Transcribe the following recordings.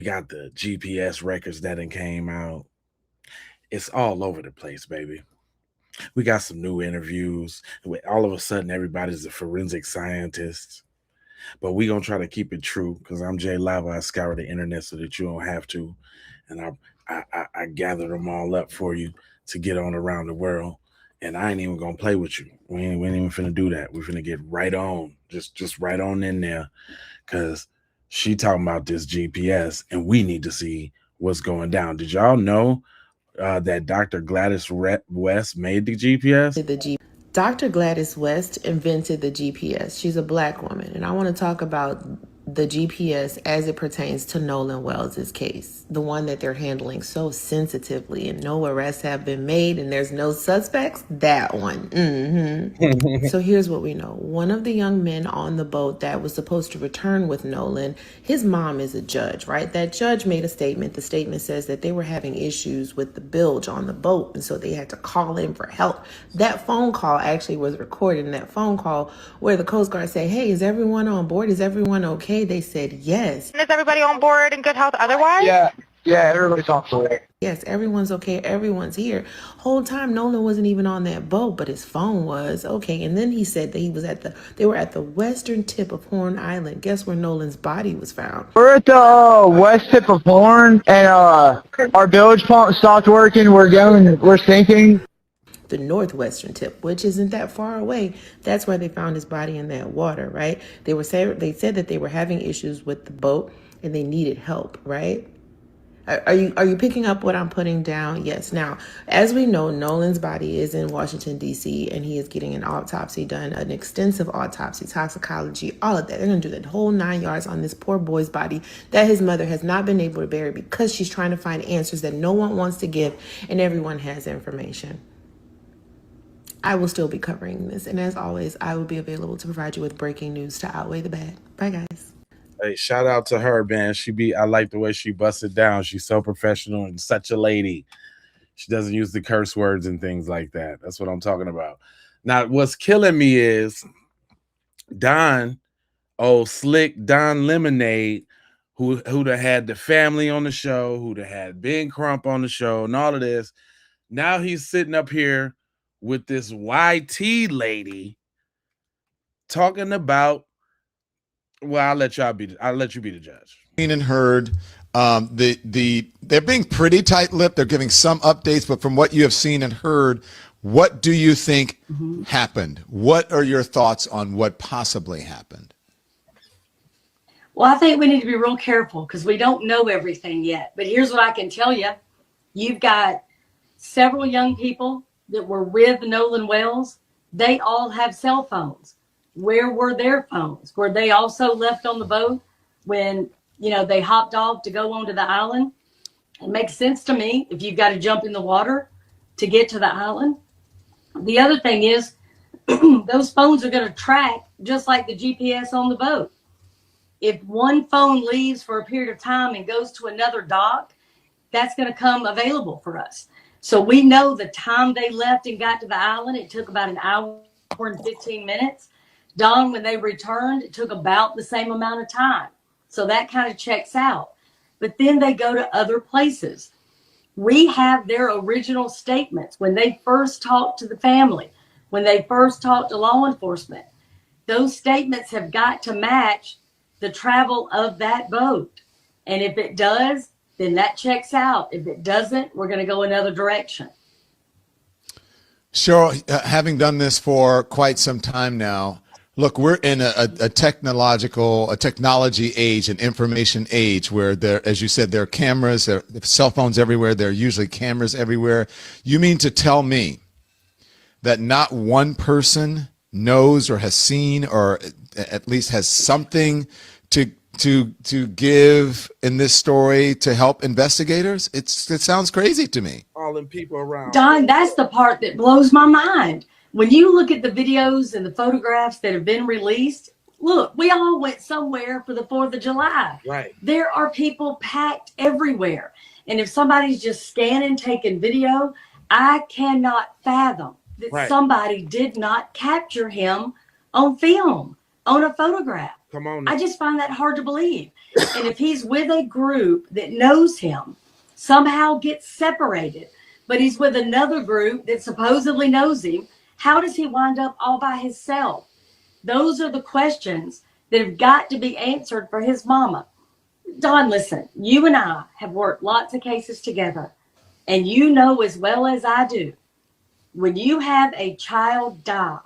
We got the GPS records that done came out. It's all over the place, baby. We got some new interviews. All of a sudden, everybody's a forensic scientist. But we gonna try to keep it true because I'm Jay Lava. I scour the internet so that you don't have to, and I gather them all up for you to get on around the world. And I ain't even gonna play with you. We ain't even finna do that. We're finna get right on, just right on in there, cause she talking about this GPS, and we need to see what's going down. Did y'all know that Dr. West made the GPS? Dr. Gladys West invented the GPS. She's a black woman. And I want to talk about the GPS as it pertains to Nolan Wells' case, the one that they're handling so sensitively, and no arrests have been made and there's no suspects. That one. So here's what we know. One of the young men on the boat that was supposed to return with Nolan, his mom is a judge, right? That judge made a statement. The statement says that they were having issues with the bilge on the boat, and so they had to call in for help. That phone call actually was recorded. In that phone call where the Coast Guard said, hey, is everyone on board? Is everyone okay? They said yes. Is everybody on board in good health otherwise? Yeah, everybody's on board. Yes, everyone's okay. Everyone's here. Whole time Nolan wasn't even on that boat, but his phone was. Okay, and then he said that they were at the western tip of Horn Island. Guess where Nolan's body was found? We're at the west tip of Horn, and our bilge pump stopped working. We're sinking. The northwestern tip, which isn't that far away. That's where they found his body in that water, right? They said that they were having issues with the boat and they needed help, right? Are you picking up what I'm putting down? Yes. Now, as we know, Nolan's body is in Washington, D.C., and he is getting an autopsy done, an extensive autopsy, toxicology, all of that. They're going to do the whole 9 yards on this poor boy's body that his mother has not been able to bury because she's trying to find answers that no one wants to give, and everyone has information. I will still be covering this, and as always, I will be available to provide you with breaking news to outweigh the bad. Bye, guys. Hey, shout out to her, man. I like the way she busted down. She's so professional and such a lady. She doesn't use the curse words and things like that. That's what I'm talking about. Now, what's killing me is Don, slick Don Lemonade, who'd have had the family on the show, who'd have had Ben Crump on the show, and all of this. Now he's sitting up here with this YT lady talking about. Well, I'll let you be the judge. And heard, they're being pretty tight-lipped. They're giving some updates, but from what you have seen and heard, what do you think happened? What are your thoughts on what possibly happened? Well, I think we need to be real careful because we don't know everything yet. But here's what I can tell you. You've got several young people that were with Nolan Wells. They all have cell phones. Where were their phones? Were they also left on the boat when, they hopped off to go onto the island? It makes sense to me if you've got to jump in the water to get to the island. The other thing is those phones are going to track just like the GPS on the boat. If one phone leaves for a period of time and goes to another dock, that's going to come available for us. So we know the time they left and got to the island. It took about an hour and 15 minutes. Don, when they returned, it took about the same amount of time. So that kind of checks out. But then they go to other places. We have their original statements when they first talked to the family, when they first talked to law enforcement. Those statements have got to match the travel of that boat. And if it does, then that checks out. If it doesn't, we're going to go another direction. Sure. Having done this for quite some time now, look, we're in a technology age, an information age where there, as you said, there are cameras, there are cell phones everywhere. There are usually cameras everywhere. You mean to tell me that not one person knows or has seen or at least has something to give in this story to help investigators? It sounds crazy to me. All them people around. Don, that's the part that blows my mind. When you look at the videos and the photographs that have been released, look, we all went somewhere for the 4th of July. Right. There are people packed everywhere. And if somebody's just scanning, taking video, I cannot fathom that somebody did not capture him on film, on a photograph. Come on. I just find that hard to believe. And if he's with a group that knows him, somehow gets separated, but he's with another group that supposedly knows him, how does he wind up all by himself? Those are the questions that have got to be answered for his mama. Don, listen, you and I have worked lots of cases together, and you know as well as I do, when you have a child die,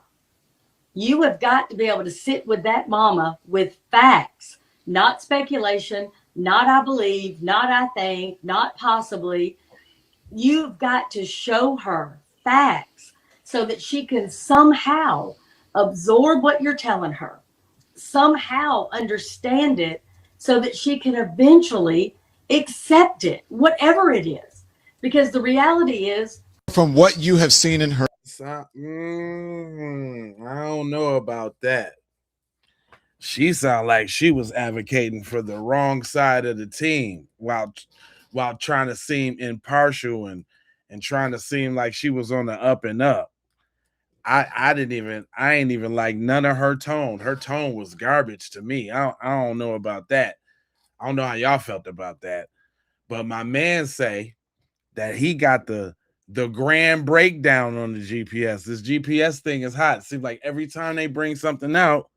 you have got to be able to sit with that mama with facts, not speculation, not I believe, not I think, not possibly. You've got to show her facts so that she can somehow absorb what you're telling her, somehow understand it so that she can eventually accept it, whatever it is. Because the reality is, From what you have seen in her, I don't know about that. She sounded like she was advocating for the wrong side of the team while trying to seem impartial and trying to seem like she was on the up and up. I ain't even like none of her tone. Her tone was garbage to me. I don't know about that. I don't know how y'all felt about that. But my man say that he got the grand breakdown on the GPS. This GPS thing is hot. It seems like every time they bring something out,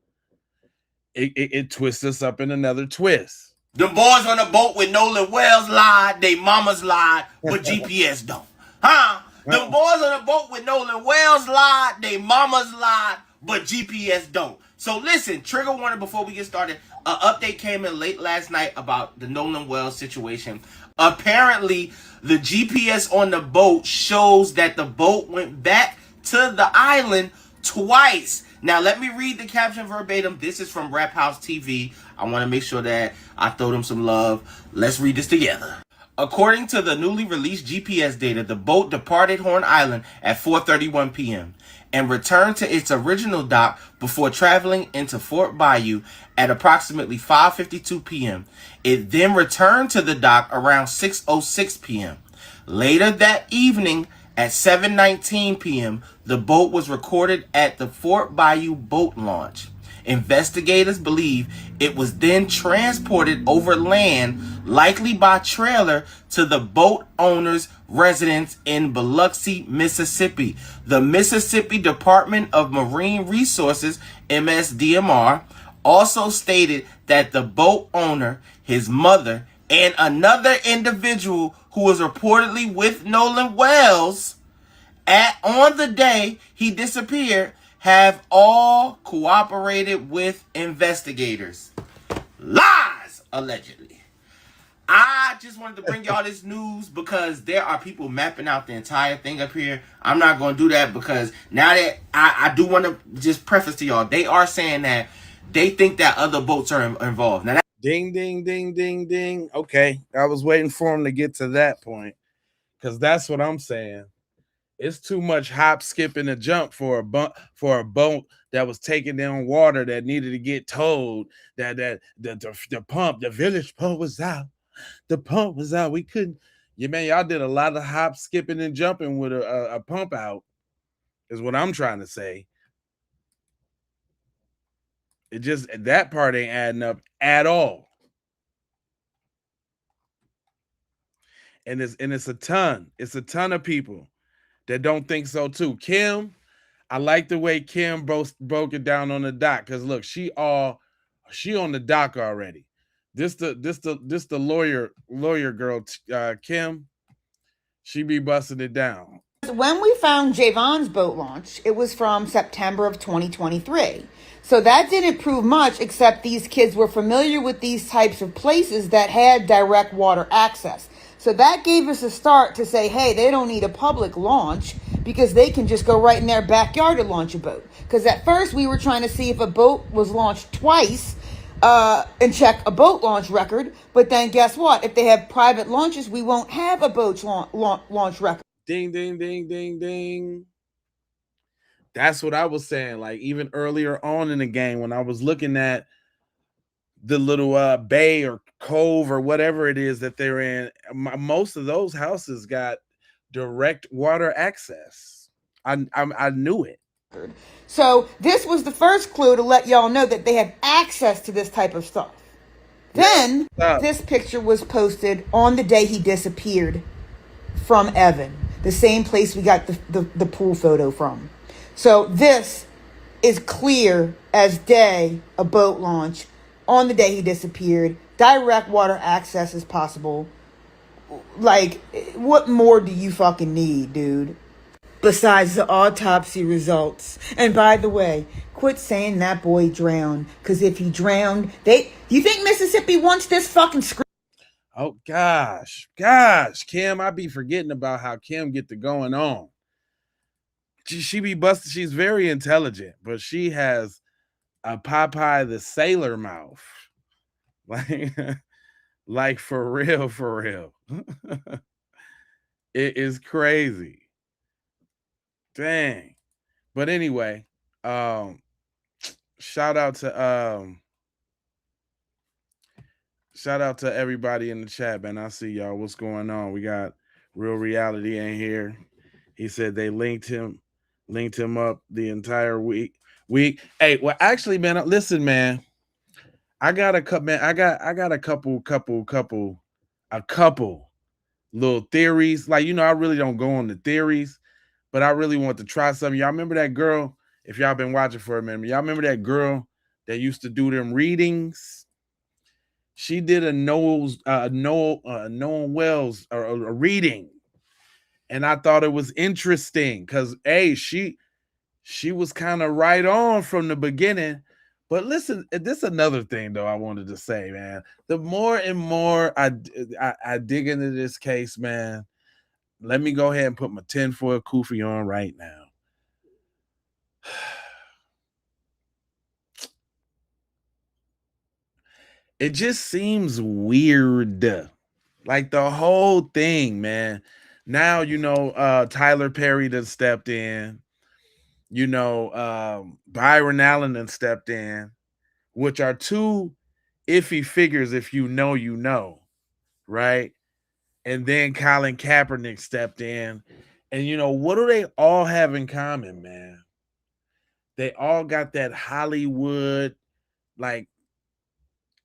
it twists us up in another twist. The boys on the boat with Nolan Wells lied, they mamas lied, but GPS don't. Huh? The boys on the boat with Nolan Wells lied, they mamas lied, but GPS don't. So listen, trigger warning before we get started. An update came in late last night about the Nolan Wells situation. Apparently, the GPS on the boat shows that the boat went back to the island twice. Now, let me read the caption verbatim. This is from Rap House TV. I want to make sure that I throw them some love. Let's read this together. According to the newly released GPS data, the boat departed Horn Island at 4:31 p.m. and returned to its original dock before traveling into Fort Bayou at approximately 5:52 p.m. It then returned to the dock around 6:06 p.m. Later that evening, at 7:19 p.m., the boat was recorded at the Fort Bayou boat launch. Investigators believe it was then transported over land, likely by trailer, to the boat owner's residence in Biloxi, Mississippi. The Mississippi Department of Marine Resources, MSDMR, also stated that the boat owner, his mother, and another individual who was reportedly with Nolan Wells on the day he disappeared have all cooperated with investigators. Lies, allegedly. I just wanted to bring y'all this news because there are people mapping out the entire thing up here. I'm not going to do that because now that I do want to just preface to y'all, they are saying that they think that other boats are involved. Now, ding, ding, ding, ding, ding. Okay, I was waiting for him to get to that point because that's what I'm saying. It's too much hop, skip, and a jump for a boat that was taking down water that needed to get towed. That the pump, the village pump was out. The pump was out. We couldn't. Y'all did a lot of hop, skipping, and jumping with a pump out. Is what I'm trying to say. It just that part ain't adding up at all. And it's a ton. It's a ton of people that don't think so too. Kim, I like the way Kim broke it down on the dock because look, she on the dock already. This the lawyer girl, Kim. She be busting it down. When we found Javon's boat launch, it was from September of 2023. So that didn't prove much, except these kids were familiar with these types of places that had direct water access. So that gave us a start to say, hey, they don't need a public launch because they can just go right in their backyard and launch a boat. Because at first we were trying to see if a boat was launched twice and check a boat launch record. But then guess what? If they have private launches, we won't have a boat launch record. Ding, ding, ding, ding, ding. That's what I was saying. Like even earlier on in the game when I was looking at the little bay or cove or whatever it is that they're in, most of those houses got direct water access. I knew it. So this was the first clue to let y'all know that they have access to this type of stuff. Then Stop. this picture was posted on the day he disappeared from Evan, the same place we got the pool photo from. So this is clear as day a boat launch on the day he disappeared. Direct water access is possible. Like, what more do you fucking need, dude? Besides the autopsy results. And by the way, quit saying that boy drowned. Because if he drowned, do you think Mississippi wants this fucking screw? Oh gosh, Kim, I be forgetting about how Kim get to going on. She be busted. She's very intelligent, but she has a Popeye the Sailor mouth, like, like for real, for real. It is crazy. Dang. But anyway, shout out to everybody in the chat, man. I see y'all. What's going on? We got Real Reality in here. He said they linked him up the entire week. Hey, well, actually, man, listen, man. I got a couple little theories. Like, I really don't go on the theories, but I really want to try something. Y'all remember that girl? If y'all been watching for a minute, y'all remember that girl that used to do them readings? She did a Nolan Wells a reading, and I thought it was interesting because she was kind of right on from the beginning. But listen, this is another thing though I wanted to say, man. The more and more I dig into this case, man. Let me go ahead and put my tinfoil kufi on right now. It just seems weird. Like the whole thing, man. Now, Tyler Perry done stepped in. Byron Allen done stepped in, which are two iffy figures if you know, right? And then Colin Kaepernick stepped in. And what do they all have in common, man? They all got that Hollywood, like,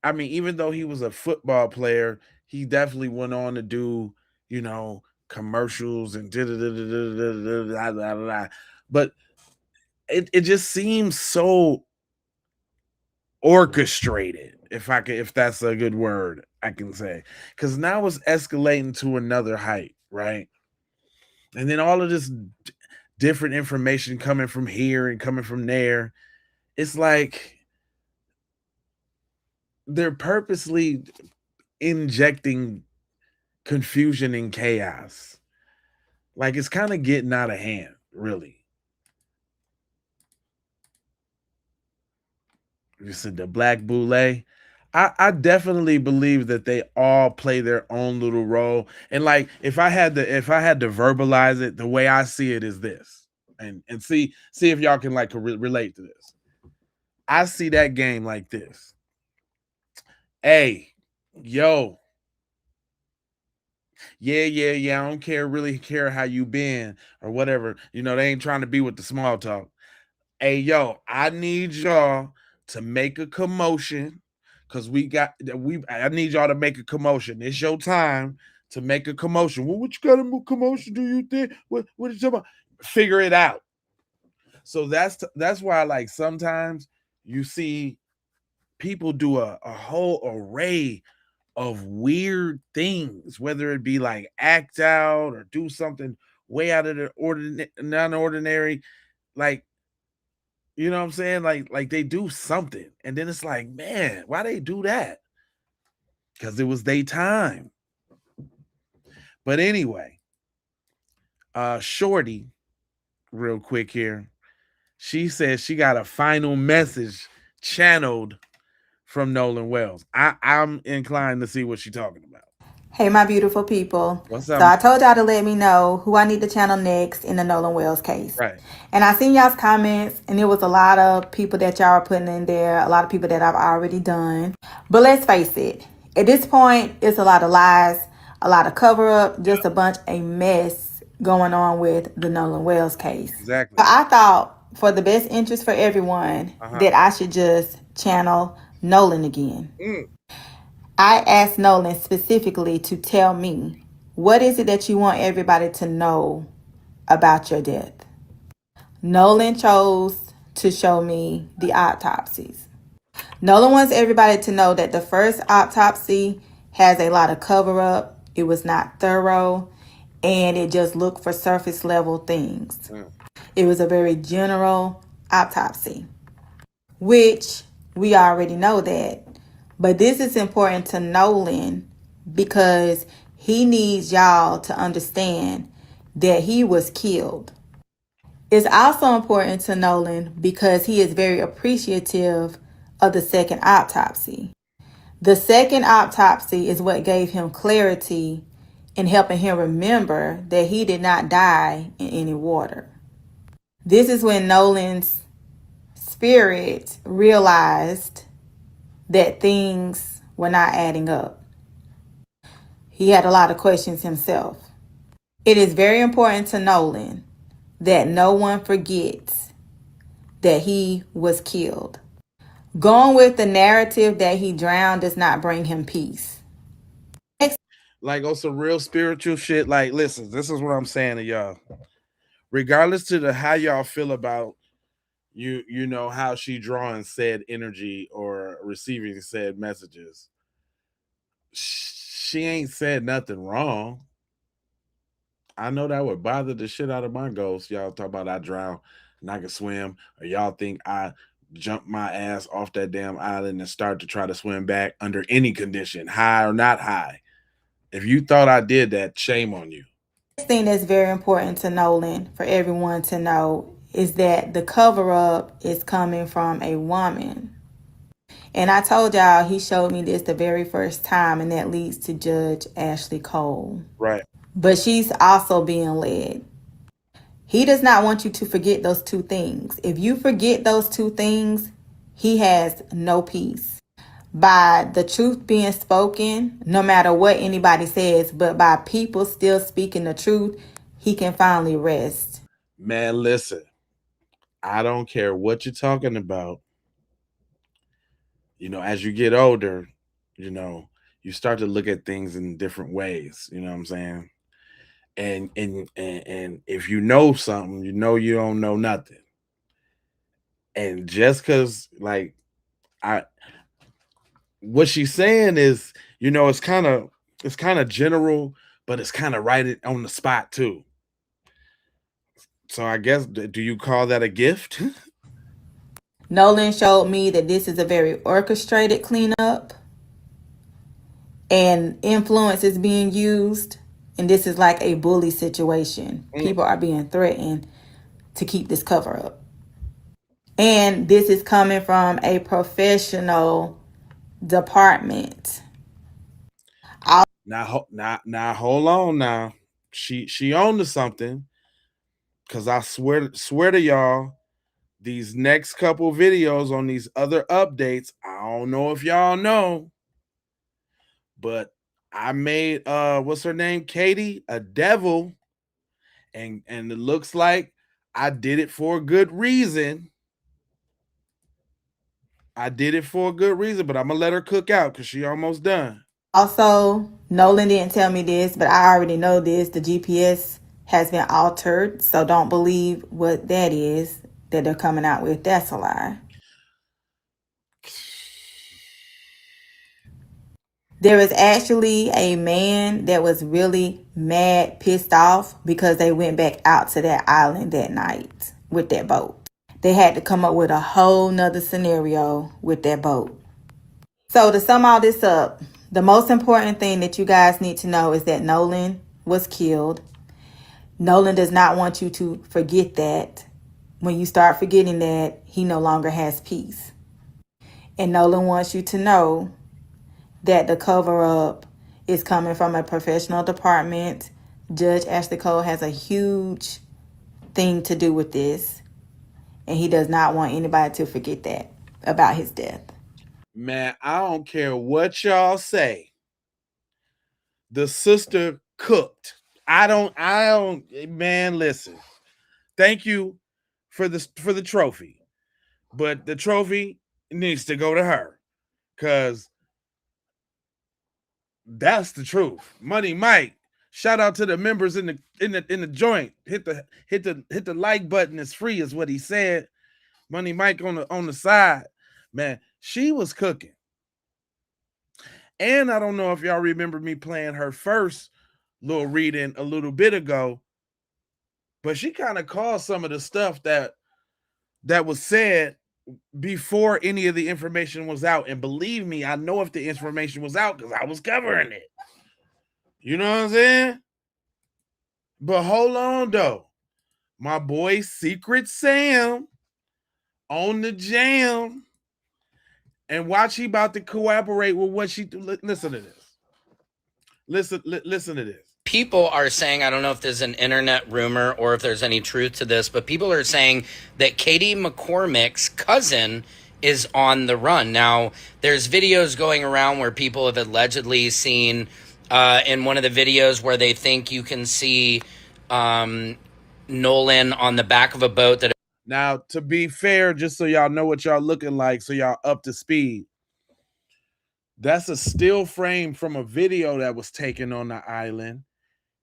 I mean, even though he was a football player, he definitely went on to do, commercials and but it just seems so orchestrated, if that's a good word I can say, because now it's escalating to another height, right? And then all of this different information coming from here and coming from there. It's like they're purposely injecting confusion and chaos. Like, it's kind of getting out of hand, really. You said the Black Boule. I definitely believe that they all play their own little role. And like, if I had to verbalize it, the way I see it is this, and see if y'all can like relate to this. I see that game like this. Hey, yo. Yeah. I don't really care how you been or whatever. They ain't trying to be with the small talk. Hey, yo, I need y'all to make a commotion. Because I need y'all to make a commotion. It's your time to make a commotion. Well, what you got to commotion do you think? What are you talking about? Figure it out. So that's why, like, sometimes you see people do a whole array of weird things, whether it be like act out or do something way out of the non-ordinary. Like, you know what I'm saying? Like they do something, and then it's like, man, why they do that? Because it was their time. But anyway, Shorty, real quick here, she says she got a final message channeled from Nolan Wells. I'm inclined to see what she's talking about. Hey, my beautiful people. What's So up? I told y'all to let me know who I need to channel next in the Nolan Wells case. Right. And I seen y'all's comments, and there was a lot of people that y'all are putting in there, a lot of people that I've already done. But let's face it, at this point, it's a lot of lies, a lot of cover up, just a mess going on with the Nolan Wells case. Exactly. So I thought, for the best interest for everyone, that I should just channel Nolan again. I asked Nolan specifically to tell me, what is it that you want everybody to know about your death? Nolan chose to show me the autopsies. Nolan wants everybody to know that the first autopsy has a lot of cover up. It was not thorough, and it just looked for surface level things. It was a very general autopsy, which we already know that. But this is important to Nolan because he needs y'all to understand that he was killed. It's also important to Nolan because he is very appreciative of the second autopsy. The second autopsy is what gave him clarity in helping him remember that he did not die in any water. This is when Nolan's spirit realized that things were not adding up. He had a lot of questions himself. It is very important to Nolan that no one forgets that he was killed. Going with the narrative that he drowned does not bring him peace. Like on some real spiritual shit. Like, listen, this is what I'm saying to y'all. Regardless to the how y'all feel about you know how she drawing said energy or receiving said messages, she ain't said nothing wrong. I know that would bother the shit out of my ghost. Y'all talk about I drown and I can swim, or y'all think I jump my ass off that damn island and start to try to swim back under any condition, high or not high. If you thought I did that, shame on you. Next thing that's very important to Nolan for everyone to know is that the cover up is coming from a woman. And I told y'all he showed me this the very first time, and that leads to Judge Ashley Cole. Right. But she's also being led. He does not want you to forget those two things. If you forget those two things, he has no peace. By the truth being spoken, no matter what anybody says, but by people still speaking the truth, he can finally rest. Man, listen, I don't care what you're talking about. You know, as you get older, you know, you start to look at things in different ways. You know what I'm saying? And if you know something, you know you don't know nothing. And just because, like, I what she's saying is, you know, it's kind of general, but it's kind of right on the spot too. So I guess, do you call that a gift? Nolan showed me that this is a very orchestrated cleanup and influence is being used. And this is like a bully situation. People are being threatened to keep this cover up. And this is coming from a professional department. Now, hold on. Now, she owned to something, because I swear to y'all, these next couple videos on these other updates, I don't know if y'all know, but I made what's her name, Katie, a devil, and it looks like I did it for a good reason. I did it for a good reason, but I'm gonna let her cook out because she almost done. Also, Nolan didn't tell me this, but I already know this. The GPS has been altered, so don't believe what that is that they're coming out with. That's a lie. There is actually a man that was really mad, pissed off because they went back out to that island that night with that boat. They had to come up with a whole nother scenario with that boat. So to sum all this up, the most important thing that you guys need to know is that Nolan was killed. Nolan does not want you to forget that. When you start forgetting that, he no longer has peace. And Nolan wants you to know that the cover up is coming from a professional department. Judge Ashley Cole has a huge thing to do with this. And he does not want anybody to forget that about his death. Man, I don't care what y'all say. The sister cooked. I don't, man, listen. Thank you for the trophy. But the trophy needs to go to her. Cause That's the truth. Money Mike. Shout out to the members in the joint. Hit the like button. It's free, is what he said. Money Mike on the side. Man, she was cooking. And I don't know if y'all remember me playing her first little reading a little bit ago, but she kind of caused some of the stuff that was said before any of the information was out. And believe me, I know if the information was out because I was covering it. You know what I'm saying? But hold on, though. My boy Secret Sam on the jam. And watch, he about to cooperate with what she... Listen to this. Listen to this. People are saying, I don't know if there's an internet rumor or if there's any truth to this, but people are saying that Katie McCormick's cousin is on the run. Now, there's videos going around where people have allegedly seen in one of the videos where they think you can see Nolan on the back of a boat. That Now, to be fair, just so y'all know what y'all looking like, so y'all up to speed, that's a still frame from a video that was taken on the island,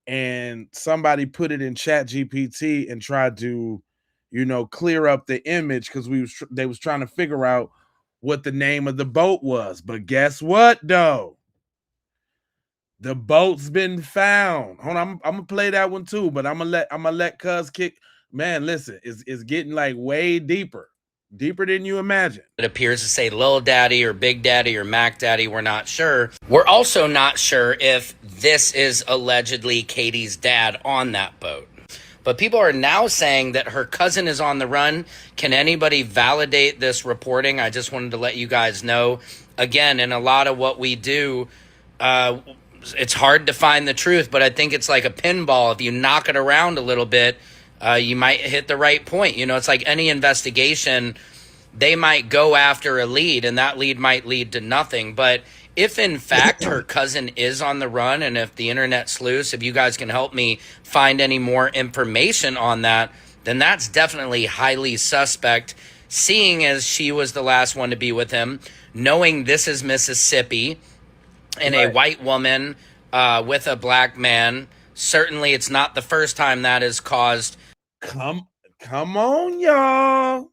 and somebody put it in Chat GPT and tried to, clear up the image because they was trying to figure out what the name of the boat was. But guess what, though? The boat's been found. Hold on, I'm gonna play that one too, but I'm gonna let Cuz kick. Man, listen, it's getting like way deeper than you imagine. it appears to say Lil Daddy or Big Daddy or Mac Daddy. We're not sure. We're also not sure if this is allegedly Katie's dad on that boat. But people are now saying that her cousin is on the run. Can anybody validate this reporting? I just wanted to let you guys know. Again, in a lot of what we do, it's hard to find the truth, but I think it's like a pinball. If you knock it around a little bit, you might hit the right point. It's like any investigation, they might go after a lead and that lead might lead to nothing. But if in fact her cousin is on the run, and if the internet sleuths, if you guys can help me find any more information on that, then that's definitely highly suspect, seeing as she was the last one to be with him, knowing this is Mississippi and a white woman with a black man. Certainly it's not the first time that has caused... Come on, y'all.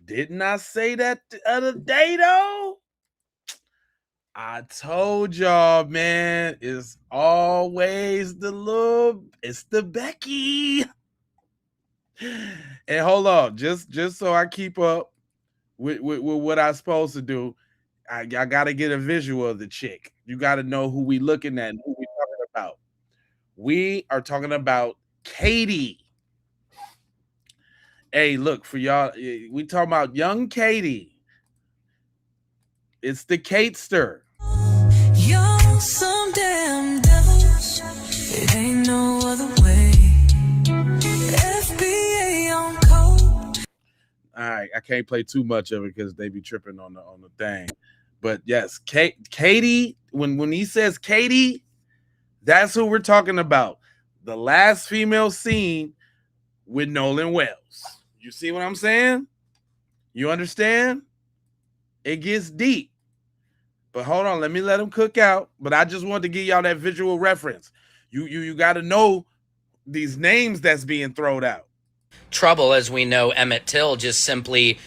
Didn't I say that the other day, though? I told y'all, man, it's always it's the Becky. And hold on, just so I keep up with what I'm supposed to do, I got to get a visual of the chick. You got to know who we looking at and who we talking about. We are talking about Katie. Hey, look, for y'all, we talking about young Katie. It's the Katester. You're some damn devils. It ain't no other way. FBA on code. All right, I can't play too much of it because they be tripping on the thing. But yes, Katie, when he says Katie, that's who we're talking about. The last female seen with Nolan Wells. You see what I'm saying? You understand? It gets deep. But hold on, let me let him cook out. But I just wanted to give y'all that visual reference. You got to know these names that's being thrown out. Trouble, as we know, Emmett Till just simply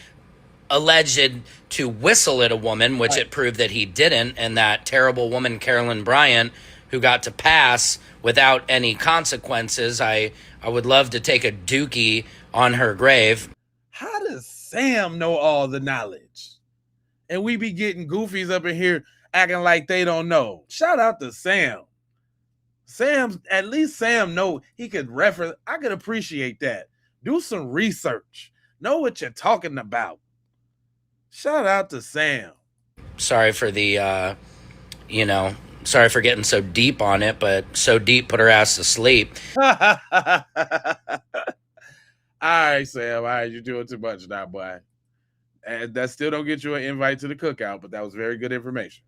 alleged to whistle at a woman, which it proved that he didn't, and that terrible woman, Carolyn Bryant, who got to pass without any consequences. I would love to take a dookie on her grave. How does Sam know all the knowledge? And we be getting goofies up in here acting like they don't know. Shout out to Sam. At least Sam know he could reference. I could appreciate that. Do some research. Know what you're talking about. Shout out to Sam. Sorry for the, sorry for getting so deep on it, but so deep put her ass to sleep. All right, Sam. All right, you're doing too much now, boy. And that still don't get you an invite to the cookout, but that was very good information.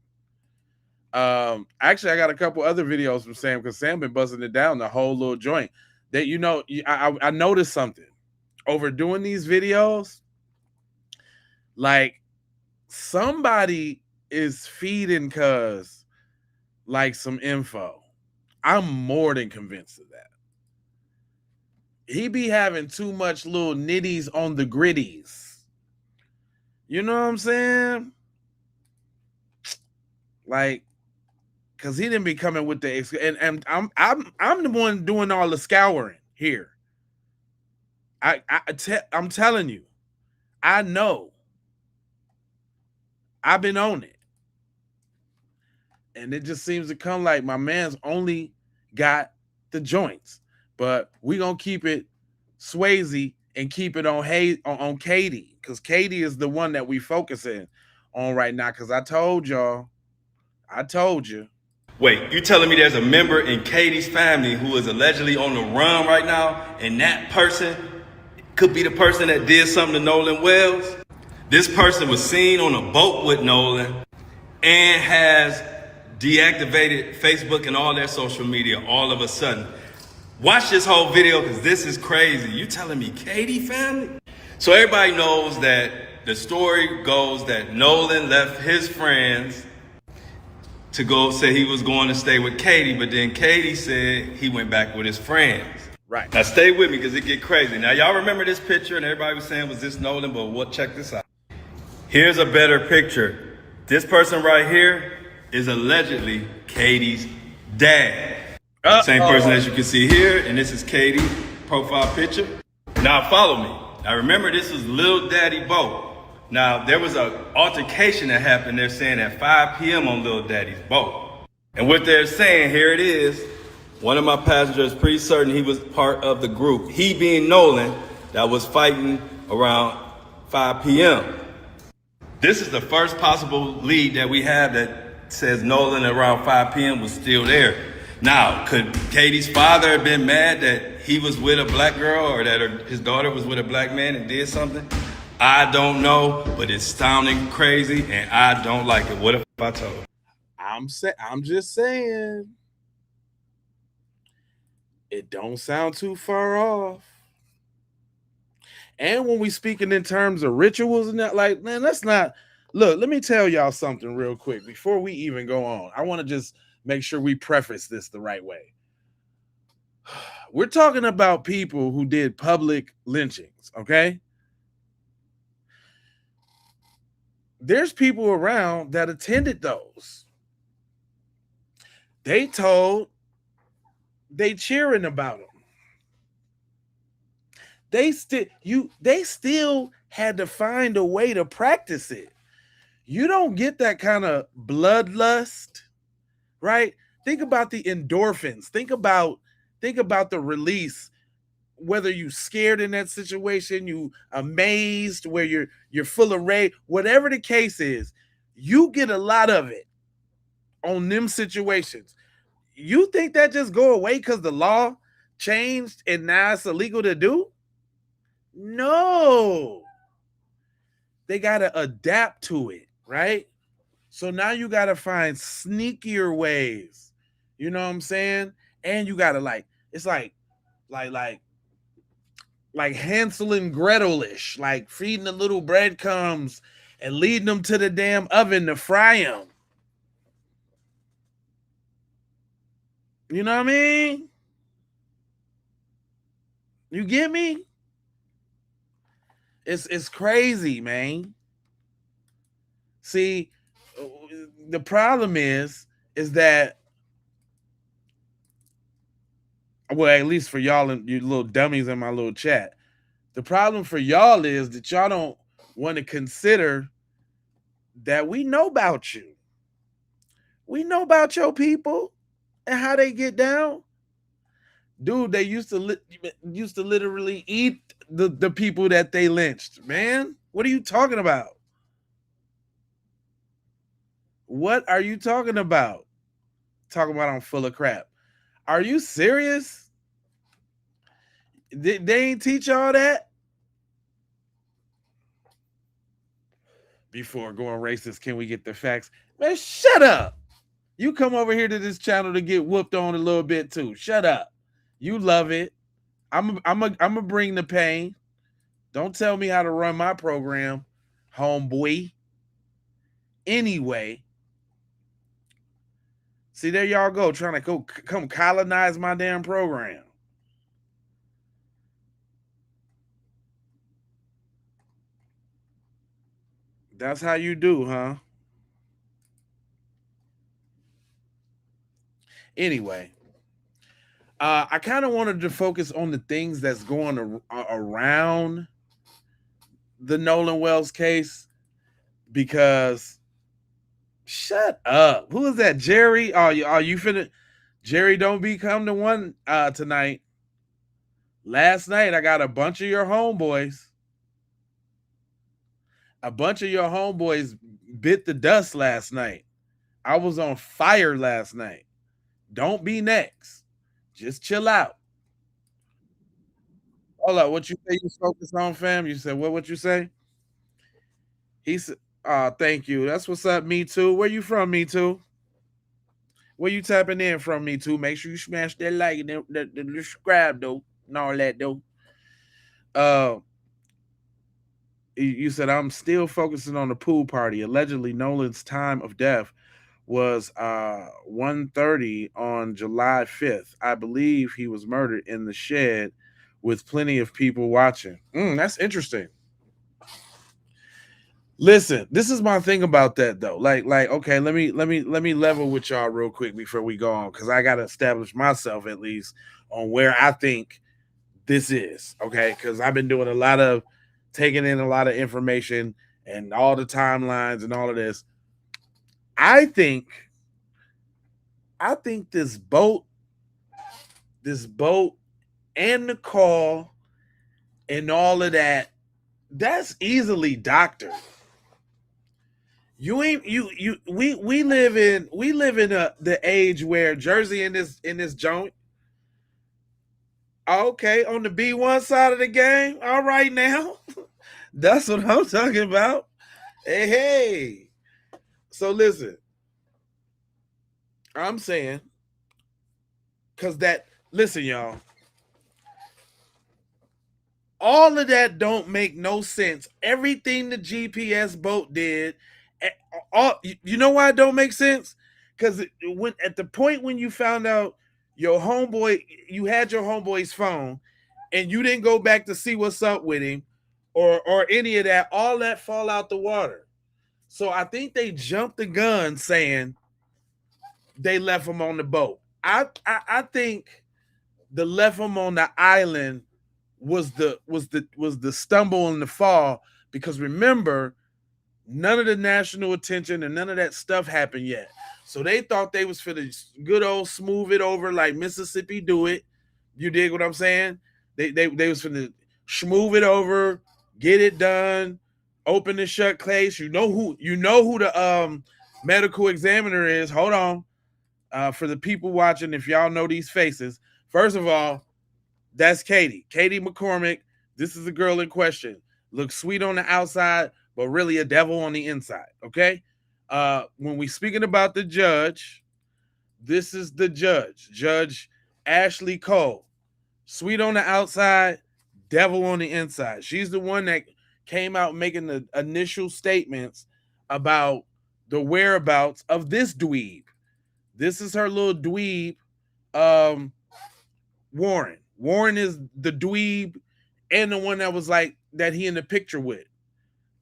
Actually, I got a couple other videos from Sam because Sam been busting it down the whole little joint. That I noticed something over doing these videos. Like somebody is feeding Cuz like some info. I'm more than convinced of that. He be having too much little nitties on the gritties. You know what I'm saying? Like, cause he didn't be coming with the and I'm the one doing all the scouring here. I'm telling you, I know. I've been on it. And it just seems to come like my man's only got the joints. But we gonna keep it Swayze and keep it on Katie, because Katie is the one that we focusing on right now. Because I told you. Wait, you telling me there's a member in Katie's family who is allegedly on the run right now, and that person could be the person that did something to Nolan Wells? This person was seen on a boat with Nolan and has deactivated Facebook and all their social media all of a sudden. Watch this whole video because this is crazy. You telling me Katie family? So everybody knows that the story goes that Nolan left his friends to go say he was going to stay with Katie, but then Katie said he went back with his friends. Right. Now stay with me because it get crazy. Now y'all remember this picture and everybody was saying, was this Nolan? But we'll check this out. Here's a better picture. This person right here is allegedly Katie's dad. Same person as you can see here, and this is Katie's profile picture. Now follow me. Now remember, this is Lil Daddy boat. Now there was an altercation that happened, they're saying at 5 p.m. on Lil Daddy's boat. And what they're saying, here it is. One of my passengers, pretty certain he was part of the group, he being Nolan, that was fighting around 5 p.m. This is the first possible lead that we have that says Nolan around 5 p.m. was still there. Now, could Katie's father have been mad that he was with a black girl or that his daughter was with a black man and did something? I don't know, but it's sounding crazy and I don't like it. What if I told him? I'm just saying. It don't sound too far off. And when we speaking in terms of rituals and that, like, man, let's not look. Let me tell y'all something real quick before we even go on. I want to just make sure we preface this the right way. We're talking about people who did public lynchings, okay? There's people around that attended those. They cheering about them. They still had to find a way to practice it. You don't get that kind of bloodlust, right? Think about the endorphins. Think about the release. Whether you scared in that situation, you amazed, where you're full of rage, whatever the case is, you get a lot of it on them situations. You think that just go away because the law changed and now it's illegal to do? No. They got to adapt to it, right? So now you got to find sneakier ways. You know what I'm saying? And you got to it's like Hansel and Gretel-ish, like feeding the little breadcrumbs and leading them to the damn oven to fry them. You know what I mean? You get me? It's crazy, man. See, the problem is that, well, at least for y'all and you little dummies in my little chat, the problem for y'all is that y'all don't want to consider that we know about you. We know about your people and how they get down. Dude, they used to literally eat the people that they lynched, man. What are you talking about? What are you talking about? Talking about I'm full of crap. Are you serious? They ain't teach y'all that? Before going racist, can we get the facts? Man, shut up. You come over here to this channel to get whooped on a little bit too. Shut up. You love it. I'm gonna bring the pain. Don't tell me how to run my program, homeboy. Anyway, See, there y'all go, trying to come colonize my damn program. That's how you do, huh? Anyway, I kind of wanted to focus on the things that's going around the Nolan Wells case because shut up. Who is that? Jerry? Are you finna Jerry don't become the one tonight. Last night I got a bunch of your homeboys. A bunch of your homeboys bit the dust last night. I was on fire last night. Don't be next. Just chill out. Hold up. What you say you focus on, fam? You said what you say? He said, thank you. That's what's up, me too. Where you from, me too? Where you tapping in from, me too? Make sure you smash that like and the subscribe though, and all that though. Uh you said I'm still focusing on the pool party. Allegedly, Nolan's time of death was 1:30 on July 5th. I believe he was murdered in the shed with plenty of people watching. That's interesting. Listen, this is my thing about that though. Like, okay, let me level with y'all real quick before we go on, because I gotta establish myself at least on where I think this is. Okay, because I've been doing a lot of taking in a lot of information and all the timelines and all of this. I think this boat and the call and all of that's easily doctored. You ain't we live in the age where Jersey in this joint. Okay, on the B1 side of the game. All right now. That's what I'm talking about. Hey. So listen. I'm saying, listen, y'all. All of that don't make no sense. Everything the GPS boat did, you know why it don't make sense? Because when at the point when you found out your homeboy, you had your homeboy's phone, and you didn't go back to see what's up with him, or any of that, all that fall out the water. So I think they jumped the gun saying they left him on the boat. I think the left him on the island was the stumble and the fall, because remember, none of the national attention and none of that stuff happened yet. So they thought they was for the good old smooth it over like Mississippi do it. You dig what I'm saying? They was for the smooth it over, get it done, open and shut case. You know who the medical examiner is. Hold on. For the people watching, if y'all know these faces, first of all, that's Katie McCormick. This is the girl in question. Looks sweet on the outside, but really a devil on the inside. Okay. When we speaking about the judge, this is the judge, Judge Ashley Cole. Sweet on the outside, devil on the inside. She's the one that came out making the initial statements about the whereabouts of this dweeb. This is her little dweeb, Warren. Warren is the dweeb and the one that was like that he in the picture with.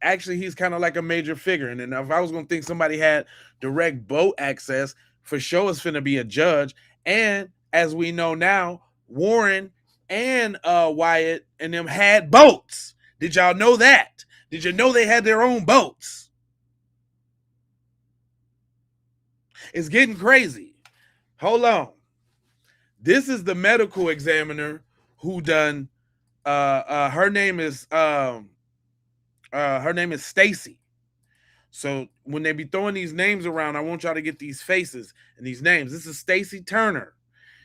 Actually, he's kind of like a major figure. And then if I was going to think somebody had direct boat access, for sure it's finna be a judge. And as we know now, Warren and Wyatt and them had boats. Did y'all know that? Did you know they had their own boats? It's getting crazy. Hold on. This is the medical examiner who done her name is Stacy. So when they be throwing these names around, I want y'all to get these faces and these names. This is Stacy Turner.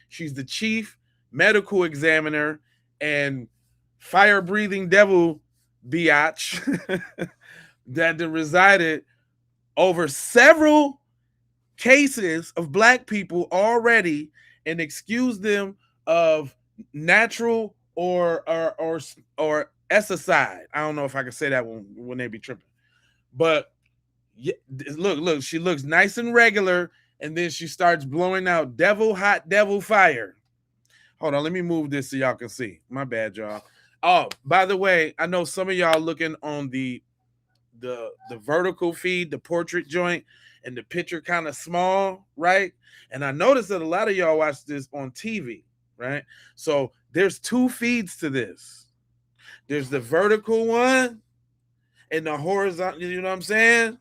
She's the chief medical examiner and fire-breathing devil biatch that resided over several cases of black people already and excused them of natural or escicide. I don't know if I can say that when they be tripping, but yeah, look, she looks nice and regular, And then she starts blowing out devil hot devil fire. Hold on, let me move this so y'all can see. My bad, y'all. Oh, by the way, I know some of y'all looking on the vertical feed, the portrait joint, and the picture kind of small, right? And I noticed that a lot of y'all watch this on TV, right? So there's two feeds to this. There's the vertical one and the horizontal, you know what I'm saying?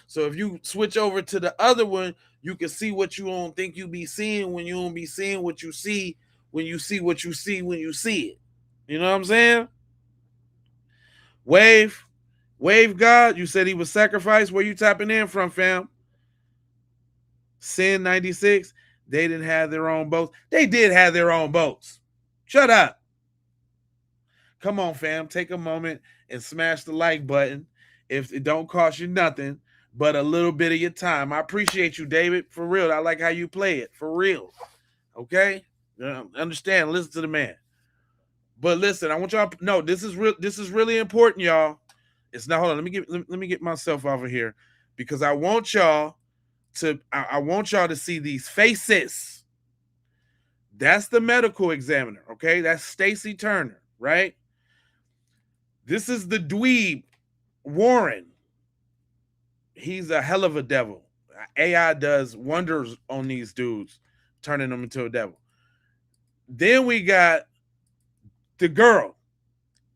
So if you switch over to the other one, you can see what you don't think you be seeing when you don't be seeing what you see when you see what you see when you see it. You know what I'm saying? Wave God, you said he was sacrificed. Where you tapping in from, fam? Sin 96, they didn't have their own boats. They did have their own boats. Shut up. Come on, fam. Take a moment and smash the like button. If it don't cost you nothing but a little bit of your time. I appreciate you, David. For real. I like how you play it. For real. Okay? Understand. Listen to the man. But listen, I want y'all to know this is real. This is really important, y'all. It's not. Hold on. Let me get myself over here because I want y'all to see these faces. That's the medical examiner. Okay, that's Stacy Turner, right? This is the dweeb Warren. He's a hell of a devil. AI does wonders on these dudes, turning them into a devil. Then we got the girl,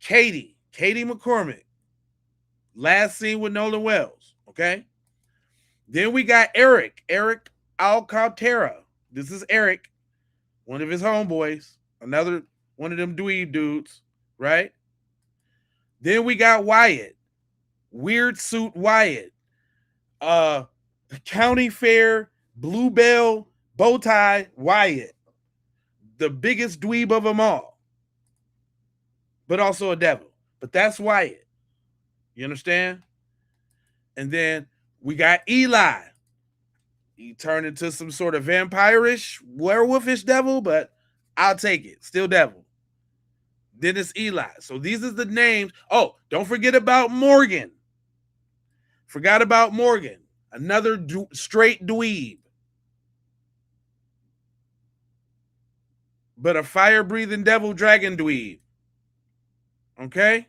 Katie McCormick. Last seen with Nolan Wells, okay? Then we got Eric Alcantara. This is Eric, one of his homeboys, another one of them dweeb dudes, right? Then we got Wyatt, Weird Suit Wyatt, County Fair Bluebell Bowtie Wyatt, the biggest dweeb of them all, but also a devil. But that's Wyatt. You understand? And then we got Eli. He turned into some sort of vampire-ish, werewolfish devil, but I'll take it. Still devil. Then it's Eli. So these are the names. Oh, don't forget about Morgan. Forgot about Morgan. Another straight dweeb. But a fire-breathing devil dragon dweeb. Okay?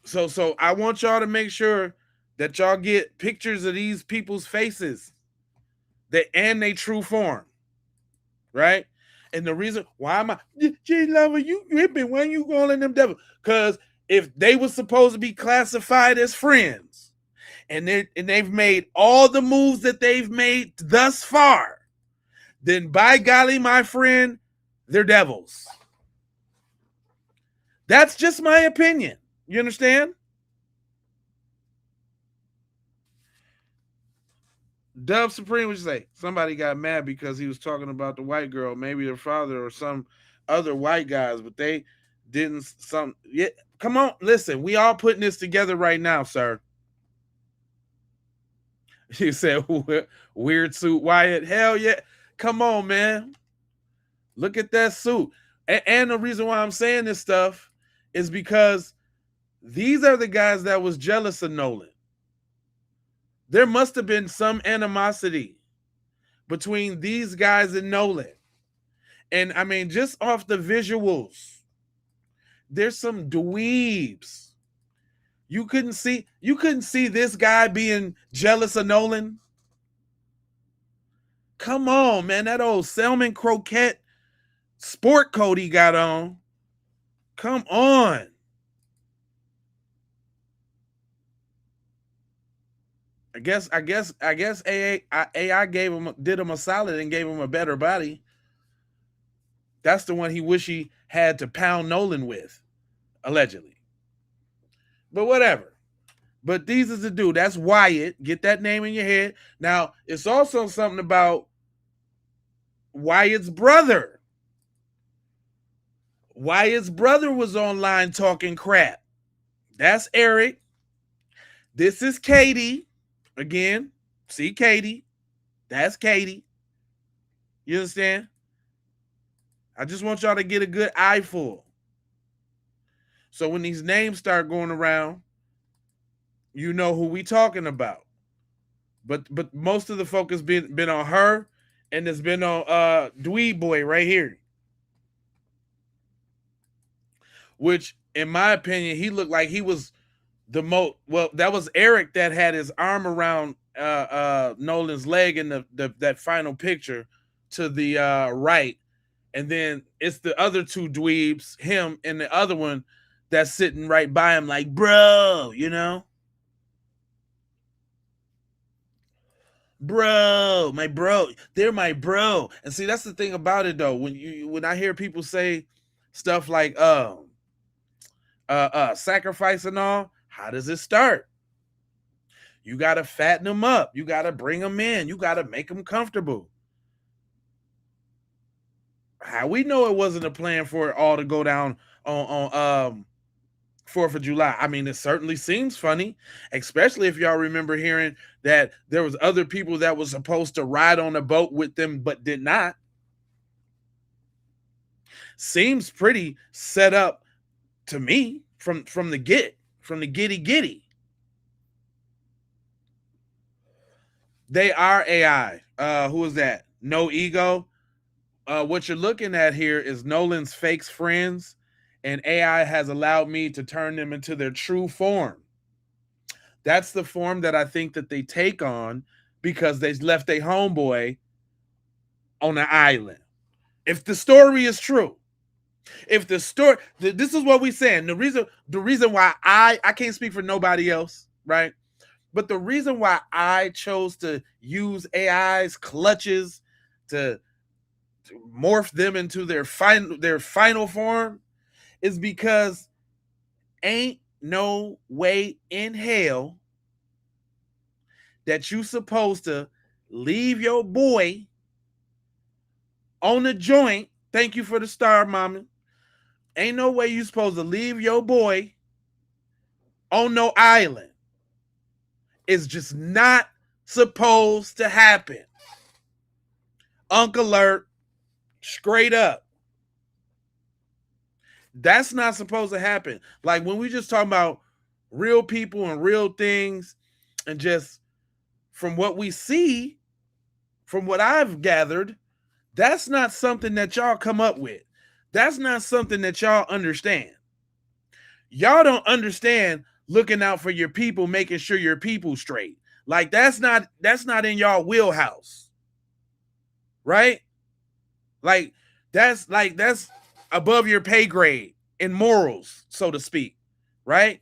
So I want y'all to make sure that y'all get pictures of these people's faces and they true form, right? And the reason why am I G Lover, you ripping when you calling them devil? Because if they were supposed to be classified as friends, and they've made all the moves that they've made thus far, then by golly, my friend, they're devils. That's just my opinion. You understand? Dub Supreme would say somebody got mad because he was talking about the white girl, maybe their father or some other white guys, but they didn't. Come on, listen. We all putting this together right now, sir. You said weird suit Wyatt. Hell yeah. Come on, man. Look at that suit. And the reason why I'm saying this stuff is because these are the guys that was jealous of Nolan. There must have been some animosity between these guys and Nolan. And I mean, just off the visuals, there's some dweebs. You couldn't see this guy being jealous of Nolan. Come on, man. That old salmon croquette sport coat he got on. Come on. I guess AI did him a solid and gave him a better body. That's the one he wish he had to pound Nolan with, allegedly. But whatever. But these is the dude. That's Wyatt. Get that name in your head. Now, it's also something about Wyatt's brother. Wyatt's brother was online talking crap. That's Eric. This is Katie. Again, see Katie. That's Katie. You understand? I just want y'all to get a good eyeful. So when these names start going around, you know who we talking about. But most of the focus been on her, and it's been on Dweeb Boy right here, which in my opinion he looked like he was the most. Well, that was Eric that had his arm around Nolan's leg in the that final picture to the right, and then it's the other two dweebs, him and the other one that's sitting right by him, like, bro, bro, my bro, they're my bro. And see, that's the thing about it though. When I hear people say stuff like sacrifice and all, how does it start? You gotta fatten them up, you gotta bring them in, you gotta make them comfortable. How we know it wasn't a plan for it all to go down on 4th of July. I mean, it certainly seems funny, especially if y'all remember hearing that there was other people that was supposed to ride on a boat with them but did not. Seems pretty set up to me from the giddy. They are AI. Who is that? No Ego. What you're looking at here is Nolan's fake friends, and AI has allowed me to turn them into their true form. That's the form that I think that they take on because they left their homeboy on an island. If the story is true, this is what we're saying. The reason why I can't speak for nobody else, right? But the reason why I chose to use AI's clutches to morph them into their final form is because ain't no way in hell that you supposed to leave your boy on the joint. Thank you for the star, mama. Ain't no way you supposed to leave your boy on no island. It's just not supposed to happen. Uncle alert, straight up. That's not supposed to happen. Like when we just talk about real people and real things, and just from what we see, from what I've gathered, that's not something that y'all come up with. That's not something that y'all understand. Y'all don't understand looking out for your people, making sure your people straight. Like that's not in y'all wheelhouse. Right? Like that's above your pay grade in morals, so to speak. Right?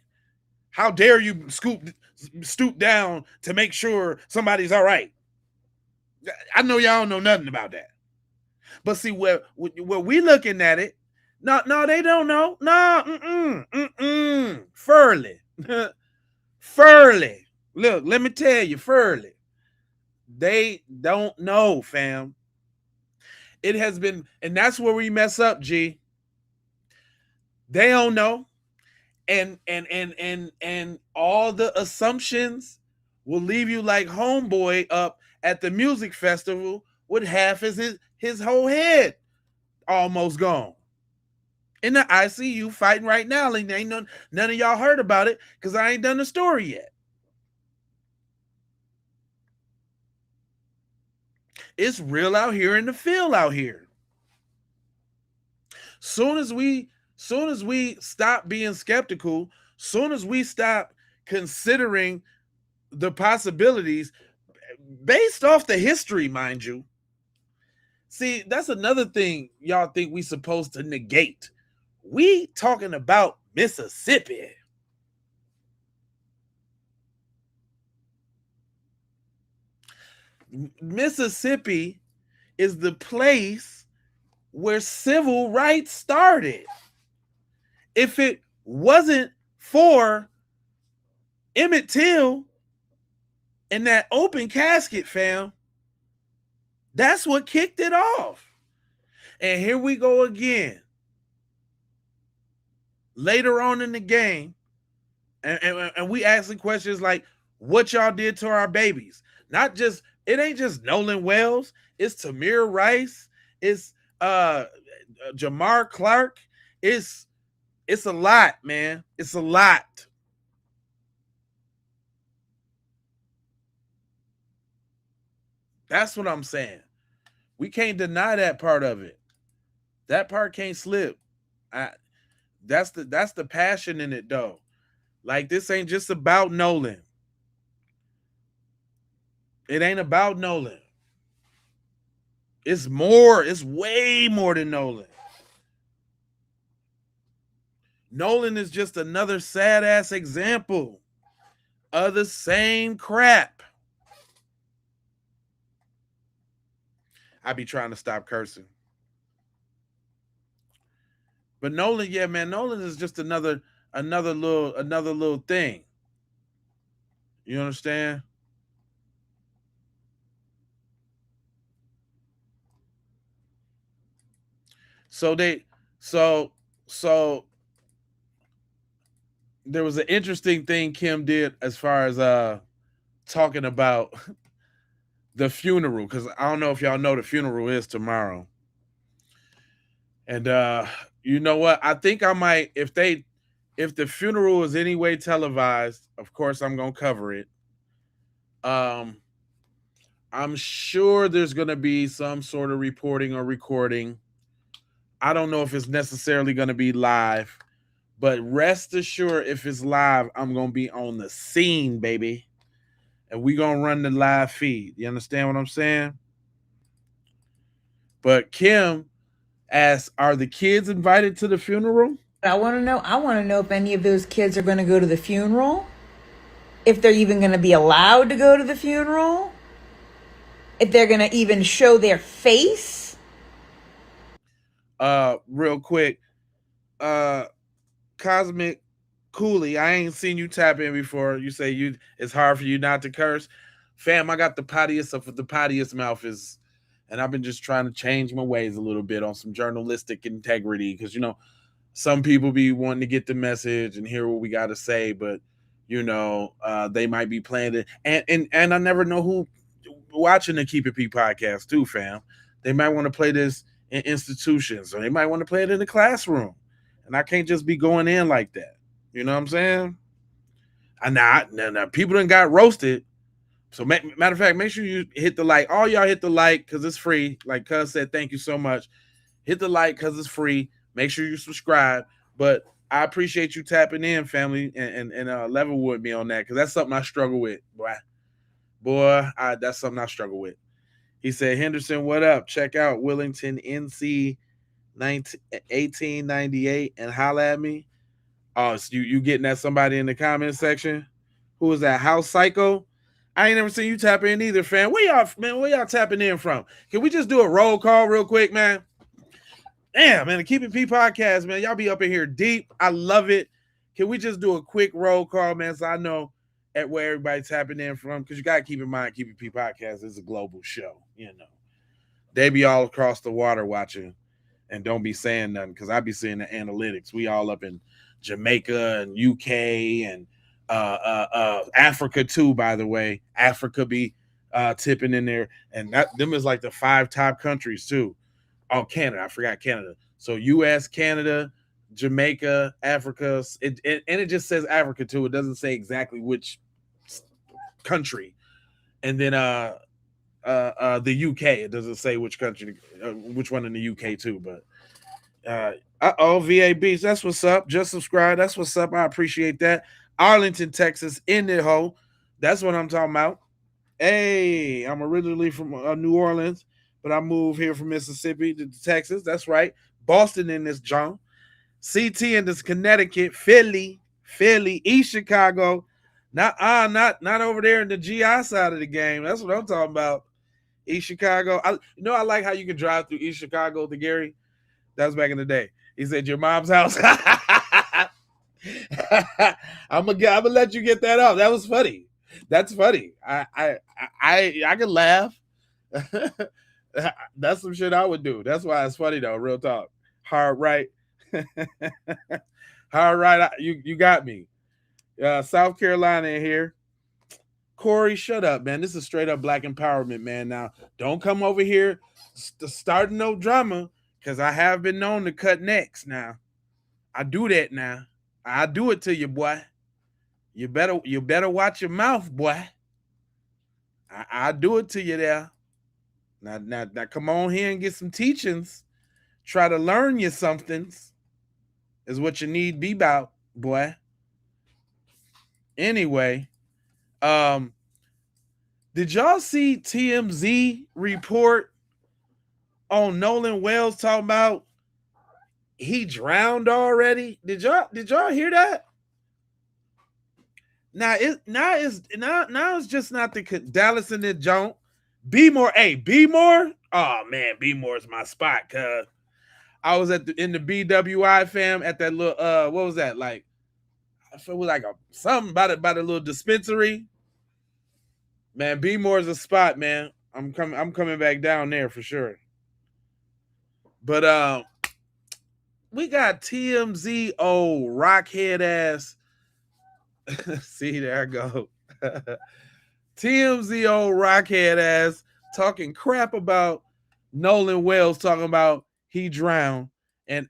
How dare you stoop down to make sure somebody's all right? I know y'all don't know nothing about that. But see, where we looking at it, no, they don't know. No, Furley. Furley. Look, let me tell you, Furley. They don't know, fam. It has been, and that's where we mess up, G. They don't know. And all the assumptions will leave you like homeboy up at the music festival with half his whole head almost gone. In the ICU fighting right now. Like ain't none of y'all heard about it because I ain't done the story yet. It's real out here in the field out here. Soon as we stop being skeptical, soon as we stop considering the possibilities based off the history, mind you. See, that's another thing y'all think we supposed to negate. We talking about Mississippi. Mississippi is the place where civil rights started. If it wasn't for Emmett Till and that open casket, fam, that's what kicked it off. And here we go again. Later on in the game, and we asking questions like, what y'all did to our babies? Not just, it ain't just Nolan Wells, it's Tamir Rice, it's Jamar Clark, it's a lot, man. It's a lot. That's what I'm saying. We can't deny that part of it. That part can't slip. I, that's the passion in it though. Like this ain't just about Nolan. It ain't about Nolan. It's more. It's way more than Nolan. Nolan is just another sad ass example of the same crap. I be trying to stop cursing. But Nolan, yeah, man, Nolan is just another little thing. You understand? So they so so there was an interesting thing Kim did as far as talking about the funeral, because I don't know if y'all know the funeral is tomorrow. And you know what? I think I might, if the funeral is anyway televised, of course I'm gonna cover it. I'm sure there's gonna be some sort of reporting or recording. I don't know if it's necessarily gonna be live, but rest assured, if it's live, I'm gonna be on the scene, baby. And we gonna run the live feed. You understand what I'm saying? But Kim asks, are the kids invited to the funeral? I want to know if any of those kids are going to go to the funeral, if they're even going to be allowed to go to the funeral, if they're going to even show their face. Real quick, Cosmic Cooley, I ain't seen you tap in before. You say it's hard for you not to curse. Fam, I got the pottiest of the pottiest mouth is, and I've been just trying to change my ways a little bit on some journalistic integrity, because some people be wanting to get the message and hear what we got to say, but they might be playing it, and I never know who watching the Keep It P podcast too, fam. They might want to play this in institutions, or they might want to play it in the classroom, and I can't just be going in like that. You know what I'm saying? Now people done got roasted. So matter of fact, make sure you hit the like. All y'all hit the like because it's free. Like Cuz said, thank you so much. Hit the like because it's free. Make sure you subscribe. But I appreciate you tapping in, family, and level with me on that, because that's something I struggle with, that's something I struggle with. He said, Henderson, what up? Check out Willington NC 1898 and holla at me. Oh, so you getting at somebody in the comment section? Who is that? House Psycho? I ain't never seen you tap in either, fam. Where y'all tapping in from? Can we just do a roll call real quick, man? Damn, man, the Keep It P podcast, man. Y'all be up in here deep. I love it. Can we just do a quick roll call, man, so I know at where everybody's tapping in from? Because you got to keep in mind, Keep It P podcast is a global show, They be all across the water watching, and don't be saying nothing, because I be seeing the analytics. We all up in Jamaica and UK and Africa too, by the way. Africa be tipping in there, and them is like the 5 top countries too. Oh, Canada, I forgot Canada. So US, Canada, Jamaica, Africa, and it just says Africa too. It doesn't say exactly which country. And then the UK, it doesn't say which country, which one in the UK too, but VABs, that's what's up. Just subscribe, that's what's up. I appreciate that. Arlington, Texas, in the hole. That's what I'm talking about. Hey, I'm originally from New Orleans, but I moved here from Mississippi to Texas. That's right. Boston in this John. CT in this Connecticut, Philly, East Chicago. Not over there in the GI side of the game. That's what I'm talking about. East Chicago. I like how you can drive through East Chicago to Gary. That was back in the day. He said, your mom's house. I'm gonna let you get that off. That was funny. That's funny. I can laugh. That's some shit I would do. That's why it's funny though. Real talk. Hard right. Hard right. You got me. South Carolina in here. Corey, shut up, man. This is straight up black empowerment, man. Now, don't come over here starting no drama, because I have been known to cut necks now. I do that now. I do it to you, boy. You better watch your mouth, boy. I do it to you there. Now, come on here and get some teachings. Try to learn you somethings. Is what you need be about, boy. Anyway, um, did y'all see TMZ report on Nolan Wells talking about he drowned already? Did y'all hear that? Now it's just not the Dallas and the Joint. Be more. Oh man, Be more is my spot. Cause I was in the BWI fam at that little what was that like? I feel like something about a little dispensary. Man, Be more is a spot, man. I'm coming back down there for sure. But we got TMZ old rockhead ass. See, there I go. TMZ old rockhead ass talking crap about Nolan Wells, talking about he drowned. And,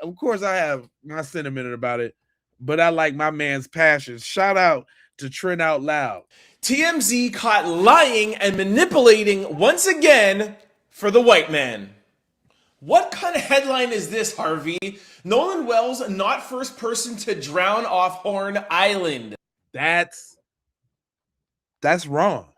of course, I have my sentiment about it, but I like my man's passion. Shout out to Trent Out Loud. TMZ caught lying and manipulating once again for the white man. What kind of headline is this, Harvey? Nolan Wells not first person to drown off Horn Island. That's wrong.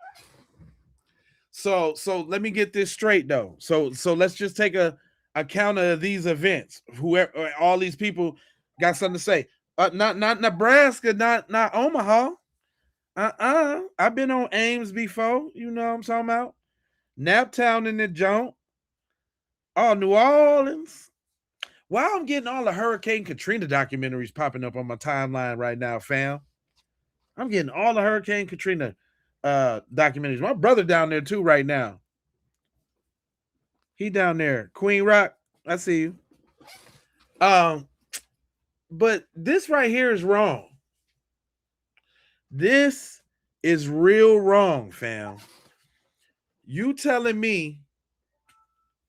So let me get this straight though. So let's just take a account of these events. Whoever, all these people got something to say. Not Nebraska, not Omaha. I've been on Ames before. You know what I'm talking about? Naptown in the Joint. Oh, New Orleans. Wow, I'm getting all the Hurricane Katrina documentaries popping up on my timeline right now, fam. I'm getting all the Hurricane Katrina documentaries. My brother down there too right now. He down there. Queen Rock, I see you. But this right here is wrong. This is real wrong, fam. You telling me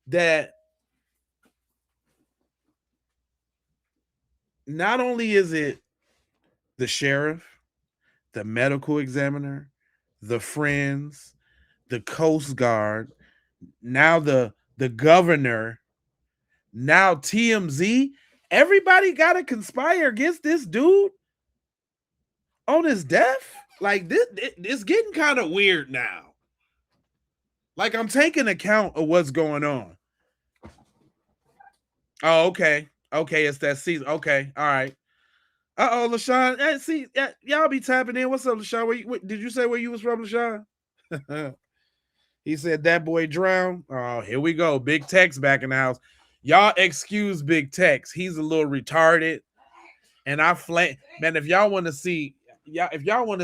that not only is it the sheriff, the medical examiner, the friends, the Coast Guard, now the governor, now TMZ, everybody got to conspire against this dude on his death? Like, this it's getting kind of weird now. Like, I'm taking account of what's going on. Oh, okay. Okay, it's that season. Okay, all right. Uh-oh, LaShawn. Hey, see, y'all be tapping in. What's up, LaShawn? Did you say where you was from, LaShawn? He said that boy drowned. Oh, here we go. Big Tex back in the house. Y'all excuse Big Tex. He's a little retarded. And man, if y'all want to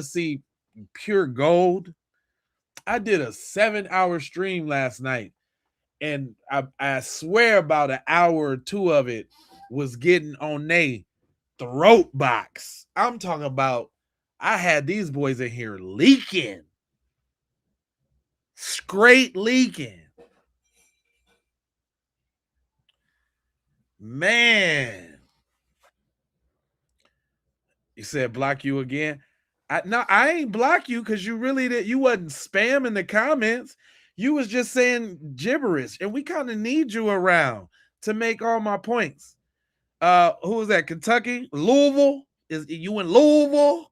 see pure gold, I did a 7-hour stream last night. And I swear about an hour or two of it was getting on they throat box. I'm talking about, I had these boys in here leaking. Straight leaking. Man. You said block you again? I ain't block you because you wasn't spamming the comments. You was just saying gibberish, and we kind of need you around to make all my points. Who was that? Kentucky? Louisville? Is you in Louisville?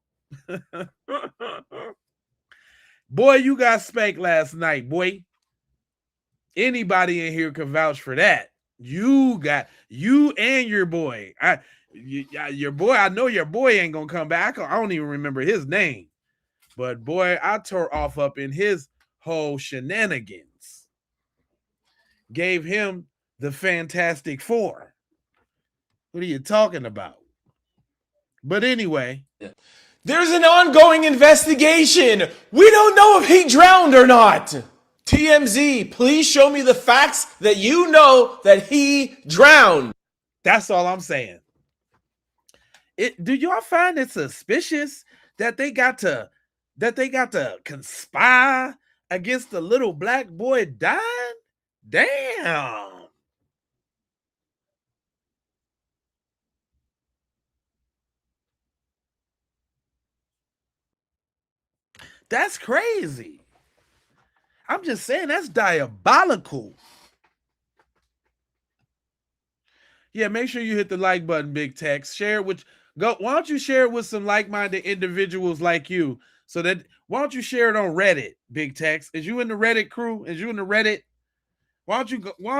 Boy, you got spanked last night, boy. Anybody in here can vouch for that. You and your boy. Your boy, I know your boy ain't gonna come back. I don't even remember his name. But boy, I tore off up in his whole shenanigans. Gave him the Fantastic Four. What are you talking about? But anyway. There's an ongoing investigation. We don't know if he drowned or not. TMZ, please show me the facts that you know that he drowned. That's all I'm saying. Do y'all find it suspicious that they got to conspire against the little black boy dying? Damn. That's crazy. I'm just saying that's diabolical. Yeah, make sure you hit the like button, Big Tex. Share it with go. Why don't you share it with some like-minded individuals like you? So that why don't you share it on Reddit, Big Tex? Is you in the Reddit crew? Is you in the Reddit? Why don't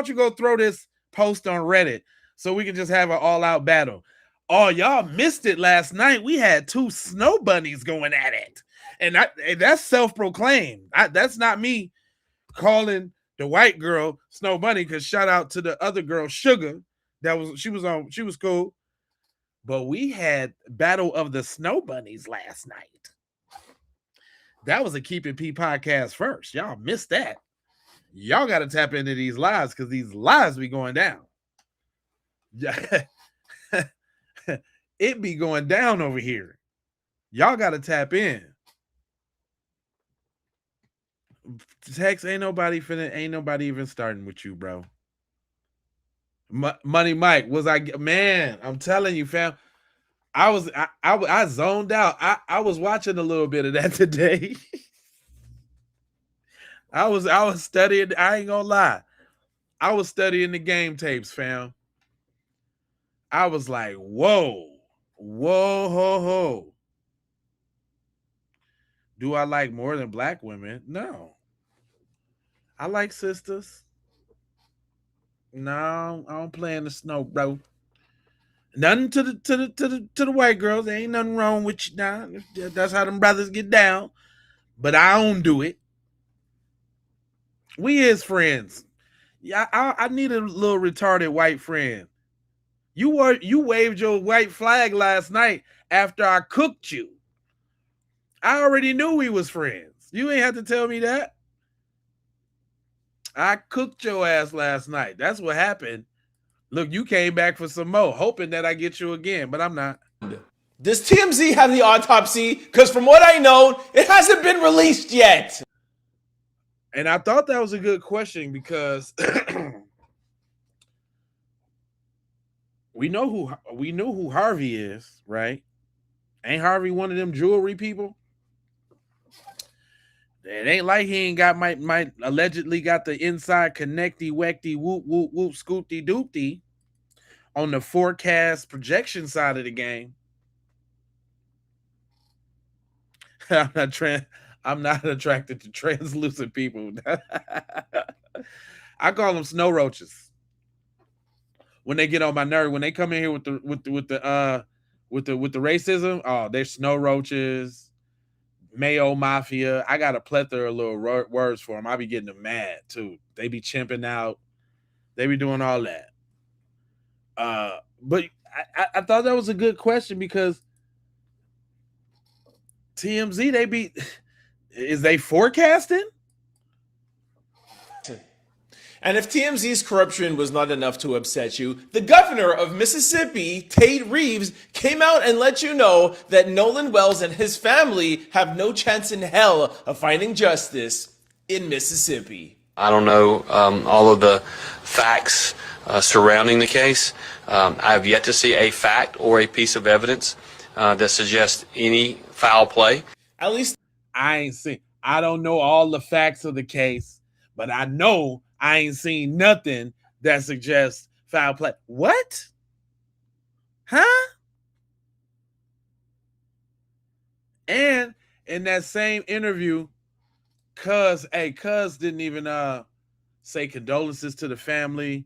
you go throw this post on Reddit so we can just have an all-out battle? Oh, y'all missed it last night. We had two snow bunnies going at it. And that's self-proclaimed. That's not me calling the white girl Snow Bunny, because shout out to the other girl, Sugar. She was cool. But we had Battle of the Snow Bunnies last night. That was a Keep It P podcast first. Y'all missed that. Y'all got to tap into these lives because these lives be going down. It be going down over here. Y'all got to tap in. Tex, ain't nobody even starting with you, bro. Money Mike, man, I'm telling you, fam. I zoned out. I was watching a little bit of that today. I was studying. I ain't gonna lie. I was studying the game tapes, fam. I was like, whoa, ho, ho. Do I like more than black women? No. I like sisters. No, I don't play in the snow, bro. Nothing to the white girls. There ain't nothing wrong with you now. That's how them brothers get down. But I don't do it. We is friends. Yeah, I need a little retarded white friend. You waved your white flag last night after I cooked you. I already knew we was friends. You ain't have to tell me that. I cooked your ass last night. That's what happened. Look, you came back for some more, hoping that I get you again, but I'm not. Does TMZ have the autopsy? Because from what I know, it hasn't been released yet. And I thought that was a good question because we knew who Harvey is, right? Ain't Harvey one of them jewelry people? It ain't like he ain't got might allegedly got the inside connecty wecty whoop whoop whoop scoopty doopty on the forecast projection side of the game. I'm not attracted to translucent people. I call them snow roaches. When they get on my nerve, when they come in here with the racism, oh, they're snow roaches. Mayo Mafia. I got a plethora of little words for them. I be getting them mad too. They be chimping out. They be doing all that. But I thought that was a good question because TMZ, is they forecasting? And if TMZ's corruption was not enough to upset you, the governor of Mississippi, Tate Reeves, came out and let you know that Nolan Wells and his family have no chance in hell of finding justice in Mississippi. I don't know all of the facts surrounding the case. I have yet to see a fact or a piece of evidence that suggests any foul play. At least I don't know all the facts of the case, but I know I ain't seen nothing that suggests foul play. What? Huh? And in that same interview, Cuz didn't even say condolences to the family.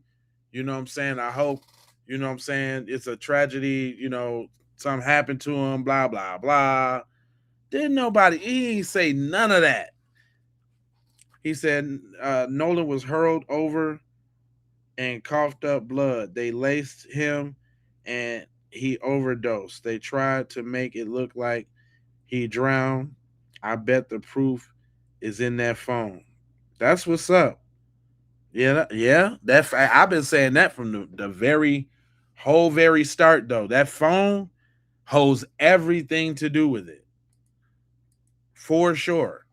You know what I'm saying? I hope, you know what I'm saying, it's a tragedy, you know, something happened to him, blah, blah, blah. He ain't say none of that. He said Nolan was hurled over and coughed up blood. They laced him and he overdosed. They tried to make it look like he drowned. I bet the proof is in that phone. That's what's up. Yeah. I've been saying that from the very start, though. That phone holds everything to do with it. For sure.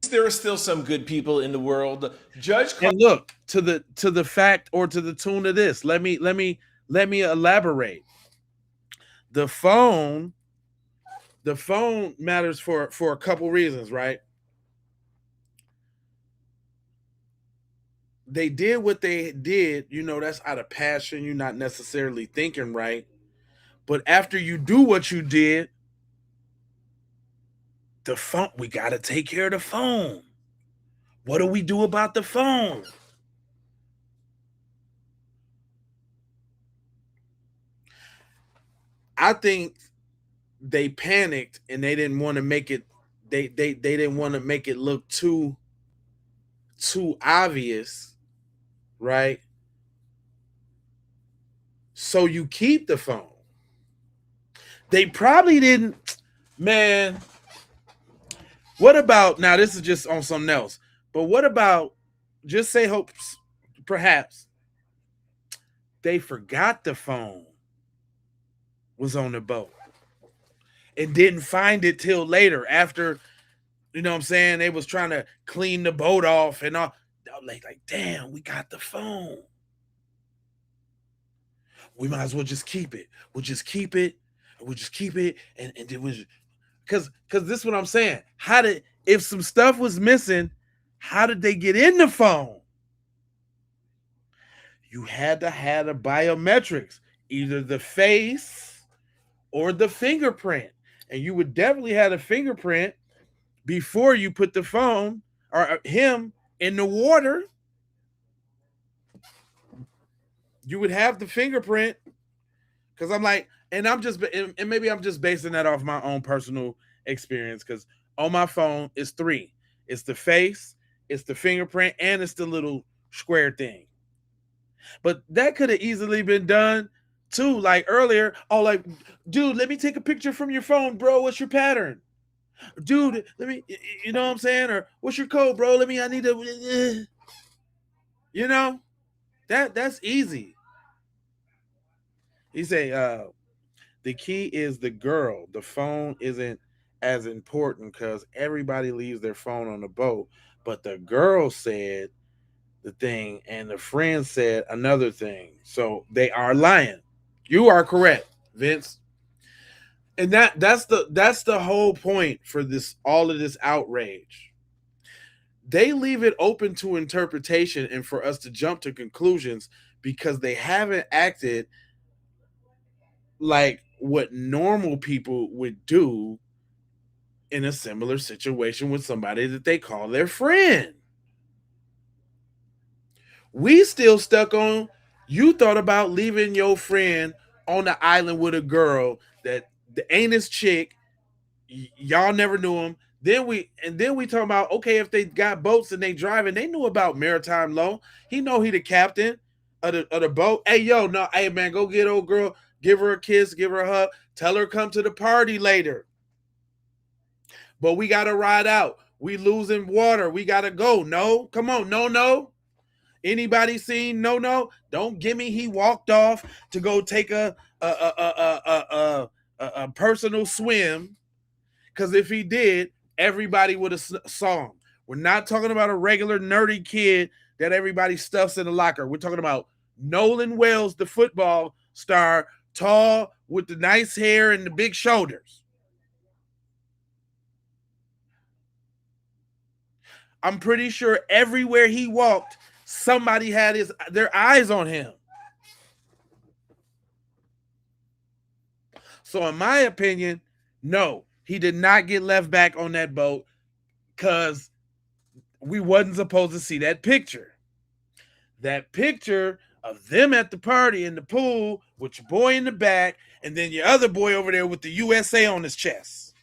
There are still some good people in the world. And look, to the fact or to the tune of this. Let me elaborate. The phone matters for a couple reasons, right? they did what they did, that's out of passion. You're not necessarily thinking right. But after you do what you did, the phone, we got to take care of the phone. What do we do about the phone? I think they panicked and they didn't want to make it they didn't want to make it look too obvious, right? So you keep the phone. They probably didn't, man. What about, now this is just on something else, but what about, just say hopes, perhaps they forgot the phone was on the boat and didn't find it till later after, you know what I'm saying, they was trying to clean the boat off and all. Like, damn, we got the phone. We might as well just keep it. We'll just keep it. We'll just keep it. And it was, because this is what I'm saying. If some stuff was missing, how did they get in the phone? You had to have the biometrics, either the face or the fingerprint. And you would definitely have a fingerprint before you put the phone or him in the water. You would have the fingerprint, because I'm like, and maybe I'm just basing that off my own personal experience, because on my phone it's 3. It's the face, it's the fingerprint, and it's the little square thing. But that could have easily been done too, like earlier. Oh, like, dude, let me take a picture from your phone, bro. What's your pattern? Dude, let me, you know what I'm saying? Or what's your code, bro? I need to, that's easy. He say, the key is the girl. The phone isn't as important because everybody leaves their phone on the boat. But the girl said the thing and the friend said another thing. So they are lying. You are correct, Vince. And that's the whole point for all of this outrage. They leave it open to interpretation and for us to jump to conclusions because they haven't acted like what normal people would do in a similar situation with somebody that they call their friend. We still stuck on, you thought about leaving your friend on the island with a girl that ain't his chick. Y'all never knew him. Then we talk about, okay, if they got boats and they driving, they knew about maritime law. He know he the captain of the boat. Hey, yo, no, hey man, go get old girl, give her a kiss, give her a hug, tell her come to the party later. But we gotta ride out. We losing water. We gotta go. No, come on, no. Anybody seen no? Don't give me he walked off to go take a personal swim. Because if he did, everybody would have saw him. We're not talking about a regular nerdy kid that everybody stuffs in the locker. We're talking about Nolan Wells, the football star, tall with the nice hair and the big shoulders. I'm pretty sure everywhere he walked, somebody had their eyes on him. So in my opinion, no, he did not get left back on that boat because we wasn't supposed to see that picture. That picture of them at the party in the pool with your boy in the back and then your other boy over there with the USA on his chest.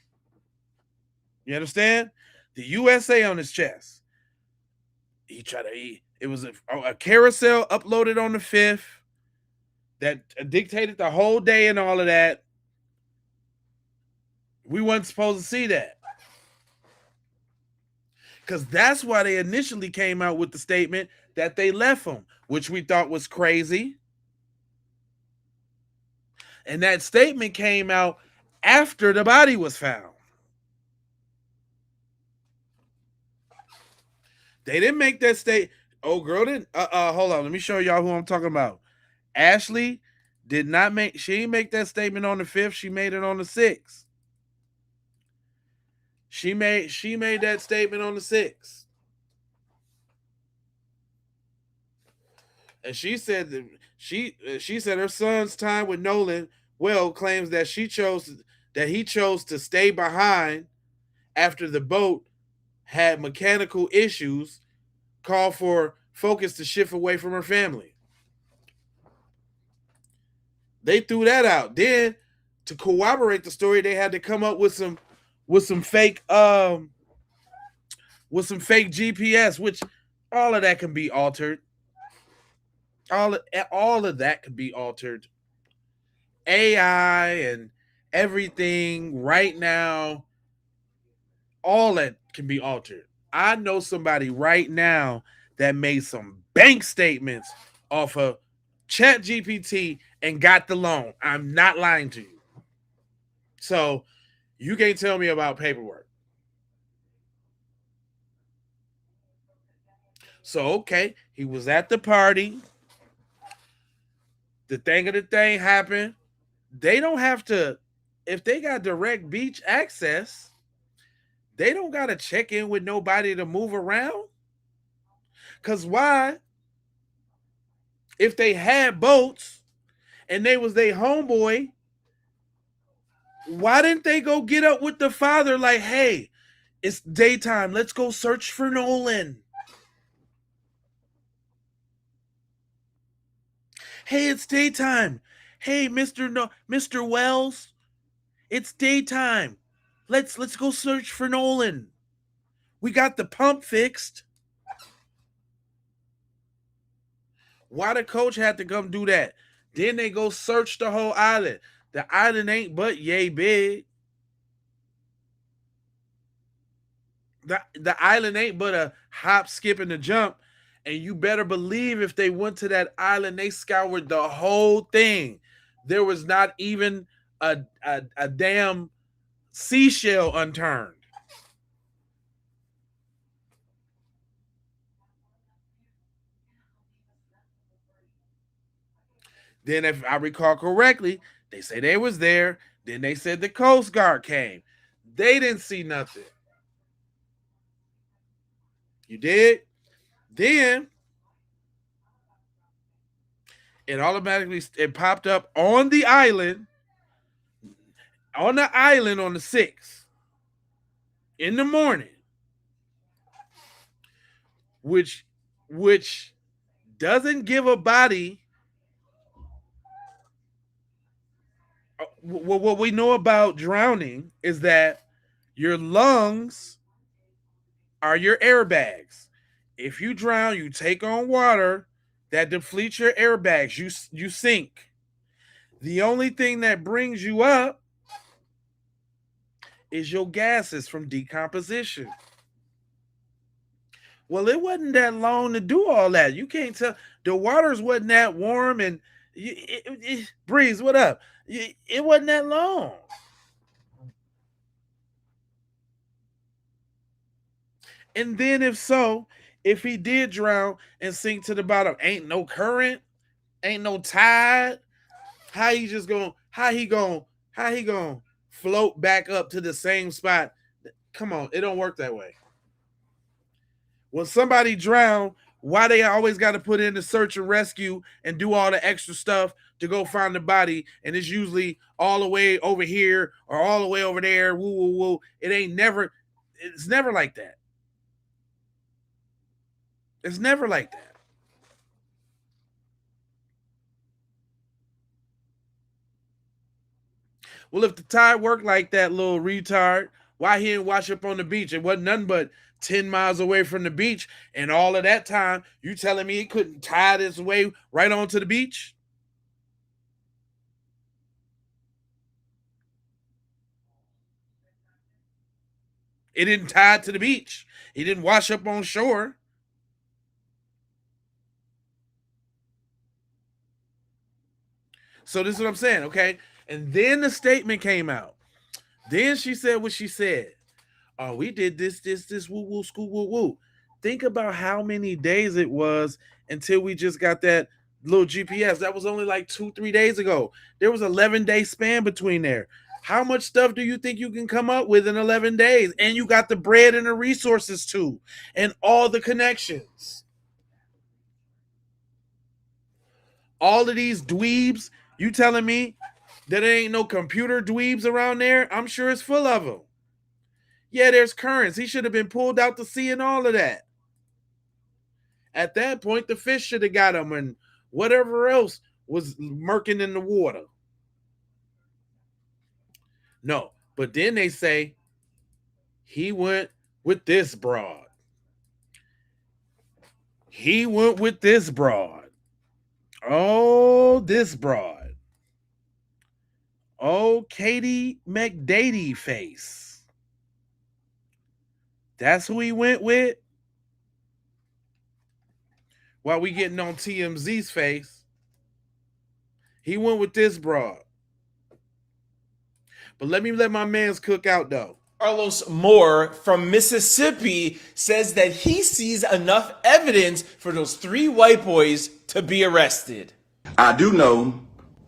You understand? The USA on his chest. It was a carousel uploaded on the 5th that dictated the whole day and all of that. We weren't supposed to see that. Because that's why they initially came out with the statement that they left him, which we thought was crazy. And that statement came out after the body was found. They didn't make that statement. Oh, girl didn't. Hold on. Let me show y'all who I'm talking about. Ashley she didn't make that statement on the 5th. She made it on the 6th. She made that statement on the 6th. And she said that she said her son's time with Nolan Well claims that he chose to stay behind after the boat had mechanical issues, called for focus to shift away from her family. They threw that out. Then to corroborate the story, they had to come up with some fake GPS, which all of that can be altered. All of that can be altered. AI and everything right now, all that can be altered. I know somebody right now that made some bank statements off of Chat GPT and got the loan. I'm not lying to you. So you can't tell me about paperwork. So, okay, he was at the party. The thing happened. They don't have to, if they got direct beach access, they don't got to check in with nobody to move around. Because why? If they had boats and they was their homeboy, why didn't they go get up with the father like, hey, it's daytime. Let's go search for Nolan. Hey, it's daytime. Hey, Mr. Wells, it's daytime. Let's go search for Nolan. We got the pump fixed. Why the coach had to come do that? Then they go search the whole island. The island ain't but yay big. The island ain't but a hop, skip, and a jump. And you better believe if they went to that island, they scoured the whole thing. There was not even a damn seashell unturned. Then, if I recall correctly, they say they was there. Then they said the Coast Guard came. They didn't see nothing. You did? Then it popped up on the island on the 6th in the morning, which doesn't give a body. What we know about drowning is that your lungs are your airbags. If you drown, you take on water that depletes your airbags. You sink. The only thing that brings you up is your gases from decomposition. Well, it wasn't that long to do all that. You can't tell. The waters wasn't that warm, and Breeze, what up? It wasn't that long. And then if he did drown and sink to the bottom, ain't no current, ain't no tide. How he gonna float back up to the same spot? Come on, it don't work that way. When somebody drown, why they always got to put in the search and rescue and do all the extra stuff to go find the body, and it's usually all the way over here or all the way over there. Woo, woo, woo. It's never like that. It's never like that. Well, if the tide worked like that, little retard, why he didn't wash up on the beach? It wasn't nothing but 10 miles away from the beach, and all of that time, you telling me it couldn't tide its way right onto the beach? It didn't tide to the beach. He didn't wash up on shore. So this is what I'm saying, okay? And then the statement came out. Then she said what she said. Oh, we did this, woo, woo, school, woo, woo. Think about how many days it was until we just got that little GPS. That was only like 2-3 days ago. There was 11-day span between there. How much stuff do you think you can come up with in 11 days? And you got the bread and the resources too, and all the connections. All of these dweebs, you telling me that there ain't no computer dweebs around there? I'm sure it's full of them. Yeah, there's currents. He should have been pulled out to sea and all of that. At that point, the fish should have got him and whatever else was murking in the water. No, but then they say he went with this broad. He went with this broad. Oh, this broad. Oh, Katie McDady face. That's who he went with? While we getting on TMZ's face, he went with this broad. But let my mans cook out, though. Carlos Moore from Mississippi says that he sees enough evidence for those 3 white boys to be arrested. I do know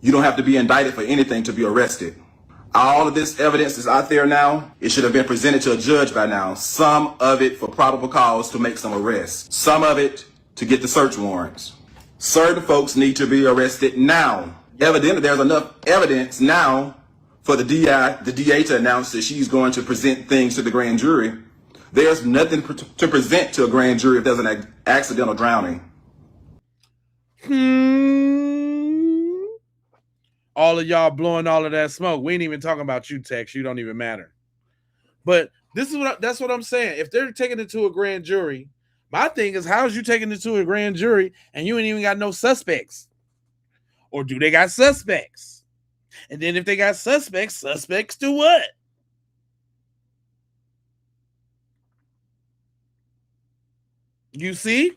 you don't have to be indicted for anything to be arrested. All of this evidence is out there now. It should have been presented to a judge by now. Some of it for probable cause to make some arrests. Some of it to get the search warrants. Certain folks need to be arrested now. Evidently, there's enough evidence now for the DA to announce that she's going to present things to the grand jury. There's nothing to present to a grand jury if there's an accidental drowning. All of y'all blowing all of that smoke. We ain't even talking about you, Tex. You don't even matter. But that's what I'm saying. If they're taking it to a grand jury, my thing is, how's you taking it to a grand jury and you ain't even got no suspects? Or do they got suspects? And then if they got suspects do what? You see?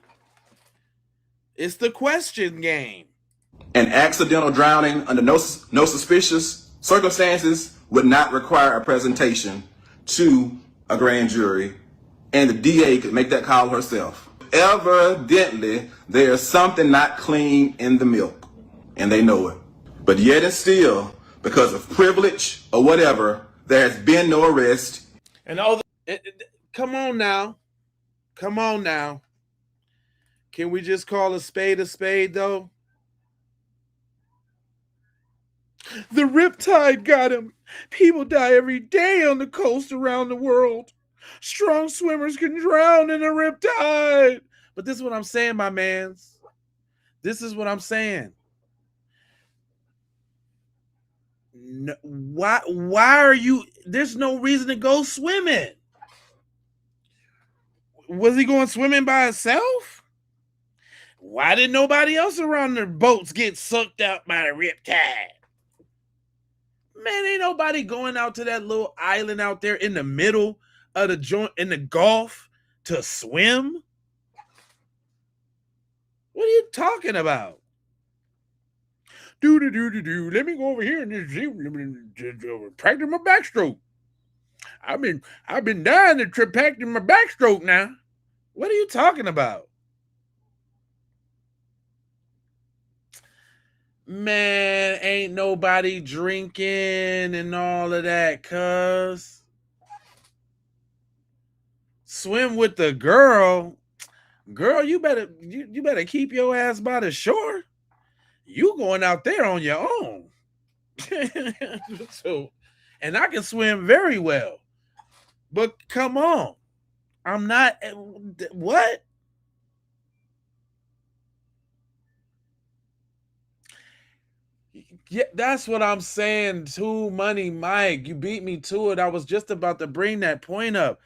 It's the question game. An accidental drowning under no suspicious circumstances would not require a presentation to a grand jury, and the DA could make that call herself. Evidently, there's something not clean in the milk, and they know it. But yet and still, because of privilege or whatever, there has been no arrest. And all come on now. Come on now. Can we just call a spade, though? The riptide got him. People die every day on the coast around the world. Strong swimmers can drown in a riptide. But this is what I'm saying, my mans. This is what I'm saying. No, why are you? There's no reason to go swimming. Was he going swimming by himself? Why did nobody else around the boats get sucked out by the riptide? Man, ain't nobody going out to that little island out there in the middle of the joint in the Gulf to swim. What are you talking about? Do. Let me go over here and just practice my backstroke. I've been dying to practice my backstroke now. What are you talking about? Man, ain't nobody drinking and all of that, cuz. Swim with the girl. Girl, you better keep your ass by the shore. You going out there on your own. And I can swim very well. But come on. I'm not what? Yeah, that's what I'm saying. Too Money Mike. You beat me to it. I was just about to bring that point up.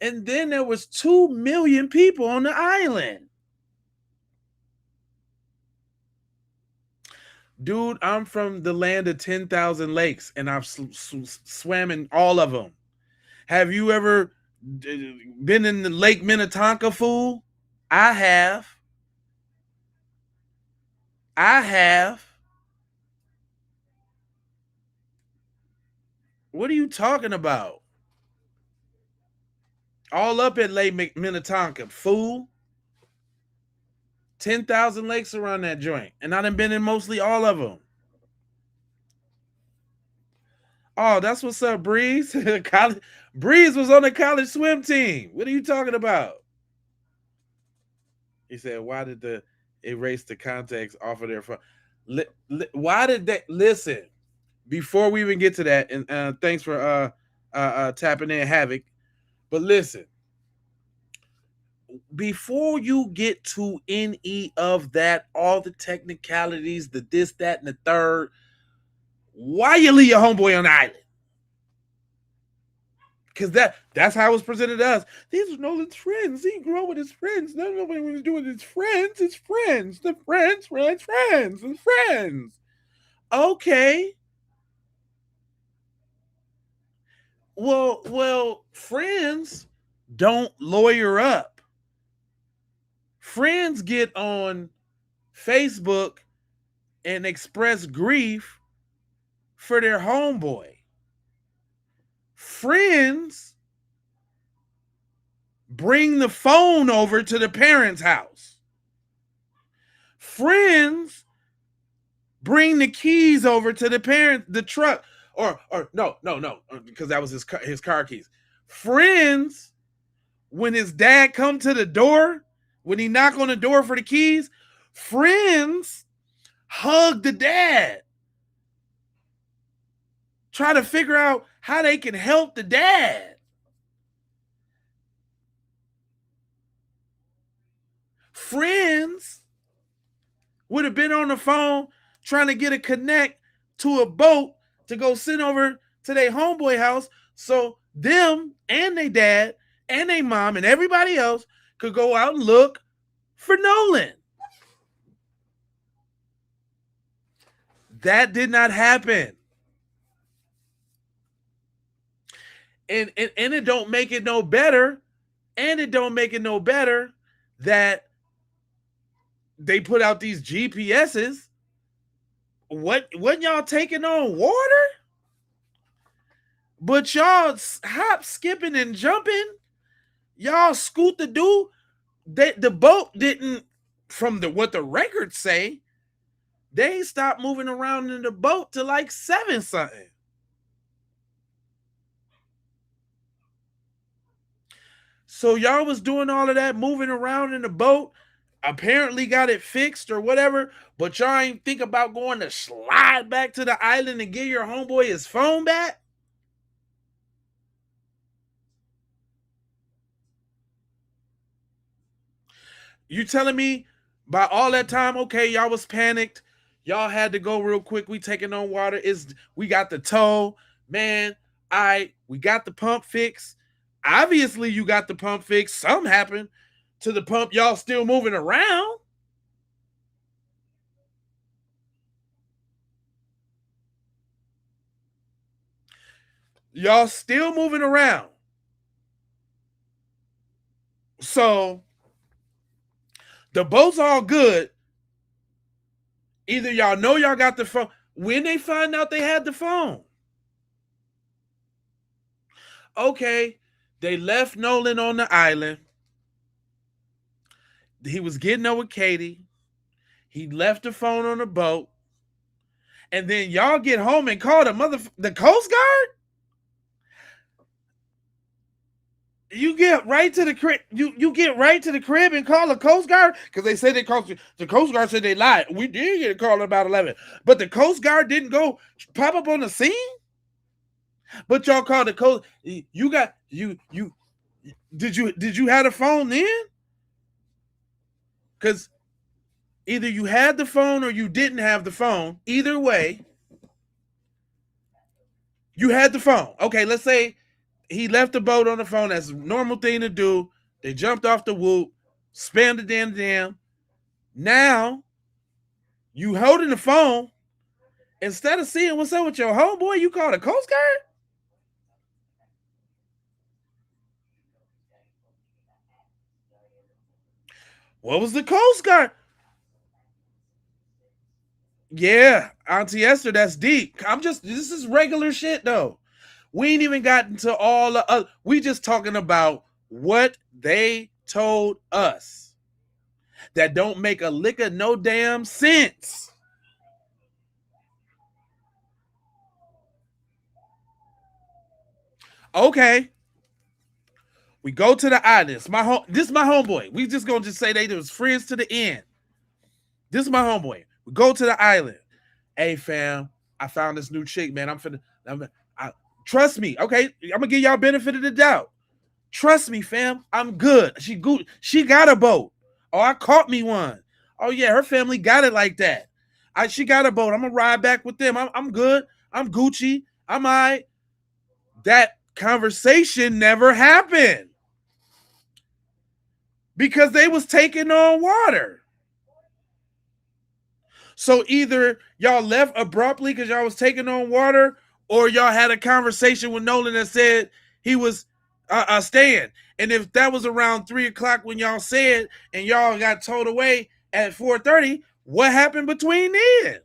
And then there was 2 million people on the island. Dude, I'm from the land of 10,000 lakes, and I've swam in all of them. Have you ever been in the Lake Minnetonka, fool? I have. What are you talking about? All up at Lake Minnetonka, fool. 10,000 lakes around that joint. And I done been in mostly all of them. Oh, that's what's up, Breeze. Breeze was on the college swim team. What are you talking about? He said, why did they erase the context off of their phone? Why did they listen? Before we even get to that, and thanks for tapping in, Havoc. But listen, before you get to any of that, all the technicalities, the this, that, and the third, why you leave your homeboy on the island? Because that's how it was presented to us. These are Nolan's friends. He grew up with his friends. Nobody was doing his friends. His friends. The friends. His friends. Okay. Well, friends don't lawyer up. Friends get on Facebook and express grief for their homeboy. Friends bring the phone over to the parents' house. Friends bring the keys over to the truck. Or no, because that was his car keys. Friends, when his dad come to the door, when he knock on the door for the keys, friends hug the dad. Try to figure out how they can help the dad. Friends would have been on the phone trying to get a connect to a boat to go send over to their homeboy house so them and their dad and their mom and everybody else could go out and look for Nolan. That did not happen. And it don't make it no better. And it don't make it no better that they put out these GPSs. Wasn't y'all taking on water? But y'all hop, skipping, and jumping. Y'all scoot the dude. The boat didn't, from what the records say, they stopped moving around in the boat to like 7 something. So y'all was doing all of that, moving around in the boat, apparently got it fixed or whatever, but y'all ain't think about going to slide back to the island and give your homeboy his phone back? You telling me by all that time, okay, y'all was panicked, y'all had to go real quick, we taking on water, we got the tow, man, we got the pump fixed. Obviously, you got the pump fixed. Something happened to the pump. Y'all still moving around. Y'all still moving around. So, the boat's all good. Either y'all know y'all got the phone. When they find out they had the phone. Okay, they left Nolan on the island. He was getting over Katie. He left the phone on the boat. And then y'all get home and call the Coast Guard? You get right to the crib. You get right to the crib and call the Coast Guard? Because they said the Coast Guard said they lied. We did get a call about 11. But the Coast Guard didn't go pop up on the scene? But y'all called the Coast. Did you have the phone then? Because either you had the phone or you didn't have the phone. Either way, you had the phone. Okay, let's say he left the boat on the phone. That's a normal thing to do. They jumped off the whoop, spammed the damn. Now, you holding the phone. Instead of seeing what's up with your homeboy, you call the Coast Guard? What was the Coast Guard? Yeah, Auntie Esther, that's deep. This is regular shit though. We ain't even gotten to all the we just talking about what they told us. That don't make a lick of no damn sense. Okay. We go to the island. This is my homeboy. We just gonna say they was friends to the end. This is my homeboy. Go to the island. Hey fam, I found this new chick, man. Trust me. Okay, I'm gonna give y'all benefit of the doubt. Trust me, fam. I'm good. She got a boat. Oh, I caught me one. Oh yeah, her family got it like that. She got a boat. I'm gonna ride back with them. I'm good. I'm Gucci. I'm all right. That conversation never happened because they was taking on water. So either y'all left abruptly because y'all was taking on water, or y'all had a conversation with Nolan that said he was staying. And if that was around 3:00 when y'all said, and y'all got towed away at 4:30, what happened between then?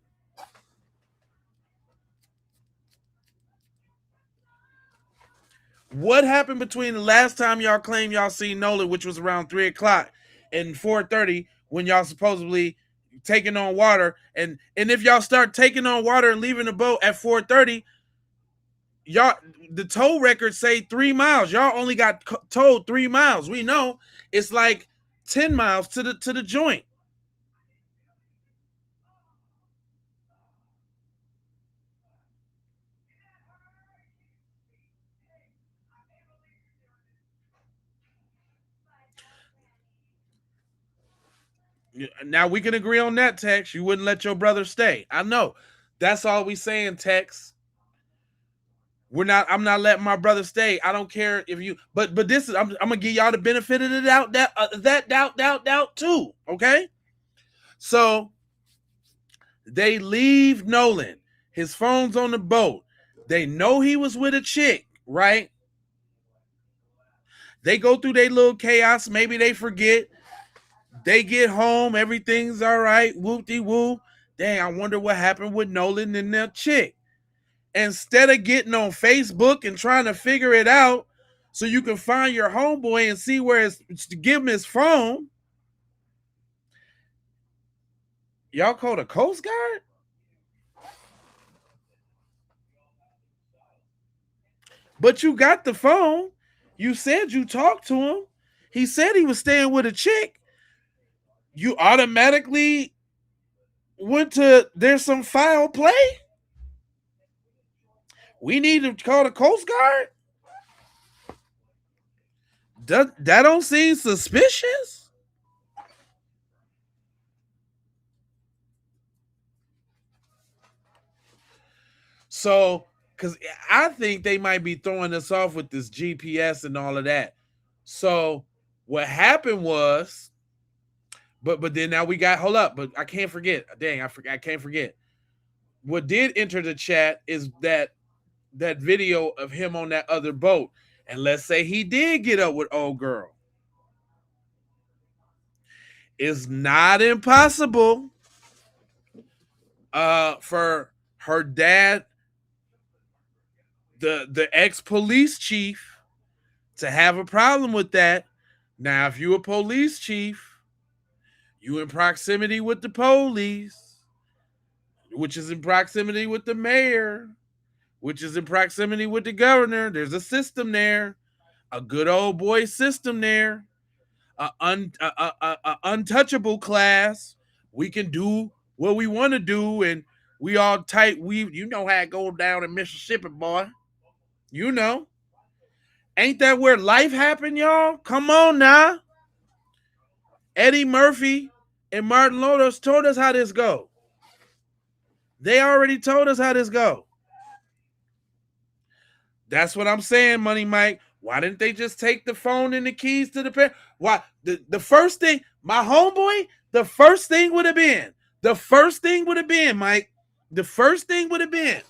What happened between the last time y'all claimed y'all seen Nolan, which was around 3:00, and 4:30 when y'all supposedly taking on water? And if y'all start taking on water and leaving the boat at 4:30, y'all, the tow records say 3 miles. Y'all only got towed 3 miles. We know it's like 10 miles to the joint. Now we can agree on that, Tex. You wouldn't let your brother stay. I know. That's all we saying, Tex. I'm not letting my brother stay. I don't care if you, but this is, I'm gonna give y'all the benefit of the doubt, that doubt too. Okay. So they leave Nolan. His phone's on the boat. They know he was with a chick, right? They go through their little chaos. Maybe they forget. They get home. Everything's all right. Whoop-de-woo. Dang, I wonder what happened with Nolan and that chick. Instead of getting on Facebook and trying to figure it out so you can find your homeboy and see where it's to give him his phone, y'all call the Coast Guard? But you got the phone. You said you talked to him. He said he was staying with a chick. You automatically went to, there's some foul play? We need to call the Coast Guard? That don't seem suspicious? So, because I think they might be throwing us off with this GPS and all of that. So, what happened was, but then now we got, hold up, but I can't forget. Dang, I can't forget. What did enter the chat is that video of him on that other boat. And let's say he did get up with old girl. It's not impossible for her dad, the ex-police chief, to have a problem with that. Now, if you a police chief, you in proximity with the police, which is in proximity with the mayor, which is in proximity with the governor. There's a system there, a good old boy system there, a untouchable class. We can do what we want to do, and we all tight. You know how it goes down in Mississippi, boy. You know. Ain't that where life happened, y'all? Come on now. Eddie Murphy and Martin Lawrence told us how this go. They already told us how this go. That's what I'm saying, Money Mike. Why didn't they just take the phone and the keys to the pen? Why the first thing, my homeboy, the first thing would have been, Mike. The first thing would have been,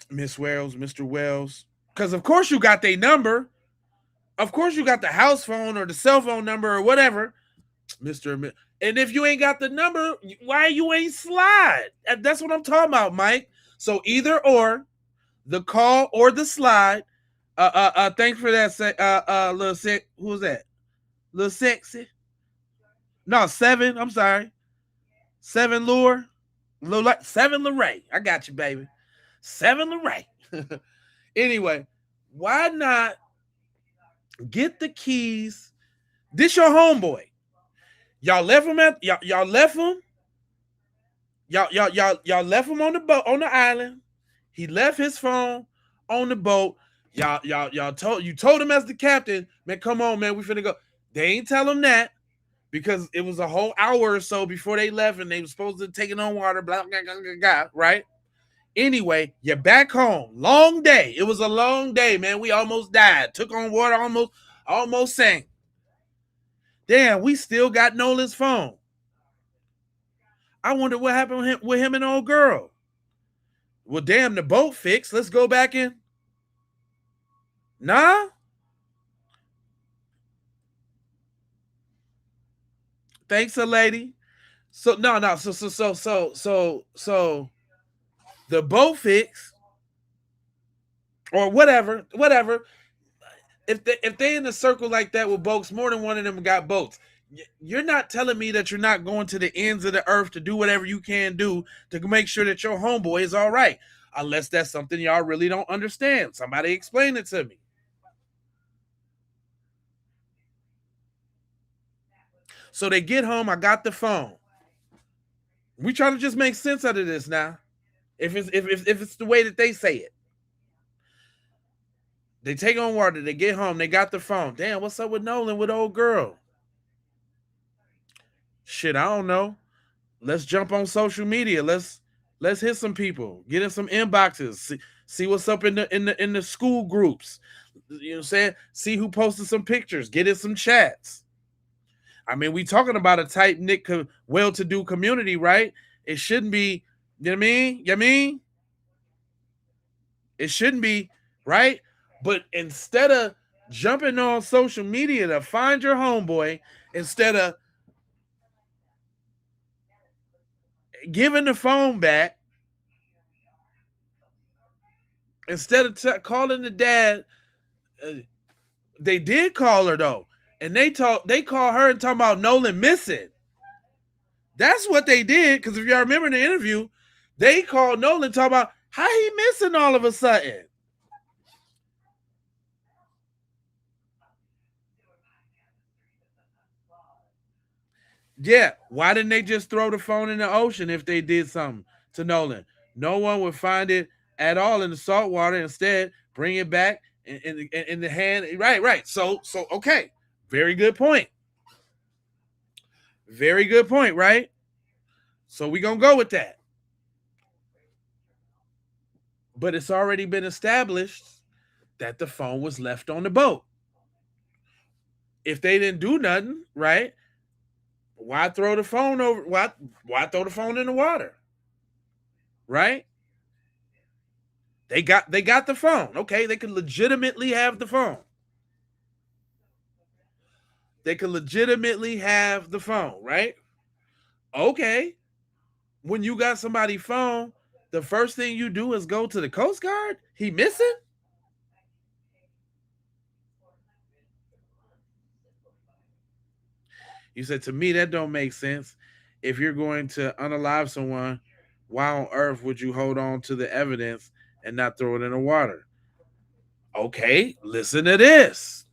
Miss Wells, Mr. Wells. Because of course you got their number. Of course you got the house phone or the cell phone number or whatever. Mr. And if you ain't got the number, why you ain't slide? That's what I'm talking about, Mike. So either or, the call or the slide. Thanks for that. Little sick. Who was that? Little sexy. No, 7. I'm sorry. 7 Lure. 7 Lorraine. I got you, baby. 7 Lorraine. Anyway, why not get the keys? This your homeboy. Y'all left him at y'all left him. Y'all left him on the boat on the island. He left his phone on the boat. Y'all told him as the captain, man, come on, man, we finna go. They ain't tell him that because it was a whole hour or so before they left, and they were supposed to take it on water, blah, blah, blah, blah, blah, right? Anyway, you're back home. Long day. It was a long day, man. We almost died. Took on water, almost sank. Damn, we still got Nolan's phone. I wonder what happened with him and old girl. Well, damn, the boat fixed. Let's go back in. Nah? Thanks, a lady. So no. So the boat fixed or whatever. If they in a circle like that with boats, more than one of them got boats. You're not telling me that you're not going to the ends of the earth to do whatever you can do to make sure that your homeboy is all right. Unless that's something y'all really don't understand. Somebody explain it to me. So they get home. I got the phone. We trying to just make sense out of this now. If it's the way that they say it. They take on water. They get home. They got the phone. Damn, what's up with Nolan with old girl? Shit, I don't know. Let's jump on social media. Let's hit some people. Get in some inboxes. See what's up in the school groups. You know what I'm saying? See who posted some pictures. Get in some chats. I mean, we talking about a tight-knit, well-to-do community, right? It shouldn't be, you know what I mean? You know what I mean? It shouldn't be, right? But instead of jumping on social media to find your homeboy, instead of giving the phone back, instead of calling the dad, they did call her though, and they call her and talking about Nolan missing. That's what they did, because if y'all remember in the interview, they called Nolan talking about how he missing all of a sudden. Yeah, why didn't they just throw the phone in the ocean if they did something to Nolan? No one would find it at all in the salt water. Instead, bring it back in the hand. Right. So okay. Very good point. Very good point, right? So we're going to go with that. But it's already been established that the phone was left on the boat. If they didn't do nothing, right? Why throw the phone over? Why throw the phone in the water? Right? They got the phone. Okay, they could legitimately have the phone. They could legitimately have the phone, right? Okay. When you got somebody's phone, the first thing you do is go to the Coast Guard? He missing? You said, to me, that don't make sense. If you're going to unalive someone, why on earth would you hold on to the evidence and not throw it in the water? Okay, listen to this.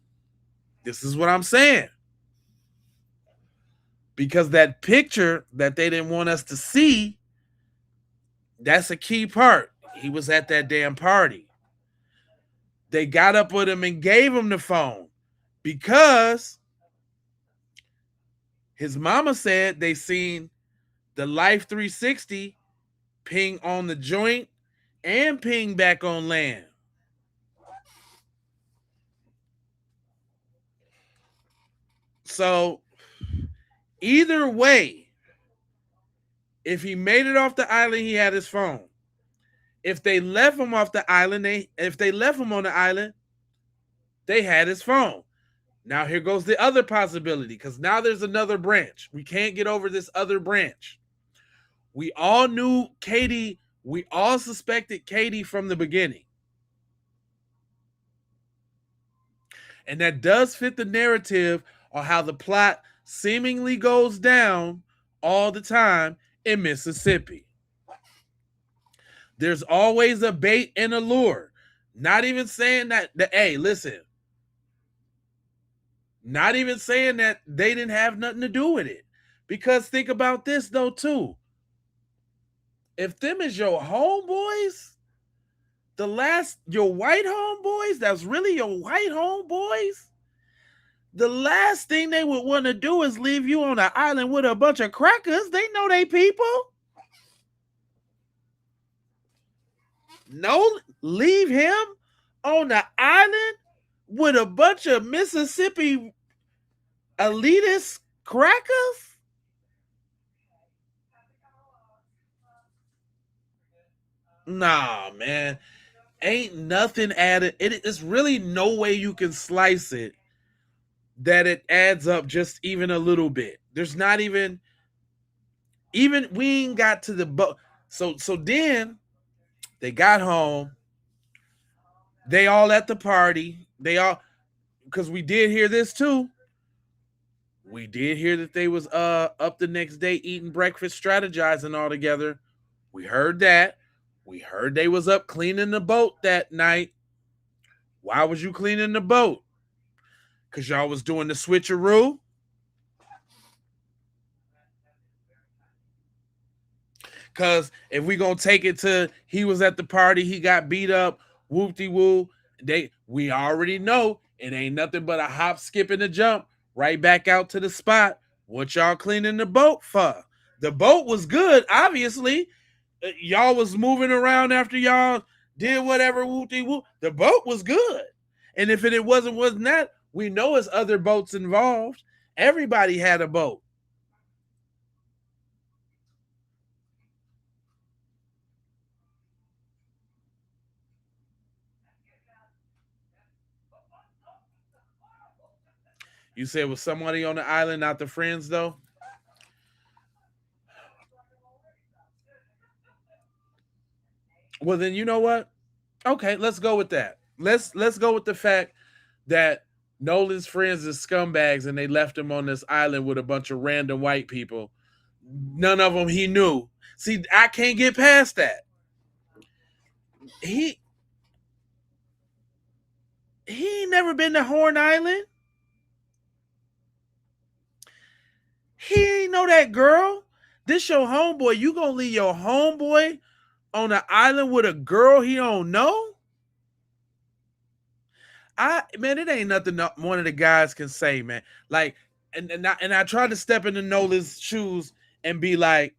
This is what I'm saying. Because that picture that they didn't want us to see, that's a key part. He was at that damn party. They got up with him and gave him the phone because his mama said they seen the Life 360 ping on the joint and ping back on land. So either way, if he made it off the island, he had his phone. If they left him off the island, if they left him on the island, they had his phone. Now here goes the other possibility, because now there's another branch. We can't get over this other branch. We all knew Katie. We all suspected Katie from the beginning. And that does fit the narrative on how the plot seemingly goes down all the time in Mississippi. There's always a bait and a lure. Not even saying that hey, listen. Not even saying that they didn't have nothing to do with it. Because think about this though too. If them is your homeboys, your white homeboys, that's really your white homeboys, the last thing they would want to do is leave you on an island with a bunch of crackers. They know they people. No, leave him on the island with a bunch of Mississippi elitist crackers? Nah, man. Ain't nothing added. It is really no way you can slice it that it adds up just even a little bit. There's not even we ain't got to the boat. So then they got home. They all at the party. They all, because we did hear this too. We did hear that they was up the next day eating breakfast, strategizing all together. We heard that. We heard they was up cleaning the boat that night. Why was you cleaning the boat? Because y'all was doing the switcheroo? Because if we gonna take it to he was at the party, he got beat up, whoop-de-woo, we already know it ain't nothing but a hop, skip, and a jump right back out to the spot. What y'all cleaning the boat for? The boat was good, obviously. Y'all was moving around after y'all did whatever, whoop-de-woo. The boat was good. And if it wasn't that, we know it's other boats involved. Everybody had a boat. You said it was somebody on the island, not the friends, though? Well, then you know what? Okay, let's go with that. Let's go with the fact that Nolan's friends is scumbags and they left him on this island with a bunch of random white people. None of them he knew. See, I can't get past that. He ain't never been to Horn Island. He ain't know that girl. This your homeboy. You gonna leave your homeboy on an island with a girl he don't know? Man, it ain't nothing one of the guys can say, man. Like, and I tried to step into Nolan's shoes and be like,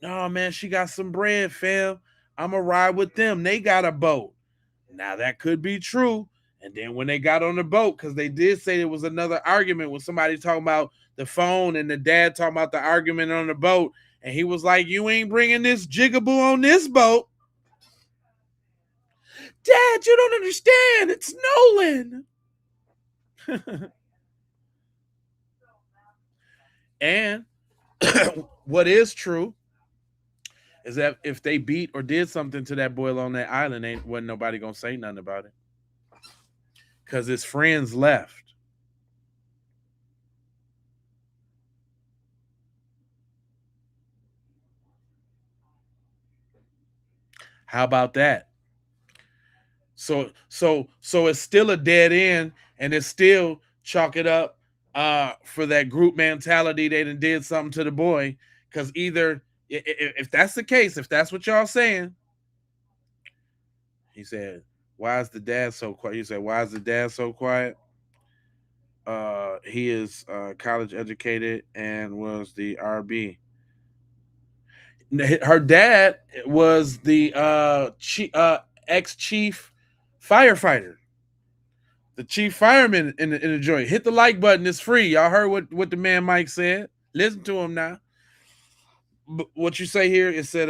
no, man, she got some bread, fam. I'ma ride with them. They got a boat. Now that could be true. And then when they got on the boat, because they did say there was another argument with somebody talking about the phone and the dad talking about the argument on the boat. And he was like, you ain't bringing this jigaboo on this boat. Dad, you don't understand. It's Nolan. And what is true is that if they beat or did something to that boy on that island, wasn't nobody gonna say nothing about it. Because his friends left. How about that? So it's still a dead end, and it's still chalk it up for that group mentality. They did something to the boy, because either if that's the case, if that's what y'all saying, he said, "Why is the dad so quiet?" He said, "Why is the dad so quiet?" He is college educated and was the RB. Her dad was the ex-chief firefighter, the chief fireman in the joint. Hit the like button; it's free. Y'all heard what the man Mike said. Listen to him now. What you say here? It said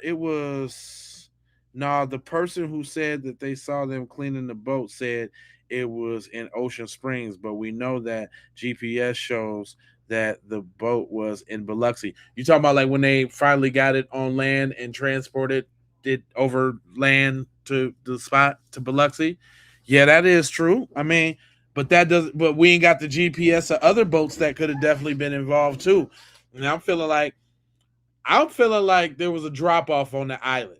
it was the person who said that they saw them cleaning the boat said it was in Ocean Springs, but we know that GPS shows that the boat was in Biloxi. You talking about like when they finally got it on land and transported it over land to the spot to Biloxi? Yeah, that is true. I mean, but we ain't got the GPS of other boats that could have definitely been involved too. And I'm feeling like there was a drop off on the island.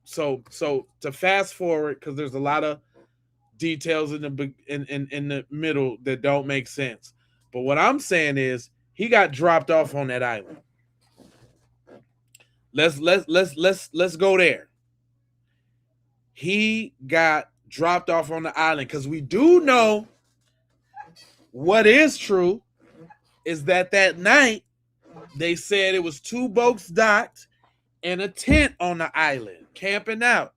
So to fast forward, because there's a lot of details in the middle that don't make sense. But what I'm saying is he got dropped off on that island. Let's go there. He got dropped off on the island because we do know what is true is that night they said it was 2 boats docked and a tent on the island camping out.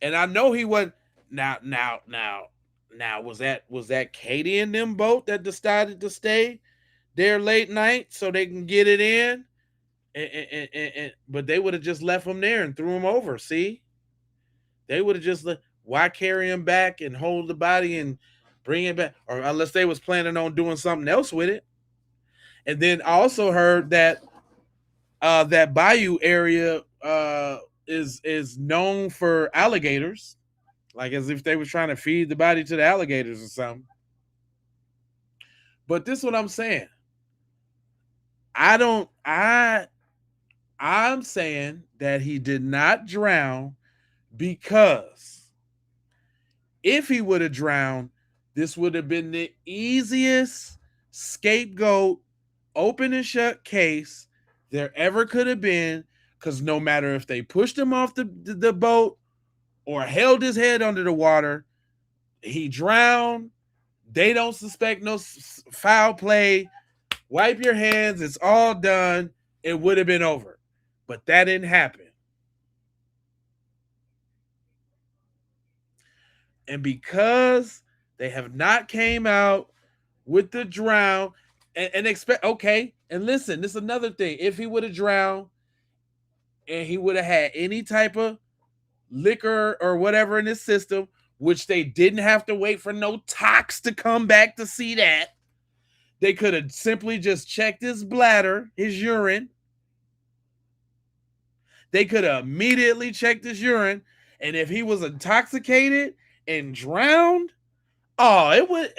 And I know he wasn't. Now, was that Katie and them boat that decided to stay there late night so they can get it in? But they would have just left him there and threw him over. See, they would have just why carry him back and hold the body and bring it back, or unless they was planning on doing something else with it. And then I also heard that that bayou area is known for alligators, like as if they were trying to feed the body to the alligators or something. But this is what I'm saying. I'm saying that he did not drown because if he would have drowned, this would have been the easiest scapegoat, open and shut case there ever could have been, because no matter if they pushed him off the boat or held his head under the water, he drowned. They don't suspect no foul play. Wipe your hands. It's all done. It would have been over. But that didn't happen. And because they have not came out with the drown and expect, okay, and listen, this is another thing. If he would have drowned and he would have had any type of liquor or whatever in his system, which they didn't have to wait for no tox to come back to see that. They could have simply just checked his bladder, his urine. They could have immediately checked his urine. And if he was intoxicated and drowned, oh, it would.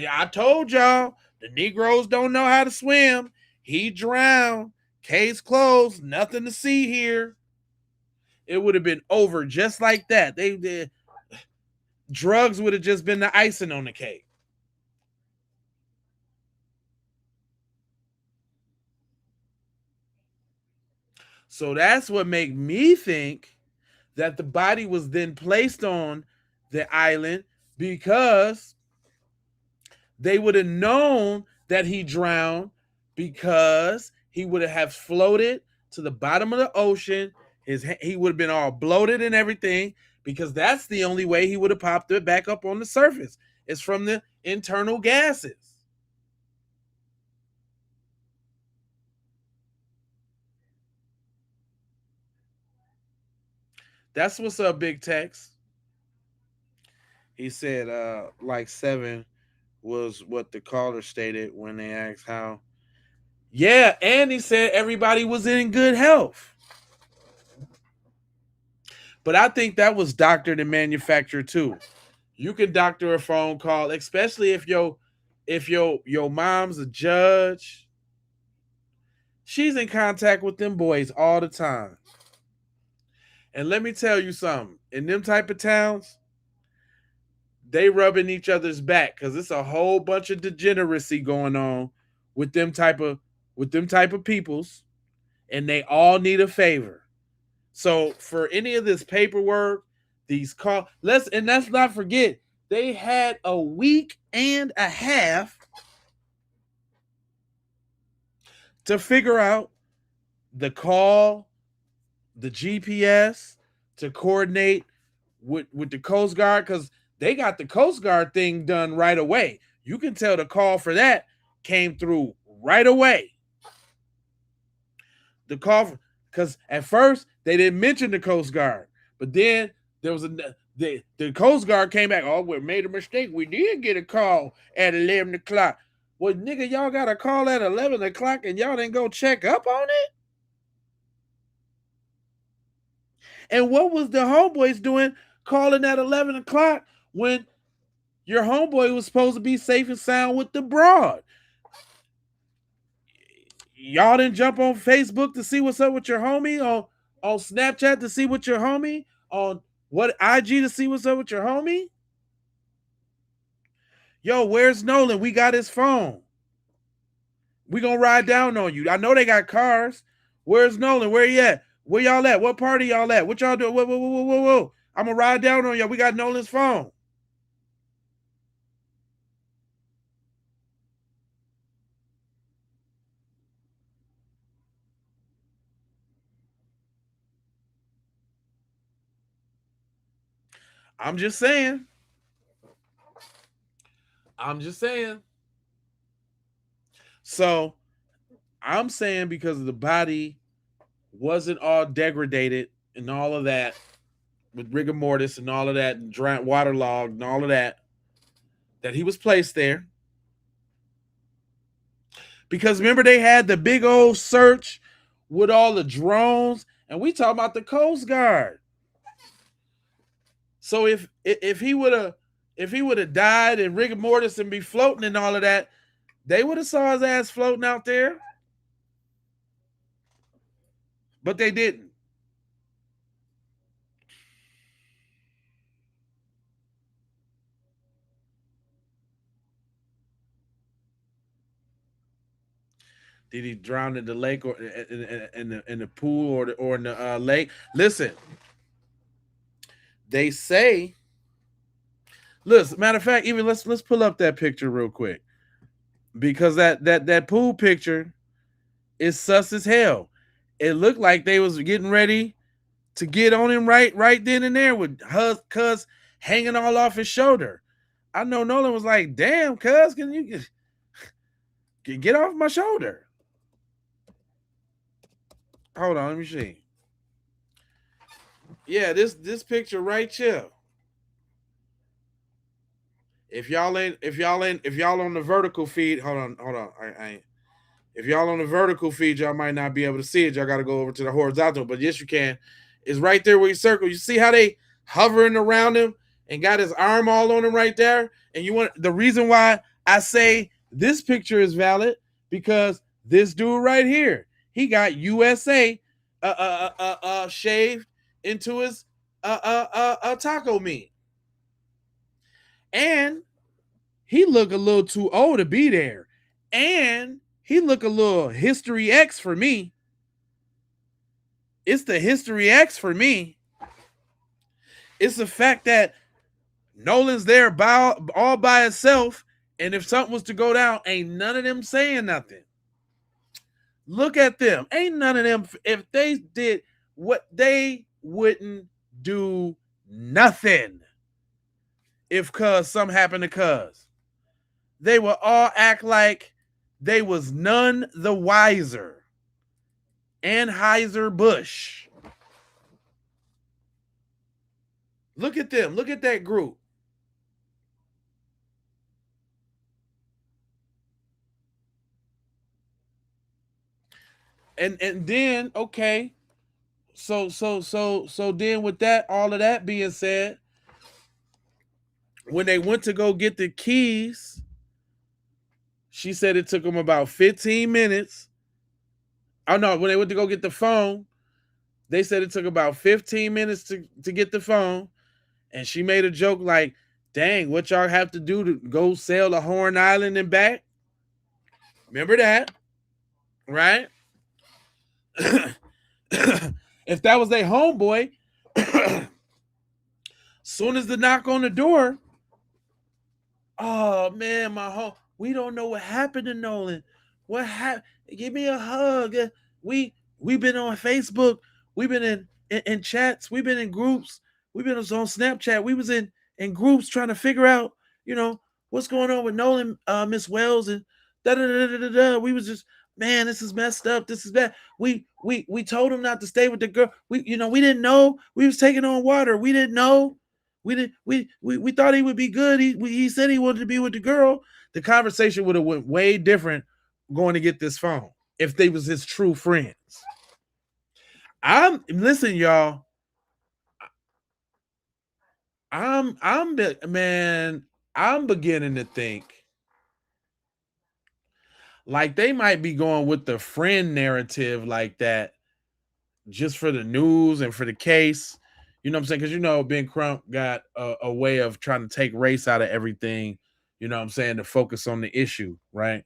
I told y'all, the Negroes don't know how to swim. He drowned. Case closed. Nothing to see here. It would have been over just like that. They did. Drugs would have just been the icing on the cake. So that's what made me think that the body was then placed on the island, because they would have known that he drowned, because he would have floated to the bottom of the ocean. He would have been all bloated and everything, because that's the only way he would have popped it back up on the surface. It's from the internal gases. That's what's up, Big Tex. He said like 7 was what the caller stated when they asked how. Yeah, and he said everybody was in good health. But I think that was doctored and manufactured too. You can doctor a phone call, especially if your mom's a judge. She's in contact with them boys all the time. And let me tell you something. In them type of towns, they rubbing each other's back, because it's a whole bunch of degeneracy going on with them type of peoples, and they all need a favor. So for any of this paperwork, these calls, let's not forget, they had a week and a half to figure out the call, the GPS, to coordinate with the Coast Guard, because they got the Coast Guard thing done right away. You can tell the call for that came through right away. The call, because at first they didn't mention the Coast Guard, but then there was the Coast Guard came back. Oh, we made a mistake. We did get a call at 11 o'clock. Well, nigga, y'all got a call at 11 o'clock and y'all didn't go check up on it? And what was the homeboys doing calling at 11 o'clock when your homeboy was supposed to be safe and sound with the broad? Y'all didn't jump on Facebook to see what's up with your homie, on Snapchat to see what your homie, on What, IG to see what's up with your homie? Yo, where's Nolan? We got his phone. We gonna ride down on you. I know they got cars. Where's Nolan? Where you at? Where y'all at? What party y'all at? What y'all doing? Whoa. I'm gonna ride down on y'all. We got Nolan's phone. I'm just saying. So I'm saying because the body wasn't all degraded and all of that with rigor mortis and all of that and waterlogged and all of that he was placed there. Because remember they had the big old search with all the drones, and we talking about the Coast Guard. So if he would have died in rigor mortis and be floating and all of that, they would have saw his ass floating out there. But they didn't. Did he drown in the lake or in the pool or in the lake? Listen, they say. Listen, matter of fact, even let's pull up that picture real quick, because that pool picture is sus as hell. It looked like they was getting ready to get on him right then and there with cuz hanging all off his shoulder. I know Nolan was like, "Damn, cuz, can you get off my shoulder?" Hold on, let me see. Yeah, this picture right here. If y'all on the vertical feed, hold on. If y'all on the vertical feed, y'all might not be able to see it. Y'all got to go over to the horizontal, but yes, you can. It's right there where you circle. You see how they hovering around him and got his arm all on him right there? And you want the reason why I say this picture is valid, because this dude right here, he got USA shaved into his taco meat. And he look a little too old to be there. And he look a little History X for me. It's the History X for me. It's the fact that Nolan's there all by himself, and if something was to go down, ain't none of them saying nothing. Look at them. Ain't none of them. If they did what, they wouldn't do nothing if something happened to cuz. They will all act like they was none the wiser. Anheuser-Busch. Look at them. Look at that group. And then, okay. So then with that, all of that being said, when they went to go get the keys, she said it took them about 15 minutes. Oh no, when they went to go get the phone, they said it took about 15 minutes to get the phone. And she made a joke like, "Dang, what y'all have to do to go sail to Horn Island and back?" Remember that, right? If that was their homeboy, soon as the knock on the door, "Oh man, we don't know what happened to Nolan. What happened? Give me a hug. We've been on Facebook. We've been in chats. We've been in groups. We've been on Snapchat. We was in groups trying to figure out, what's going on with Nolan, Miss Wells, and da da da da da. We was just, man, this is messed up. This is bad. We told him not to stay with the girl. We didn't know. We was taking on water. We didn't know. We thought he would be good. He said he wanted to be with the girl." The conversation would have went way different going to get this phone if they was his true friends. Listen, y'all. I'm beginning to think like they might be going with the friend narrative like that just for the news and for the case. You know what I'm saying? Because you know, Ben Crump got a way of trying to take race out of everything. You know what I'm saying? To focus on the issue, right?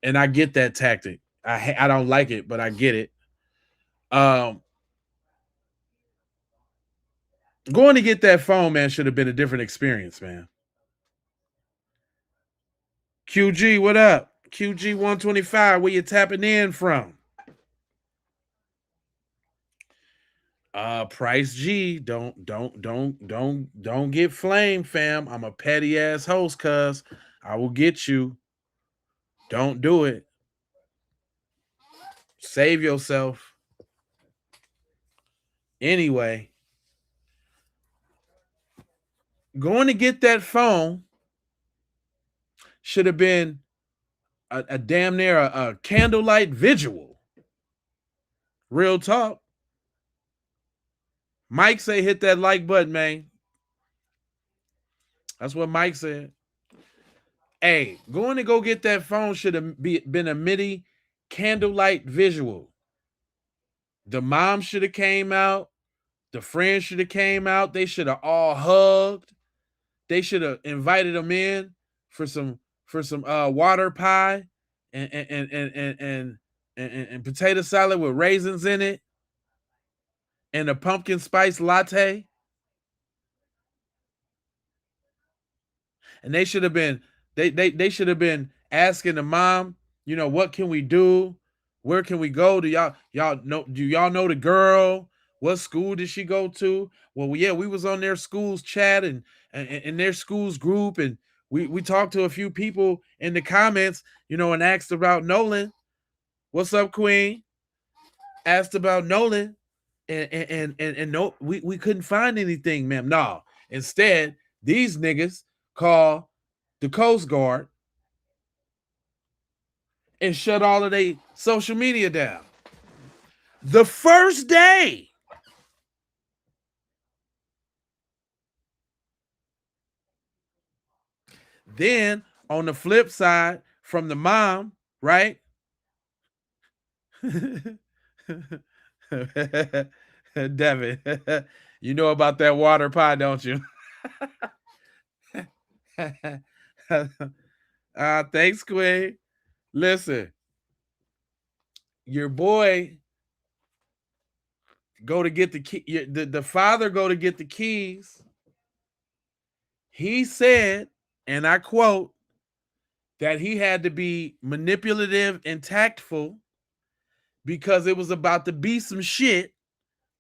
And I get that tactic. I don't like it, but I get it. Um, Going to get that phone, man, should have been a different experience, man. QG, what up? QG 125, where you tapping in from? Price G, don't get flamed, fam. I'm a petty ass host, cuz I will get you. Don't do it. Save yourself. Anyway, going to get that phone should have been a damn near a candlelight vigil. Real talk. Mike say hit that like button, man. That's what Mike said. Hey, going to go get that phone should have been a MIDI candlelight visual. The mom should have came out. The friends should have came out. They should have all hugged. They should have invited them in for some water pie and potato salad with raisins in it and a pumpkin spice latte. And they should have been they should have been asking the mom, you know, what can we do? Where can we go? Do y'all know the girl? What school did she go to? Well, yeah, we was on their school's chat and their school's group, and we talked to a few people in the comments, you know, and asked about Nolan. What's up, Queen? Asked about Nolan, and no, we couldn't find anything, ma'am. No. Instead, these niggas call the Coast Guard and shut all of their social media down. The first day. Then on the flip side, from the mom, right? Devin, you know about that water pie, don't you? Thanks, Queen. Listen, your boy go to get the key. The father go to get the keys. He said, and I quote, that he had to be manipulative and tactful because it was about to be some shit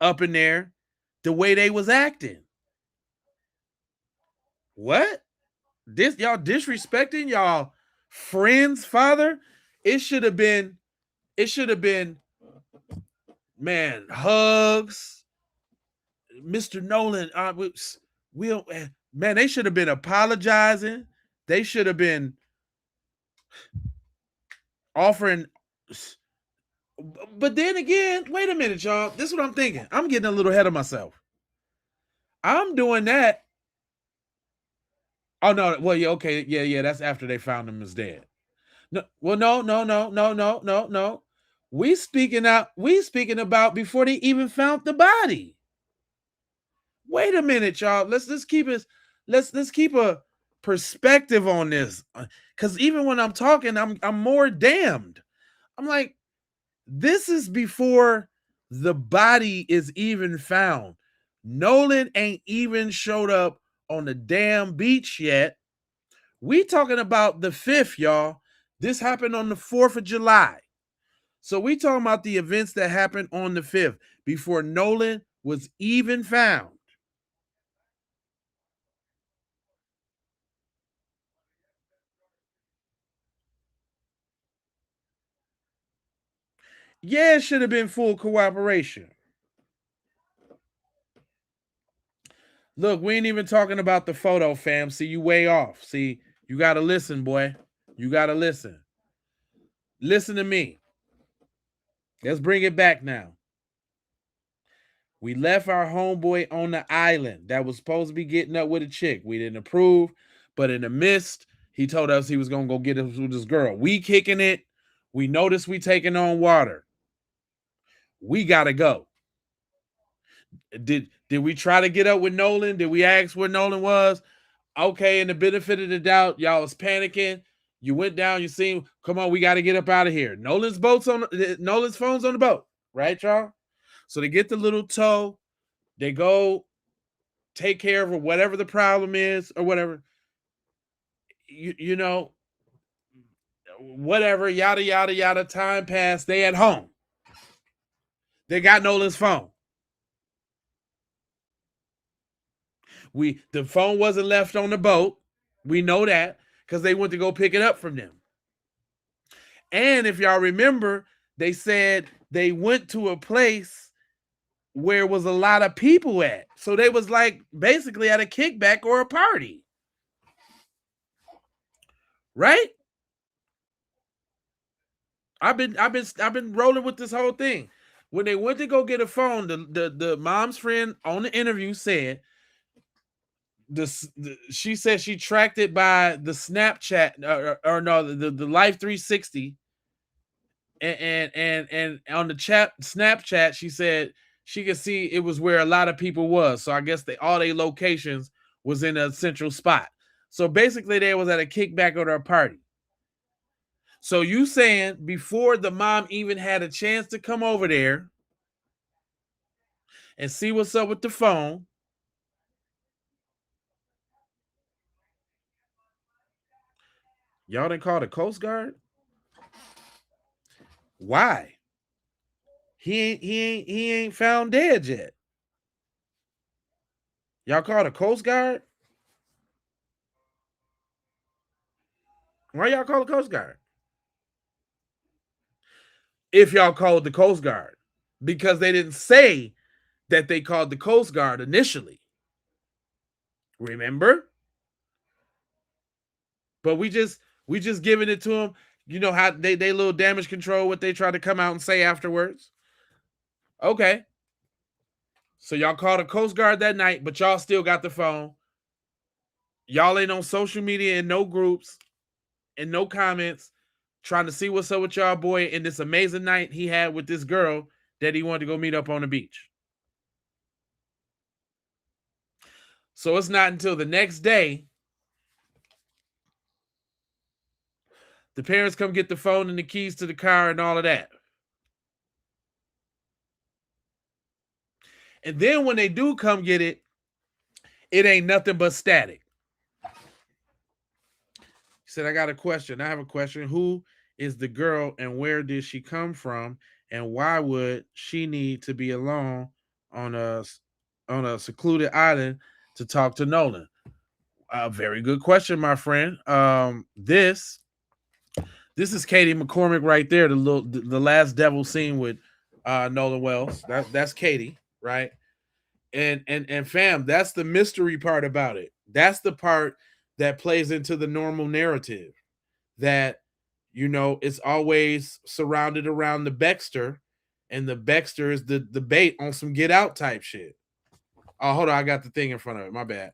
up in there the way they was acting. What? This y'all disrespecting y'all friend's father? It should have been, man, hugs. Mr. Nolan, man, they should have been apologizing. They should have been offering. But then again, wait a minute, y'all. This is what I'm thinking. I'm getting a little ahead of myself. I'm doing that. Oh no, well, yeah, okay, yeah, that's after they found him as dead. No, well, no. We speaking about before they even found the body. Wait a minute, y'all. Let's keep a perspective on this. Because even when I'm talking, I'm more damned. I'm like, this is before the body is even found. Nolan ain't even showed up on the damn beach yet. We talking about the 5th, y'all. This happened on the 4th of July. So we talking about the events that happened on the 5th before Nolan was even found. Yeah, it should have been full cooperation. Look, we ain't even talking about the photo, fam. See, you way off. See, you got to listen, boy. You got to listen. Listen to me. Let's bring it back now. We left our homeboy on the island that was supposed to be getting up with a chick. We didn't approve, but in the midst, he told us he was going to go get us with this girl. We kicking it. We noticed we taking on water. We got to go. Did we try to get up with Nolan? Did we ask where Nolan was? Okay, in the benefit of the doubt, y'all was panicking. You went down, you seen, come on, we got to get up out of here. Nolan's phone's on the boat, right, y'all? So they get the little tow, they go take care of whatever the problem is or whatever. You know, whatever, yada yada yada. Time passed. They at home. They got Nolan's phone. The phone wasn't left on the boat. We know that because they went to go pick it up from them. And if y'all remember, they said they went to a place where was a lot of people at. So they was like basically at a kickback or a party. Right? I've been rolling with this whole thing. When they went to go get a phone, the mom's friend on the interview said she said she tracked it by the Snapchat or no the Life 360 and on the Snapchat she said she could see it was where a lot of people was. So I guess all their locations was in a central spot. So basically they was at a kickback or a party. So you saying before the mom even had a chance to come over there and see what's up with the phone, y'all didn't call the Coast Guard? Why? He ain't found dead yet. Y'all call the Coast Guard? Why y'all call the Coast Guard? If y'all called the Coast Guard, because they didn't say that they called the Coast Guard initially. Remember? But we just giving it to them. You know how they little damage control what they try to come out and say afterwards. Okay. So y'all called the Coast Guard that night, but y'all still got the phone. Y'all ain't on social media and no groups and no comments trying to see what's up with y'all boy in this amazing night he had with this girl that he wanted to go meet up on the beach. So it's not until the next day the parents come get the phone and the keys to the car and all of that. And then when they do come get it, it ain't nothing but static. He said, I got a question. I have a question. Who is the girl and where did she come from? And why would she need to be alone on a secluded island to talk to Nolan? A very good question, my friend. This is Katie McCormick right there, the last devil scene with Nolan Wells. That's Katie, right? And fam, that's the mystery part about it. That's the part that plays into the normal narrative that, you know, it's always surrounded around the Baxter, and the Baxter is the bait on some get out type shit. Oh, hold on, I got the thing in front of it. My bad.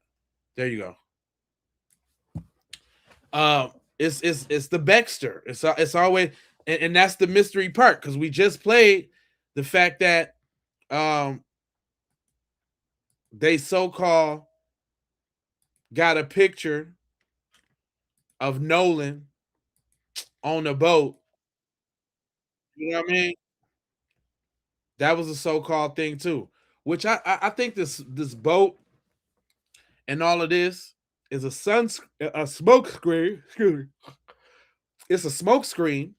There you go. It's the Baxter. It's always and that's the mystery part because we just played the fact that they so-called got a picture of Nolan on a boat. You know what I mean? That was a so-called thing too. Which I think this boat and all of this is a smoke screen. Excuse me. It's a smoke screen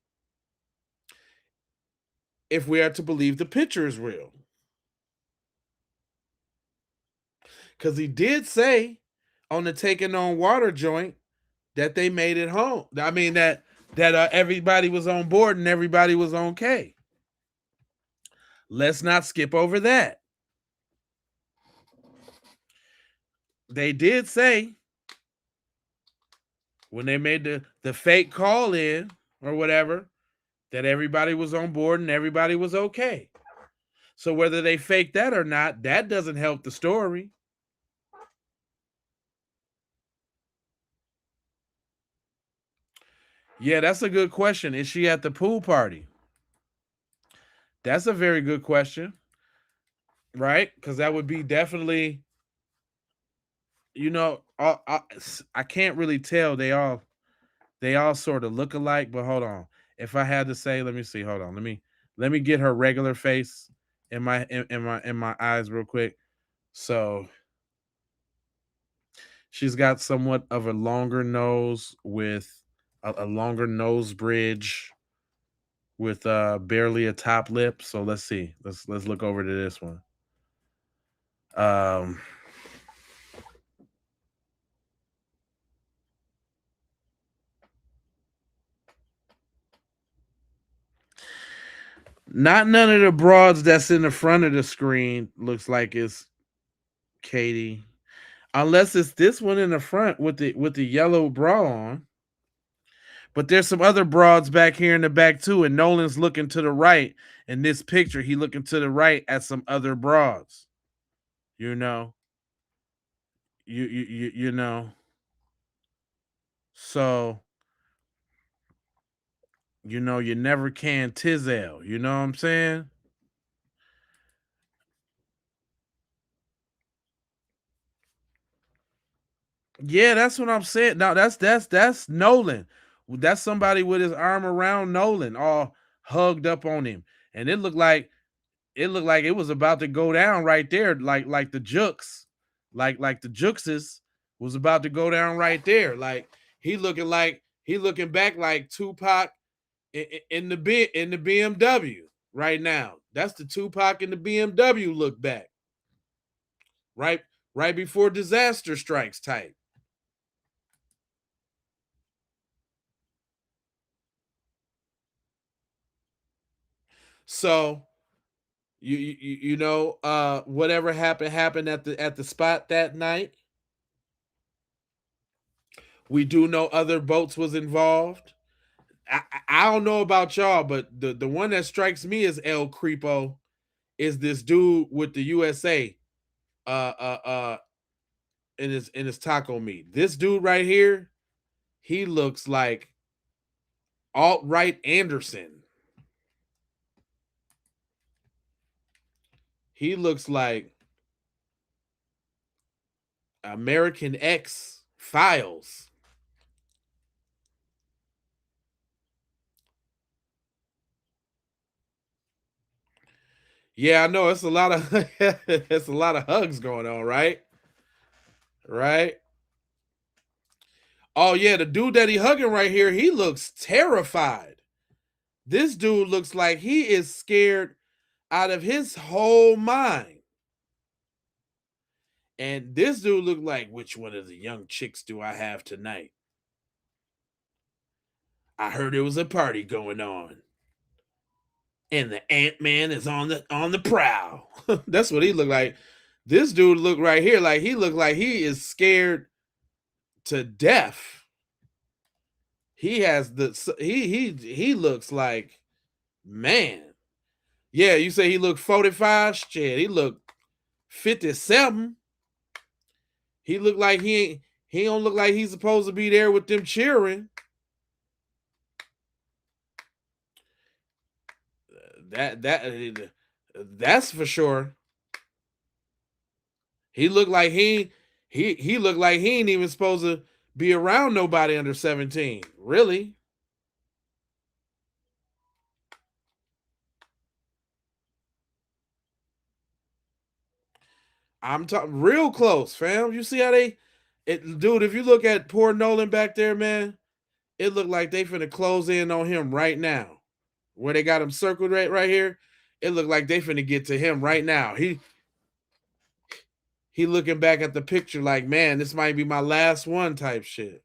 if we are to believe the picture is real. Because he did say on the Taking on Water joint that they made it home. I mean that everybody was on board and everybody was okay. Let's not skip over that. They did say when they made the fake call in or whatever that everybody was on board and everybody was okay. So whether they faked that or not, that doesn't help the story. Yeah, that's a good question. Is she at the pool party? That's a very good question. right? Because that would be definitely, I can't really tell. They all sort of look alike. But hold on, if I had to say, let me see. Hold on, let me get her regular face in my eyes real quick. So she's got somewhat of a longer nose with a longer nose bridge with barely a top lip. So let's see. Let's look over to this one. Um Not none of the broads that's in the front of the screen looks like it's Katie. Unless it's this one in the front with the yellow bra on. But there's some other broads back here in the back too, and Nolan's looking to the right. In this picture, he looking to the right at some other broads. You know, you know. So you never can Tizel. You know what I'm saying? Yeah, that's what I'm saying. No, that's Nolan. That's somebody with his arm around Nolan, all hugged up on him, and it looked like it was about to go down right there, like the Jukes, like the Jukeses was about to go down right there. He looking back like Tupac in the BMW right now. That's the Tupac in the BMW look back. Right right before disaster strikes type. So whatever happened at the spot that night. We do know other boats was involved. I don't know about y'all, but the one that strikes me as El Creepo is this dude with the USA uh uh uh in his taco meat. This dude right here, he looks like alt right Anderson. He looks like American X Files. Yeah, I know it's a lot of it's a lot of hugs going on, right? Right? Oh yeah, the dude that he hugging right here, he looks terrified. This dude looks like he is scared out of his whole mind. And this dude looked like, which one of the young chicks do I have tonight? I heard there was a party going on. And the Ant-Man is on the prowl. That's what he looked like. This dude looked right here like he looked like he is scared to death. He has he looks like, man. Yeah, you say he looked 45? Shit, he looked 57. He looked like he don't look like he's supposed to be there with them cheering. That's for sure. He looked like he looked like he ain't even supposed to be around nobody under 17. Really? I'm talking real close, fam. You see how dude, if you look at poor Nolan back there, man, it looked like they finna close in on him right now. Where they got him circled right here, it looked like they finna get to him right now. He looking back at the picture like, man, this might be my last one type shit.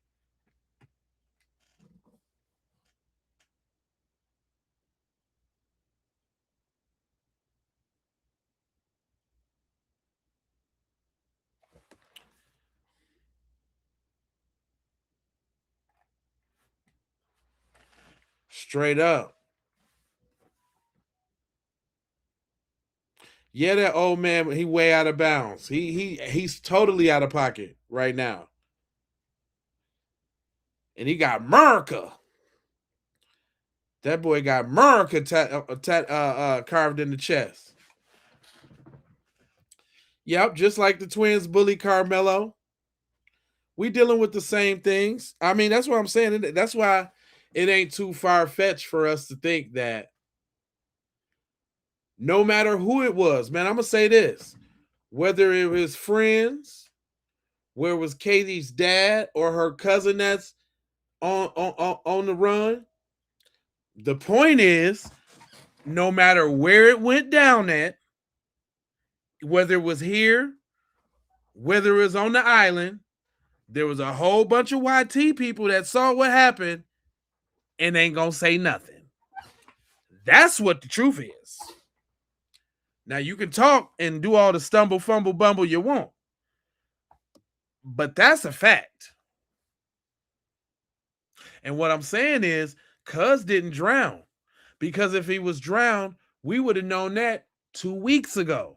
Straight up. Yeah, that old man, he way out of bounds. He's totally out of pocket right now. And he got America. That boy got America carved in the chest. Yep, just like the twins bully Carmelo. We dealing with the same things. I mean, that's what I'm saying. That's why it ain't too far-fetched for us to think that no matter who it was, man, I'm gonna say this. Whether it was friends, where it was Katie's dad or her cousin that's on the run. The point is, no matter where it went down at, whether it was here, whether it was on the island, there was a whole bunch of YT people that saw what happened and ain't gonna say nothing. That's what the truth is. Now you can talk and do all the stumble, fumble, bumble you want, but that's a fact. And what I'm saying is, Cuz didn't drown, because if he was drowned, we would have known that 2 weeks ago.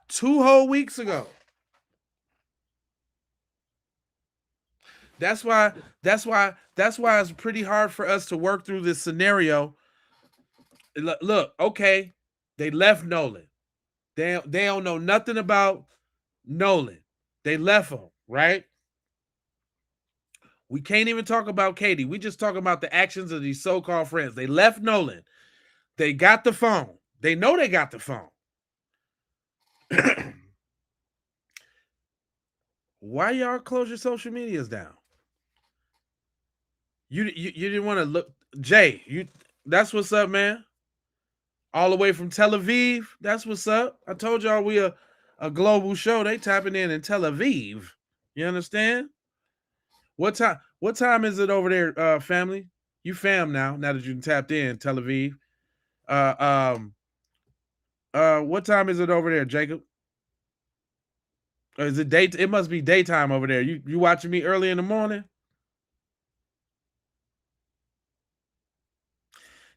Two whole weeks ago. That's why it's pretty hard for us to work through this scenario. Look, okay, they left Nolan. They don't know nothing about Nolan. They left him, right? We can't even talk about Katie. We just talk about the actions of these so-called friends. They left Nolan. They got the phone. They know they got the phone. Why y'all close your social medias down? You didn't want to look, Jay. That's what's up, man. All the way from Tel Aviv. That's what's up. I told y'all we a global show. They tapping in Tel Aviv. You understand? What time is it over there, family? You fam now that you tapped in Tel Aviv. What time is it over there, Jacob? Or is it day? It must be daytime over there. You watching me early in the morning?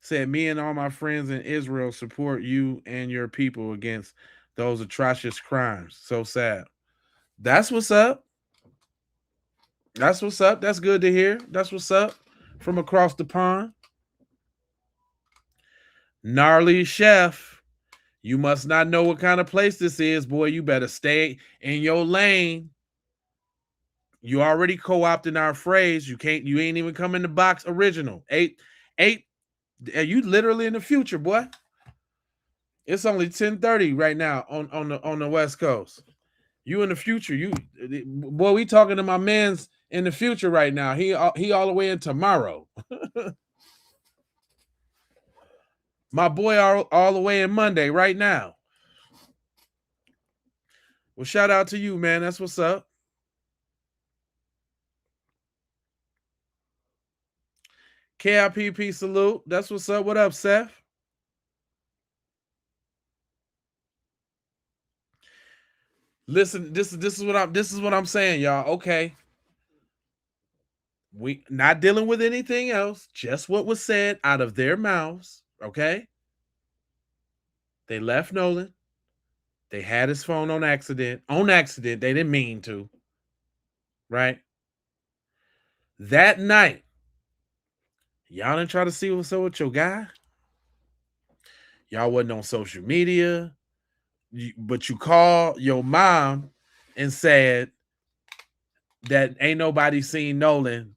Said, me and all my friends in Israel support you and your people against those atrocious crimes. So sad. That's what's up. That's what's up. That's good to hear. That's what's up from across the pond. Gnarly chef, you must not know what kind of place this is, boy. You better stay in your lane. You already co-opting our phrase. You ain't even come in the box original. Eight. You literally in the future, boy. It's only 10:30 right now on the West Coast. You in the future. Boy, we talking to my man's in the future right now. He all the way in tomorrow. My boy all the way in Monday right now. Well, shout out to you, man. That's what's up. KIPP salute. That's what's up. What up, Seth? Listen, this is what I'm saying, y'all. Okay. We not dealing with anything else, just what was said out of their mouths. Okay. They left Nolan. They had his phone on accident. On accident. They didn't mean to. Right? That night, y'all didn't try to see what's up with your guy. Y'all wasn't on social media. But you called your mom and said that ain't nobody seen Nolan.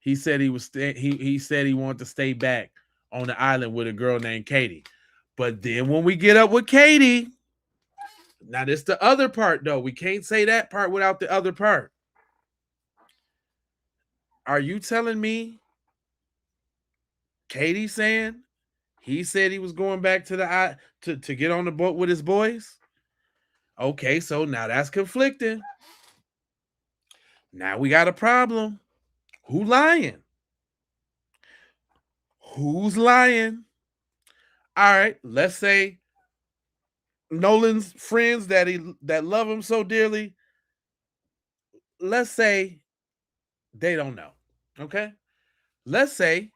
He said he said he wanted to stay back on the island with a girl named Katie. But then when we get up with Katie, now this the other part though. We can't say that part without the other part. Are you telling me Katie saying he said he was going back to the to get on the boat with his boys? Okay, so now that's conflicting. Now we got a problem. Who lying? Who's lying? All right, let's say Nolan's friends that love him so dearly, let's say they don't know. Okay? Let's say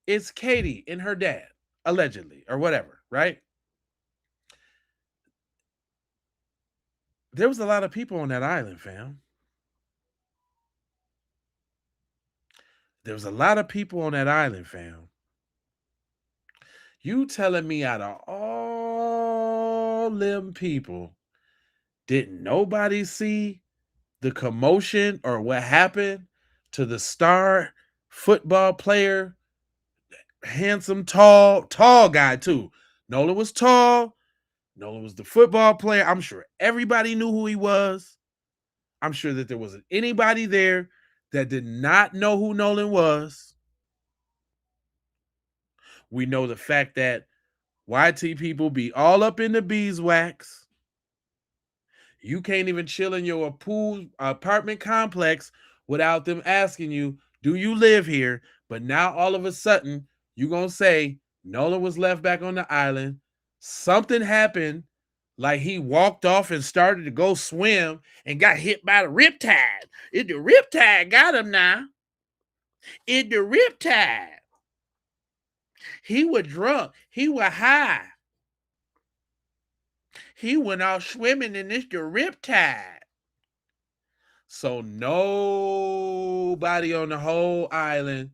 it's Katie and her dad, allegedly, or whatever, right? There was a lot of people on that island, fam. There was a lot of people on that island, fam. You telling me out of all them people, didn't nobody see the commotion or what happened to the star football player, handsome, tall guy too. Nolan was tall. Nolan was the football player. I'm sure everybody knew who he was. I'm sure that there wasn't anybody there that did not know who Nolan was. We know the fact that YT people be all up in the beeswax. You can't even chill in your pool apartment complex without them asking you, do you live here? But now all of a sudden, you're going to say Nolan was left back on the island. Something happened, like he walked off and started to go swim and got hit by the riptide. The riptide got him now. The riptide. He was drunk. He was high. He went out swimming in this the riptide. So nobody on the whole island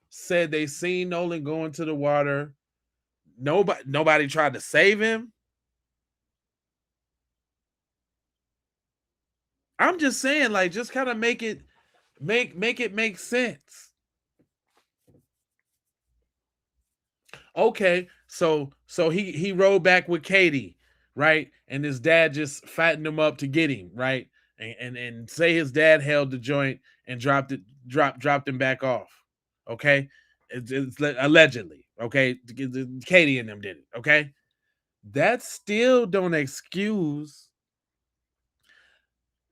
said they seen Nolan go into the water. Nobody tried to save him. I'm just saying, like, just kind of make it make sense. Okay, so he rode back with Katie, right? And his dad just fattened him up to get him, right? And say his dad held the joint and dropped him back off. Okay, it's allegedly. Okay, Katie and them did it. Okay, that still don't excuse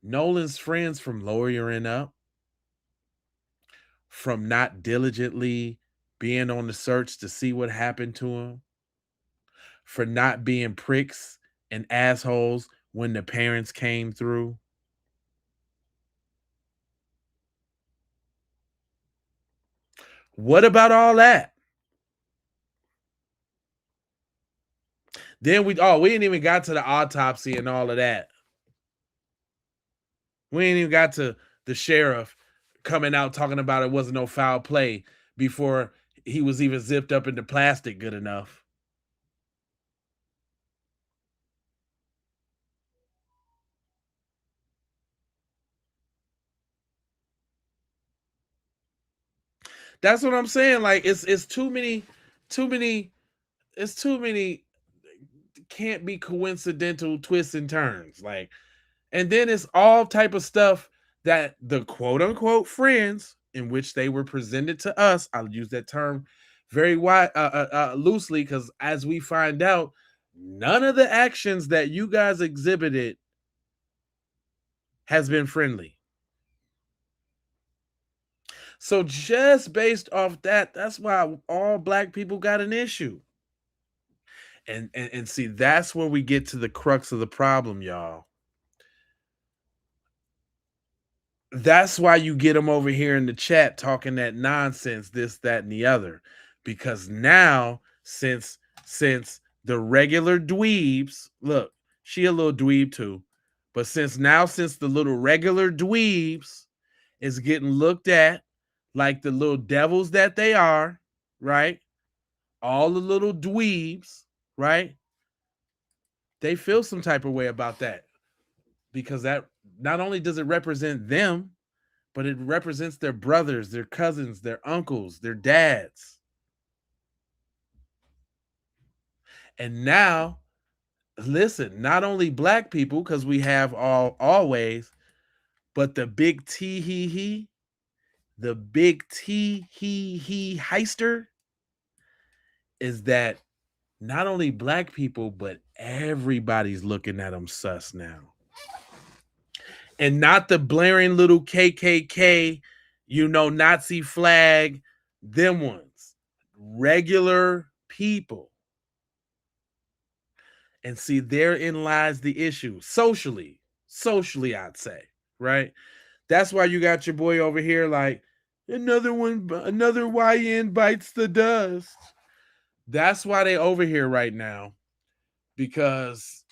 Nolan's friends from lawyering up, from not diligently being on the search to see what happened to him, for not being pricks and assholes when the parents came through. What about all that? Then we ain't even got to the autopsy and all of that. We ain't even got to the sheriff coming out talking about it wasn't no foul play before he was even zipped up into plastic good enough. That's what I'm saying. Like it's too many, it's too many can't be coincidental twists and turns. Like, and then it's all type of stuff that the quote unquote friends in which they were presented to us. I'll use that term very loosely, because as we find out, none of the actions that you guys exhibited has been friendly. So just based off that, that's why all black people got an issue. And see, that's where we get to the crux of the problem, y'all. That's why you get them over here in the chat talking that nonsense, this, that, and the other. Because now, since the regular dweebs, look, she a little dweeb too, but since the little regular dweebs is getting looked at like the little devils that they are, right? All the little dweebs, right? They feel some type of way about that, because that not only does it represent them, but it represents their brothers, their cousins, their uncles, their dads. And now, listen, not only black people, because we have always, but the big T he, the big T he heister is that not only black people, but everybody's looking at them sus now. And not the blaring little KKK, Nazi flag, them ones. Regular people. And see, therein lies the issue. Socially, I'd say, right? That's why you got your boy over here like, another YN bites the dust. That's why they over here right now. Because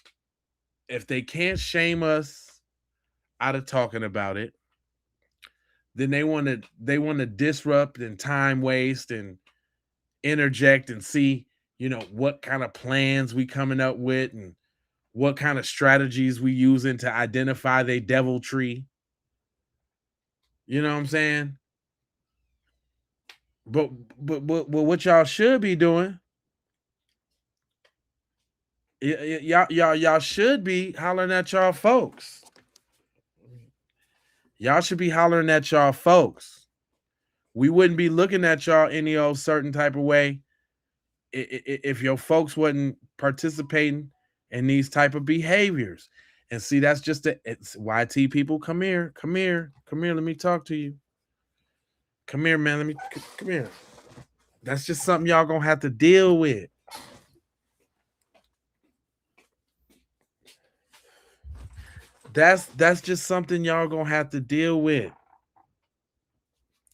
if they can't shame us out of talking about it, then they want to disrupt and time waste and interject and see, what kind of plans we coming up with and what kind of strategies we using to identify they deviltry. You know what I'm saying? But what y'all should be doing, y'all should be hollering at y'all folks. Y'all should be hollering at y'all folks. We wouldn't be looking at y'all any old certain type of way if your folks wasn't participating in these type of behaviors. And see, that's just it's YT people. Come here. Let me talk to you. Come here, man. Come here. That's just something y'all gonna have to deal with. That's just something y'all gonna have to deal with.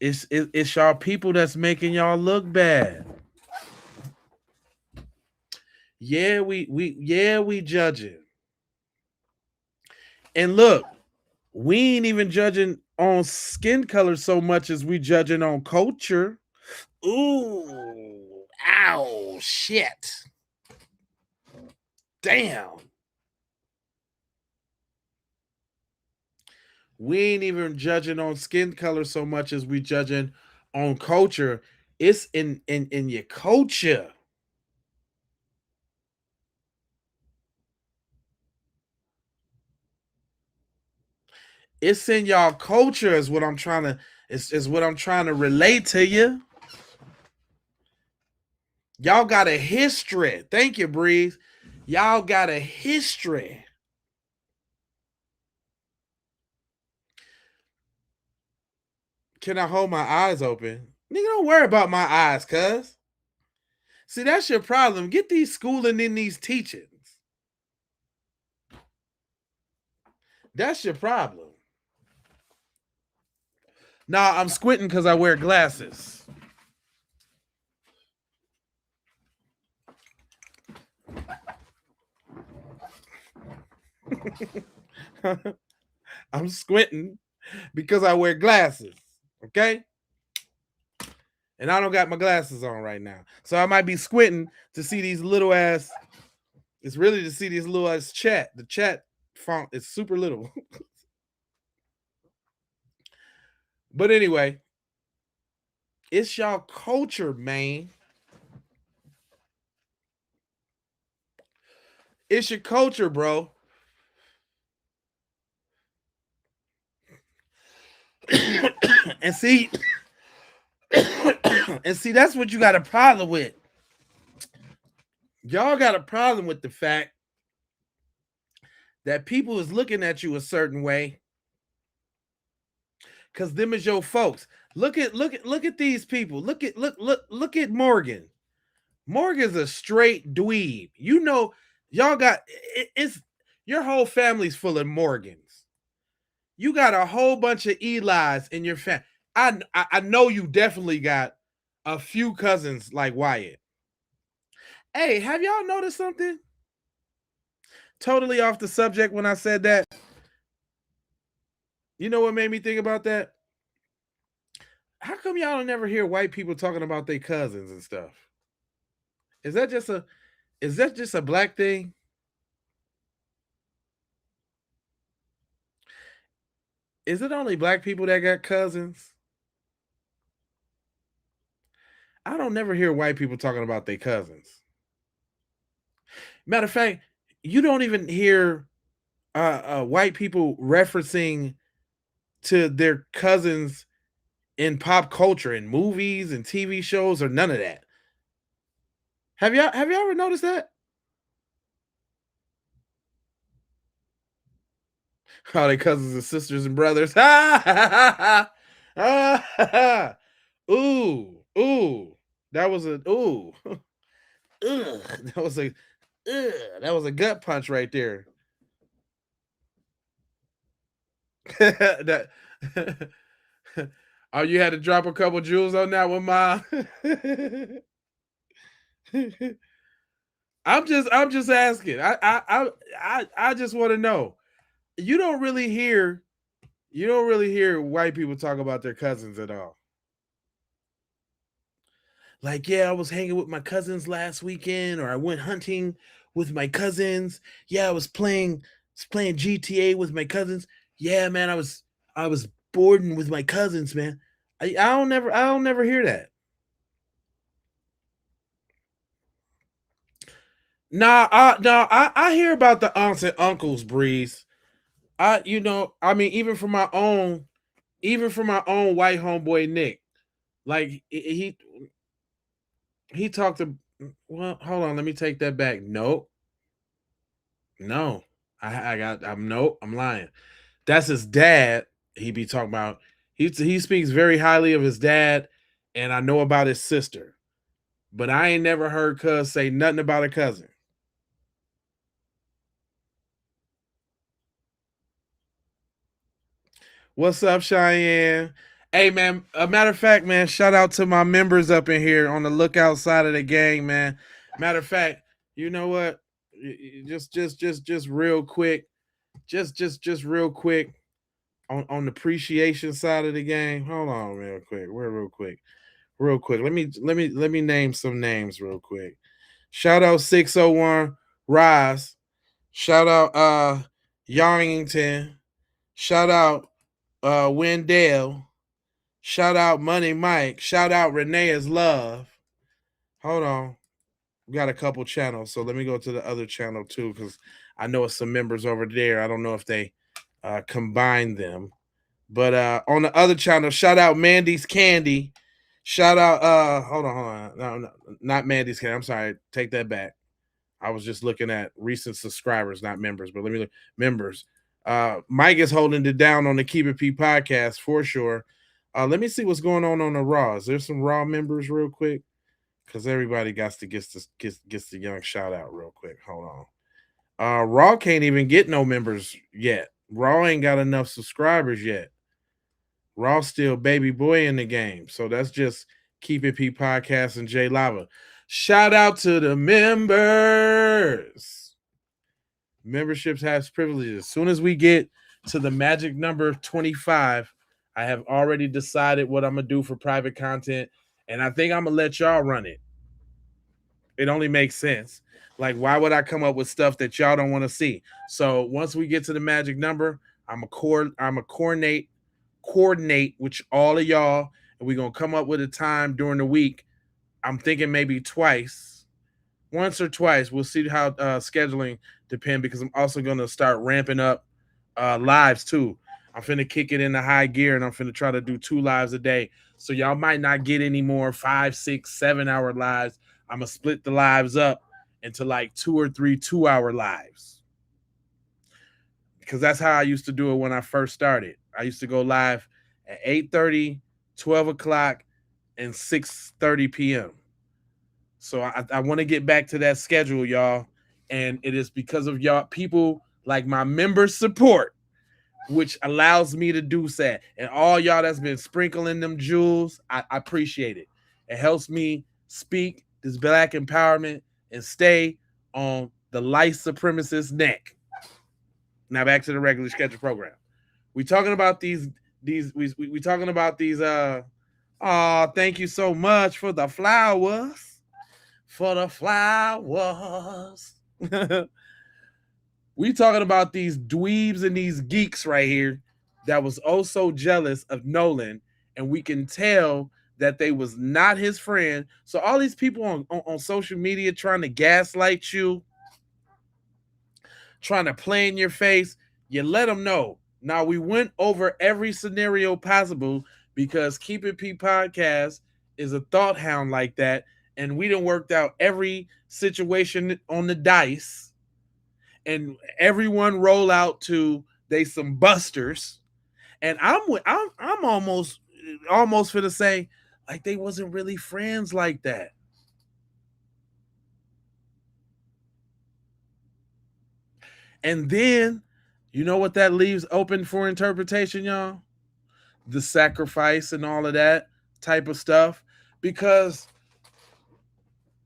It's y'all people that's making y'all look bad. Yeah, we judging. And look, we ain't even judging on skin color so much as we judging on culture. Ooh, ow, shit. Damn. We ain't even judging on skin color so much as we judging on culture. It's in your culture. It's in y'all culture is what I'm trying to is what I'm trying to relate to you. Y'all got a history. Thank you, Breeze. Y'all got a history. Can I hold my eyes open? Nigga, don't worry about my eyes, cuz. See, that's your problem. Get these schooling in these teachings. That's your problem. Nah, I'm squinting because I wear glasses. I'm squinting because I wear glasses. Okay? And I don't got my glasses on right now. So I might be squinting to see these little ass. It's really to see these little ass chat. The chat font is super little. But anyway, it's y'all culture, man. It's your culture, bro. and see, that's what you got a problem with. Y'all got a problem with the fact that people is looking at you a certain way because them is your folks. Look at these people. Look at Morgan. Morgan's a straight dweeb. You know, y'all got it's your whole family's full of Morgans. You got a whole bunch of Eli's in your family. I know you definitely got a few cousins like Wyatt. Hey, have y'all noticed something? Totally off the subject when I said that. You know what made me think about that? How come y'all don't never hear white people talking about their cousins and stuff? Is that just a black thing? Is it only black people that got cousins? I don't never hear white people talking about their cousins. Matter of fact, you don't even hear white people referencing to their cousins in pop culture, in movies and TV shows, or none of that. Have y'all ever noticed that? How they cousins and sisters and brothers. Ooh. That was a ooh. Ugh. That was a gut punch right there. That oh, you had to drop a couple jewels on that one, Ma. I'm just asking. I just want to know. You don't really hear You don't really hear white people talk about their cousins at all. Like, yeah, I was hanging with my cousins last weekend, or I went hunting with my cousins. Yeah, I was playing GTA with my cousins. Yeah, man, I was boarding with my cousins, man. I don't never hear that. I hear about the aunts and uncles, Breeze. I mean, even from my own white homeboy Nick. Like he talked to. Well, hold on, let me take that back. Nope, no, I'm lying. That's his dad. He be talking about. He speaks very highly of his dad, and I know about his sister, but I ain't never heard Cuz say nothing about a cousin. What's up, Cheyenne? Hey, man. A matter of fact, man. Shout out to my members up in here on the lookout side of the gang, man. Matter of fact, you know what? Just real quick, just real quick on the appreciation side of the game. Hold on, real quick. We're real quick. Let me name some names real quick. Shout out 601 Rise. Shout out Yarrington. Shout out Wendell. Shout out Money Mike. Shout out Renee's Love. Hold on. We got a couple channels, so let me go to the other channel too, because I know it's some members over there. I don't know if they combine them. But on the other channel, shout out Mandy's Candy. Shout out hold on. No, not Mandy's Candy. I'm sorry. Take that back. I was just looking at recent subscribers, not members, but let me look members. Mike is holding it down on the Keep It P podcast for sure. Let me see what's going on the Raw. Is there some Raw members real quick? Because everybody gets the young shout out real quick. Hold on. Raw can't even get no members yet. Raw ain't got enough subscribers yet. Raw still baby boy in the game. So that's just Keep It P podcast and J Lava. Shout out to the members. Memberships has privileges. As soon as we get to the magic number 25, I have already decided what I'm going to do for private content. And I think I'm going to let y'all run it. It only makes sense. Like, why would I come up with stuff that y'all don't want to see? So once we get to the magic number, I'm a coordinate with all of y'all, and we're gonna come up with a time during the week. I'm thinking maybe once or twice. We'll see how scheduling depend, because I'm also gonna start ramping up lives too. I'm finna kick it into high gear, and I'm finna try to do 2 lives a day. So y'all might not get any more 5, 6, 7 hour lives. I'm gonna split the lives up into like 2 or 3 2-hour lives, because that's how I used to do it when I first started. I used to go live at 8:30, 12 o'clock, and 6:30 p.m. So I want to get back to that schedule, y'all. And it is because of y'all people like my member support, which allows me to do that. And all y'all that's been sprinkling them jewels, I appreciate it. It helps me speak this black empowerment and stay on the light supremacist neck. Now back to the regular schedule program. We talking about these we talking about these thank you so much for the flowers. For the flowers. We talking about these dweebs and these geeks right here that was oh so jealous of Nolan, and we can tell that they was not his friend. So all these people on social media trying to gaslight you, trying to play in your face, you let them know. Now, we went over every scenario possible because Keep It P podcast is a thought hound like that, and we done worked out every situation on the dice, and everyone roll out to they some busters, and I'm almost finna say like they wasn't really friends like that. And then, you know what that leaves open for interpretation, y'all? The sacrifice and all of that type of stuff. Because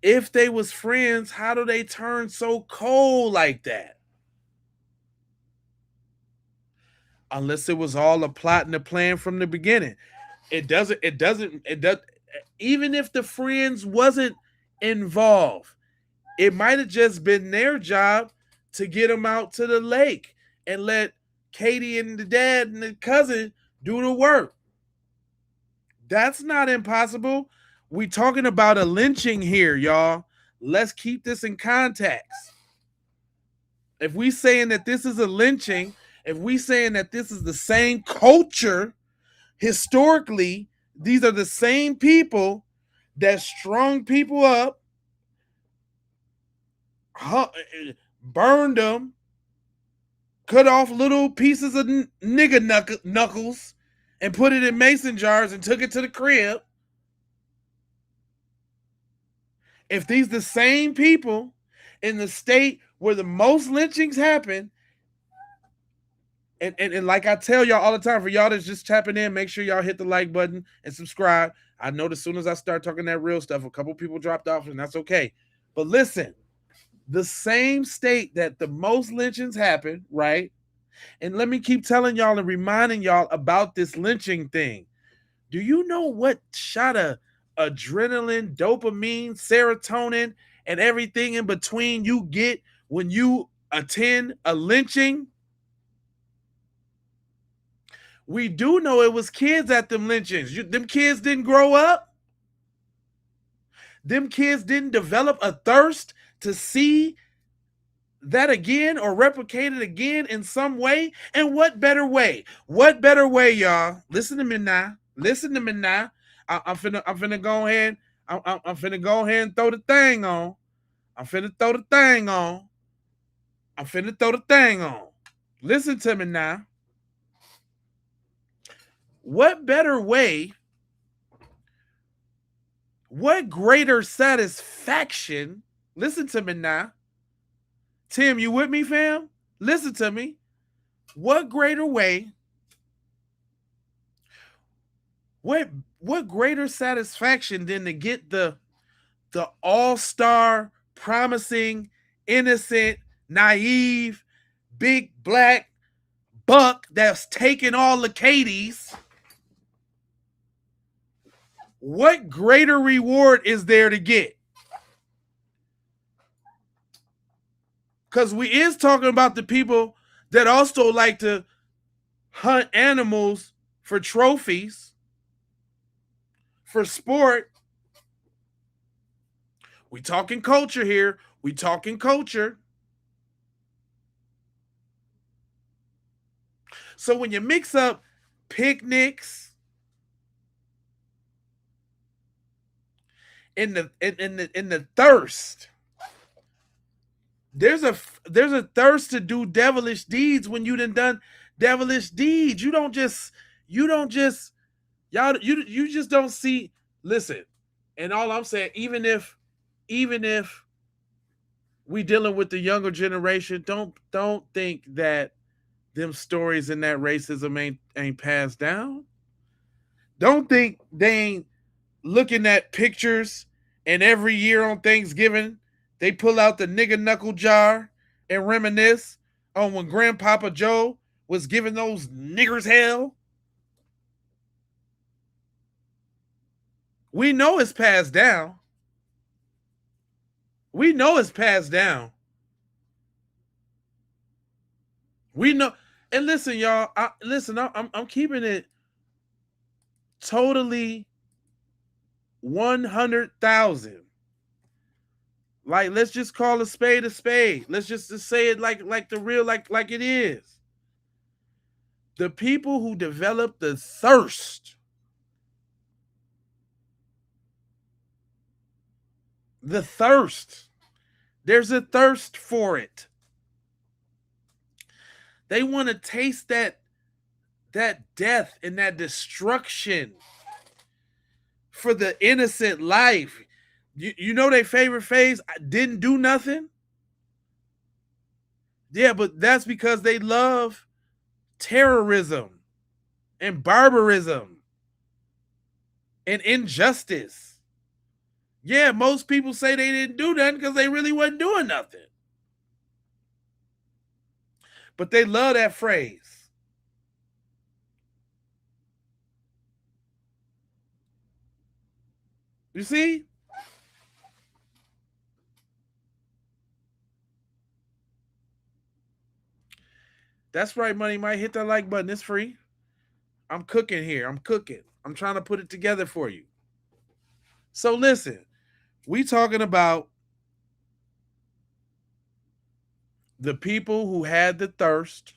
if they was friends, how do they turn so cold like that? unless it was all a plot and a plan from the beginning. It does. Even if the friends wasn't involved, it might have just been their job to get them out to the lake and let Katie and the dad and the cousin do the work. That's not impossible. We talking about a lynching here, y'all. Let's keep this in context. If we saying that this is a lynching, if we saying that this is the same culture, historically, these are the same people that strung people up, burned them, cut off little pieces of nigga knuckles, and put it in mason jars and took it to the crib. If these the same people in the state where the most lynchings happen, and like I tell y'all all the time, for y'all that's just tapping in, make sure y'all hit the like button and subscribe. I know as soon as I start talking that real stuff, a couple people dropped off, and that's okay. But listen, the same state that the most lynchings happen, right? And let me keep telling y'all and reminding y'all about this lynching thing. Do you know what shot of adrenaline, dopamine, serotonin, and everything in between you get when you attend a lynching? We do know it was kids at them lynchings. Them kids didn't grow up. Them kids didn't develop a thirst to see that again or replicate it again in some way. And what better way? What better way, y'all? Listen to me now. Listen to me now. I'm finna go ahead. I'm finna go ahead and throw the thing on. I'm finna throw the thing on. I'm finna throw the thing on. Listen to me now. What better way? What greater satisfaction? Listen to me now. Tim, you with me, fam? Listen to me. What greater way? What greater satisfaction than to get the all-star, promising, innocent, naive, big black buck that's taking all the Katies? What greater reward is there to get? Because we is talking about the people that also like to hunt animals for trophies, for sport. We talking culture here. We talking culture. So when you mix up picnics in the thirst, there's a thirst to do devilish deeds when you done devilish deeds. You just don't see. Listen, and all I'm saying, even if we dealing with the younger generation, don't think that them stories and that racism ain't passed down. Don't think they ain't looking at pictures, and every year on Thanksgiving they pull out the nigga knuckle jar and reminisce on when Grandpapa Joe was giving those niggers hell. We know it's passed down. We know it's passed down. We know. And listen, y'all. I'm keeping it totally 100,000. Like, let's just call a spade a spade. Let's just say it like the real, like it is. The people who develop the thirst, there's a thirst for it. They want to taste that death and that destruction for the innocent life. You know their favorite phase? Didn't do nothing? Yeah, but that's because they love terrorism and barbarism and injustice. Yeah, most people say they didn't do nothing because they really wasn't doing nothing. But they love that phrase. You see? That's right, Money Mike. Hit that like button. It's free. I'm cooking here. I'm cooking. I'm trying to put it together for you. So listen, we talking about the people who had the thirst,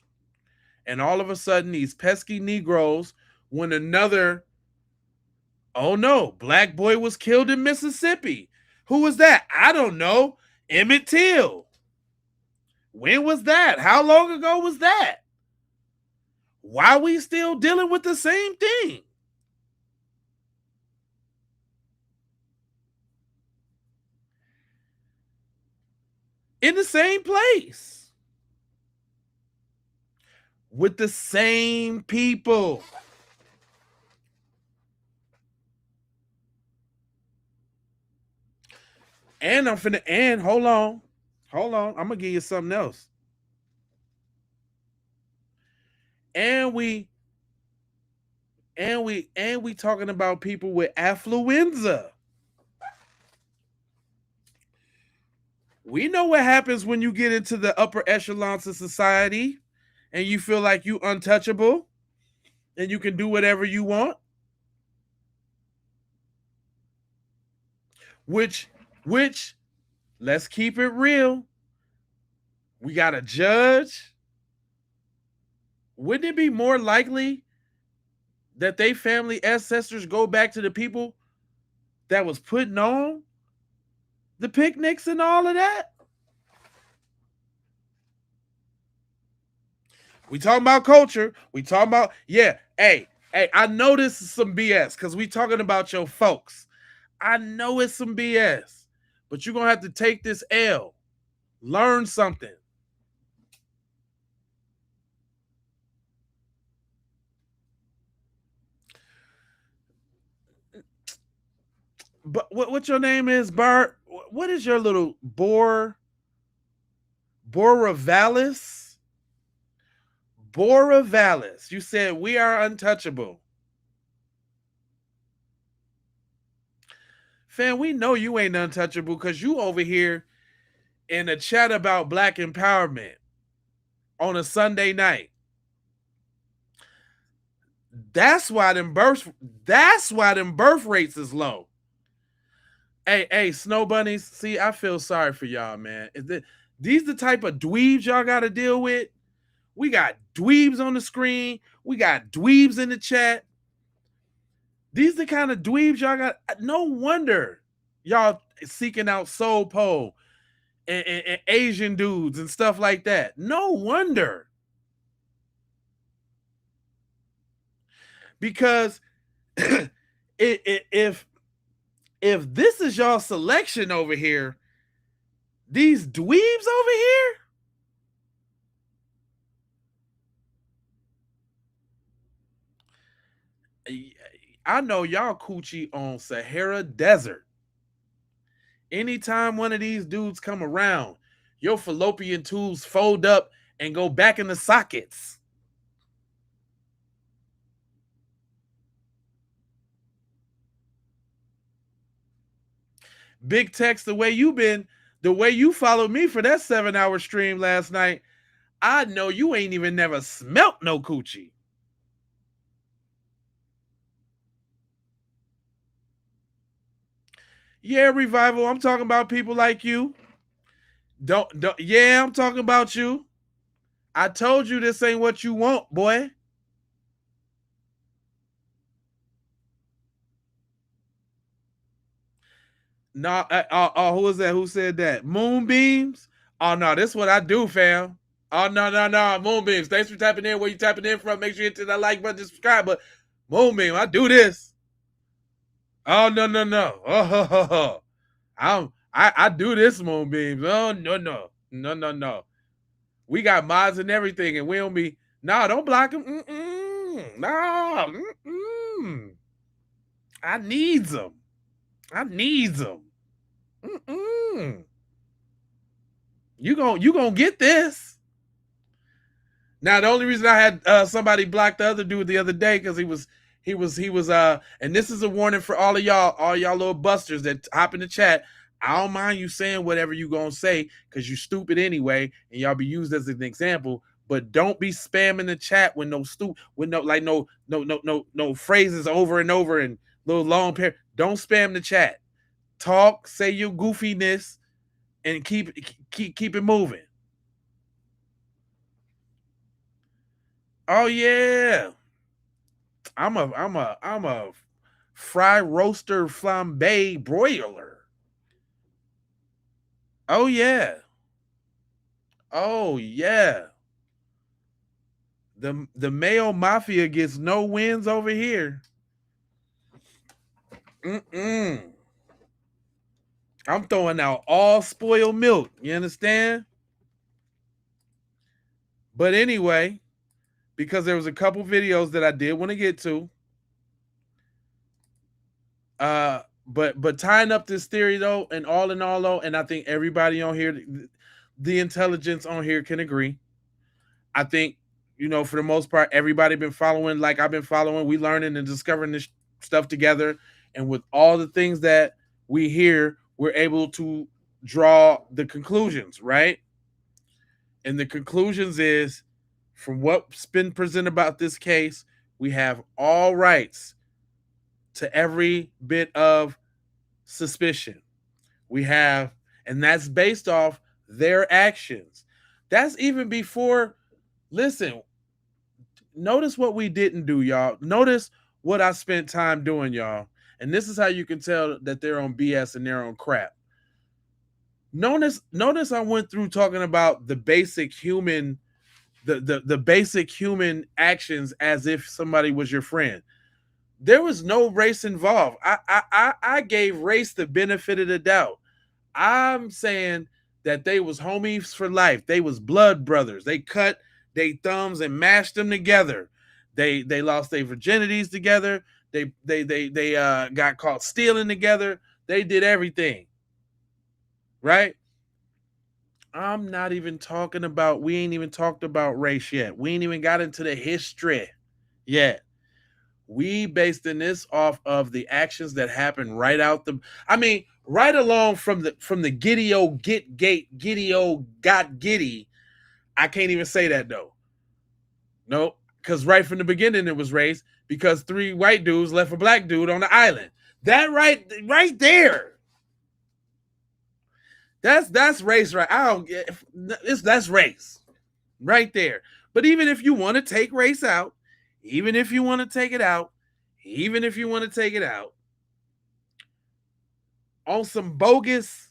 and all of a sudden these pesky Negroes, when another, oh no, black boy was killed in Mississippi. Who was that? I don't know. Emmett Till. When was that? How long ago was that? Why are we still dealing with the same thing? In the same place. With the same people. And I'm finna, and hold on. I'm gonna give you something else. And we talking about people with affluenza. We know what happens when you get into the upper echelons of society and you feel like you untouchable and you can do whatever you want. Which, let's keep it real. We got a judge. Wouldn't it be more likely that they family ancestors go back to the people that was putting on the picnics and all of that? We talking about culture. We talking about, yeah, hey, I know this is some BS because we talking about your folks. I know it's some BS, but you're going to have to take this L. Learn something. But what your name is, Bart? What is your little Boravalis? Boravalis. You said we are untouchable. Fam, we know you ain't untouchable because you over here in a chat about black empowerment on a Sunday night. That's why them birth rates is low. Hey, Snow Bunnies. See, I feel sorry for y'all, man. These the type of dweebs y'all got to deal with? We got dweebs on the screen. We got dweebs in the chat. These the kind of dweebs y'all got. No wonder y'all seeking out Soul Pole and Asian dudes and stuff like that. No wonder. Because if this is y'all selection over here, these dweebs over here, I know y'all coochie on Sahara Desert. Anytime one of these dudes come around, your fallopian tubes fold up and go back in the sockets. Big Tex, the way you followed me for that 7-hour stream last night, I know you ain't even never smelt no coochie. Yeah, Revival, I'm talking about people like you. Yeah, I'm talking about you. I told you this ain't what you want, boy. No, who was that? Who said that? Moonbeams? Oh no, this is what I do, fam. Oh no, Moonbeams. Thanks for tapping in. Where you tapping in from? Make sure you hit that like button, subscribe. But Moonbeam, I do this. Oh no. I do this, Moonbeams. Oh no. We got mods and everything, and we don't be. No, don't block them. No. I needs them. You gonna get this. Now the only reason I had somebody block the other dude the other day because He was and this is a warning for all y'all little busters that hop in the chat. I don't mind you saying whatever you gonna say because you stupid anyway, and y'all be used as an example. But don't be spamming the chat with no phrases over and over and little long pair. Don't spam the chat. Talk, say your goofiness, and keep it moving. Oh yeah. I'm a fry roaster flambe broiler. Oh yeah. Oh yeah. The male mafia gets no wins over here. I'm throwing out all spoiled milk. You understand? But anyway, because there was a couple videos that I did want to get to. But tying up this theory though, and all in all though, and I think everybody on here, the intelligence on here can agree. I think, for the most part, everybody been following like I've been following. We learning and discovering this stuff together. And with all the things that we hear, we're able to draw the conclusions, right? And the conclusions is, from what's been presented about this case, we have all rights to every bit of suspicion. We have, and that's based off their actions. That's even before, listen, notice what we didn't do, y'all. Notice what I spent time doing, y'all. And this is how you can tell that they're on BS and they're on crap. Notice I went through talking about the basic human, the basic human actions as if somebody was your friend. There was no race involved. I gave race the benefit of the doubt. I'm saying that they was homies for life. They was blood brothers. They cut their thumbs and mashed them together. They lost their virginities together. They got caught stealing together. They did everything. Right? I'm not even talking about, we ain't even talked about race yet. We ain't even got into the history yet. We basing this off of the actions that happened right out right along from the Giddy-o got giddy. I can't even say that though. No, because right from the beginning it was race because 3 white dudes left a black dude on the island. That right there. That's race, right? That's race right there. But even if you want to take race out, even if you want to take it out, on some bogus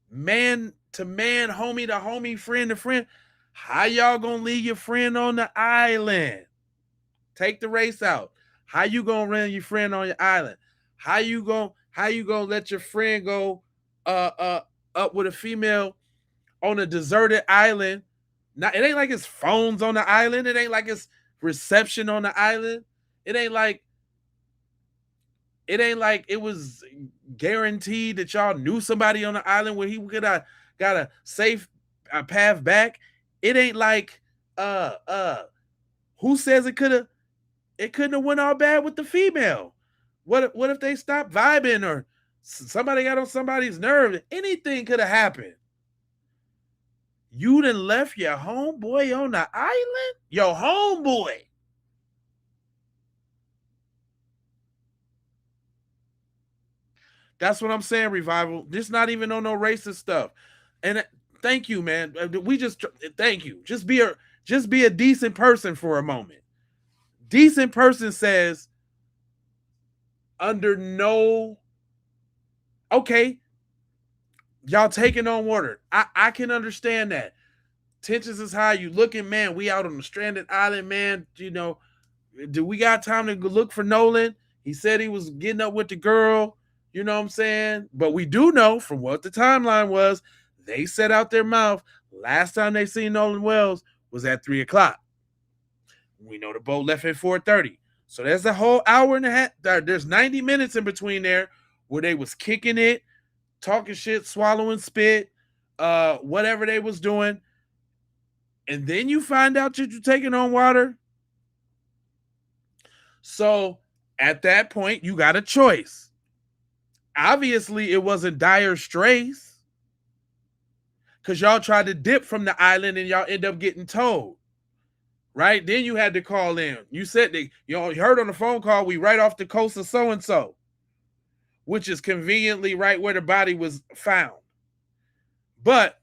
man to man, homie to homie, friend to friend, how y'all gonna leave your friend on the island? Take the race out. How you gonna run your friend on your island? How you gonna let your friend go up with a female on a deserted island? Now, it ain't like it's phones on the island. It ain't like it's reception on the island. It ain't like it was guaranteed that y'all knew somebody on the island where he could have got a safe path back. It ain't like who says it couldn't have went all bad with the female. What if they stopped vibing or somebody got on somebody's nerve? Anything could have happened. You done left your homeboy on the island? Your homeboy. That's what I'm saying, Revival. This not even on no racist stuff. And thank you, man. Thank you. Just be a decent person for a moment. Decent person says, under no, okay, y'all taking on water. I can understand that. Tensions is high. You looking, man, we out on the stranded island, man. Do we got time to look for Nolan? He said he was getting up with the girl. You know what I'm saying? But we do know from what the timeline was, they set out their mouth. Last time they seen Nolan Wells was at 3:00. We know the boat left at 4:30. So there's a whole hour and a half. There's 90 minutes in between there where they was kicking it, talking shit, swallowing spit, whatever they was doing. And then you find out that you're taking on water. So At that point, you got a choice. Obviously, it wasn't Dire Straits because y'all tried to dip from the island and y'all end up getting towed. Right? Then you had to call in. You said that you heard on the phone call, we right off the coast of so-and-so, which is conveniently right where the body was found. But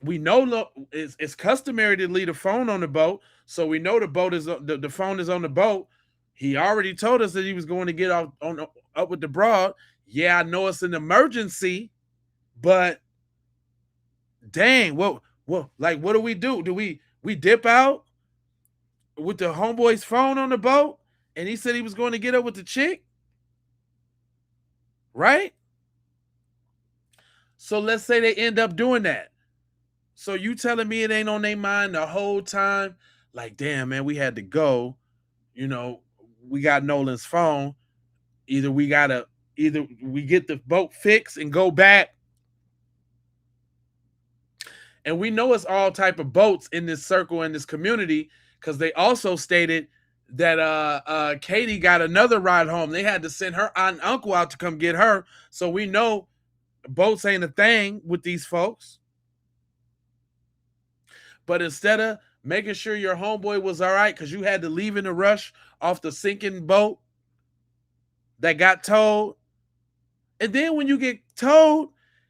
we know it's customary to leave the phone on the boat, so we know the boat is the phone is on the boat. He already told us that he was going to get up with the broad. Yeah, I know it's an emergency, but dang, what do we do? Do we dip out with the homeboy's phone on the boat? And he said he was going to get up with the chick, right? So let's say they end up doing that. So you telling me it ain't on their mind the whole time? Like, damn, man, we had to go. We got Nolan's phone. Either we get the boat fixed and go back. And we know it's all type of boats in this circle, in this community, because they also stated that Katie got another ride home. They had to send her aunt and uncle out to come get her. So we know boats ain't a thing with these folks. But instead of making sure your homeboy was all right, because you had to leave in a rush off the sinking boat that got towed, and then when you get towed,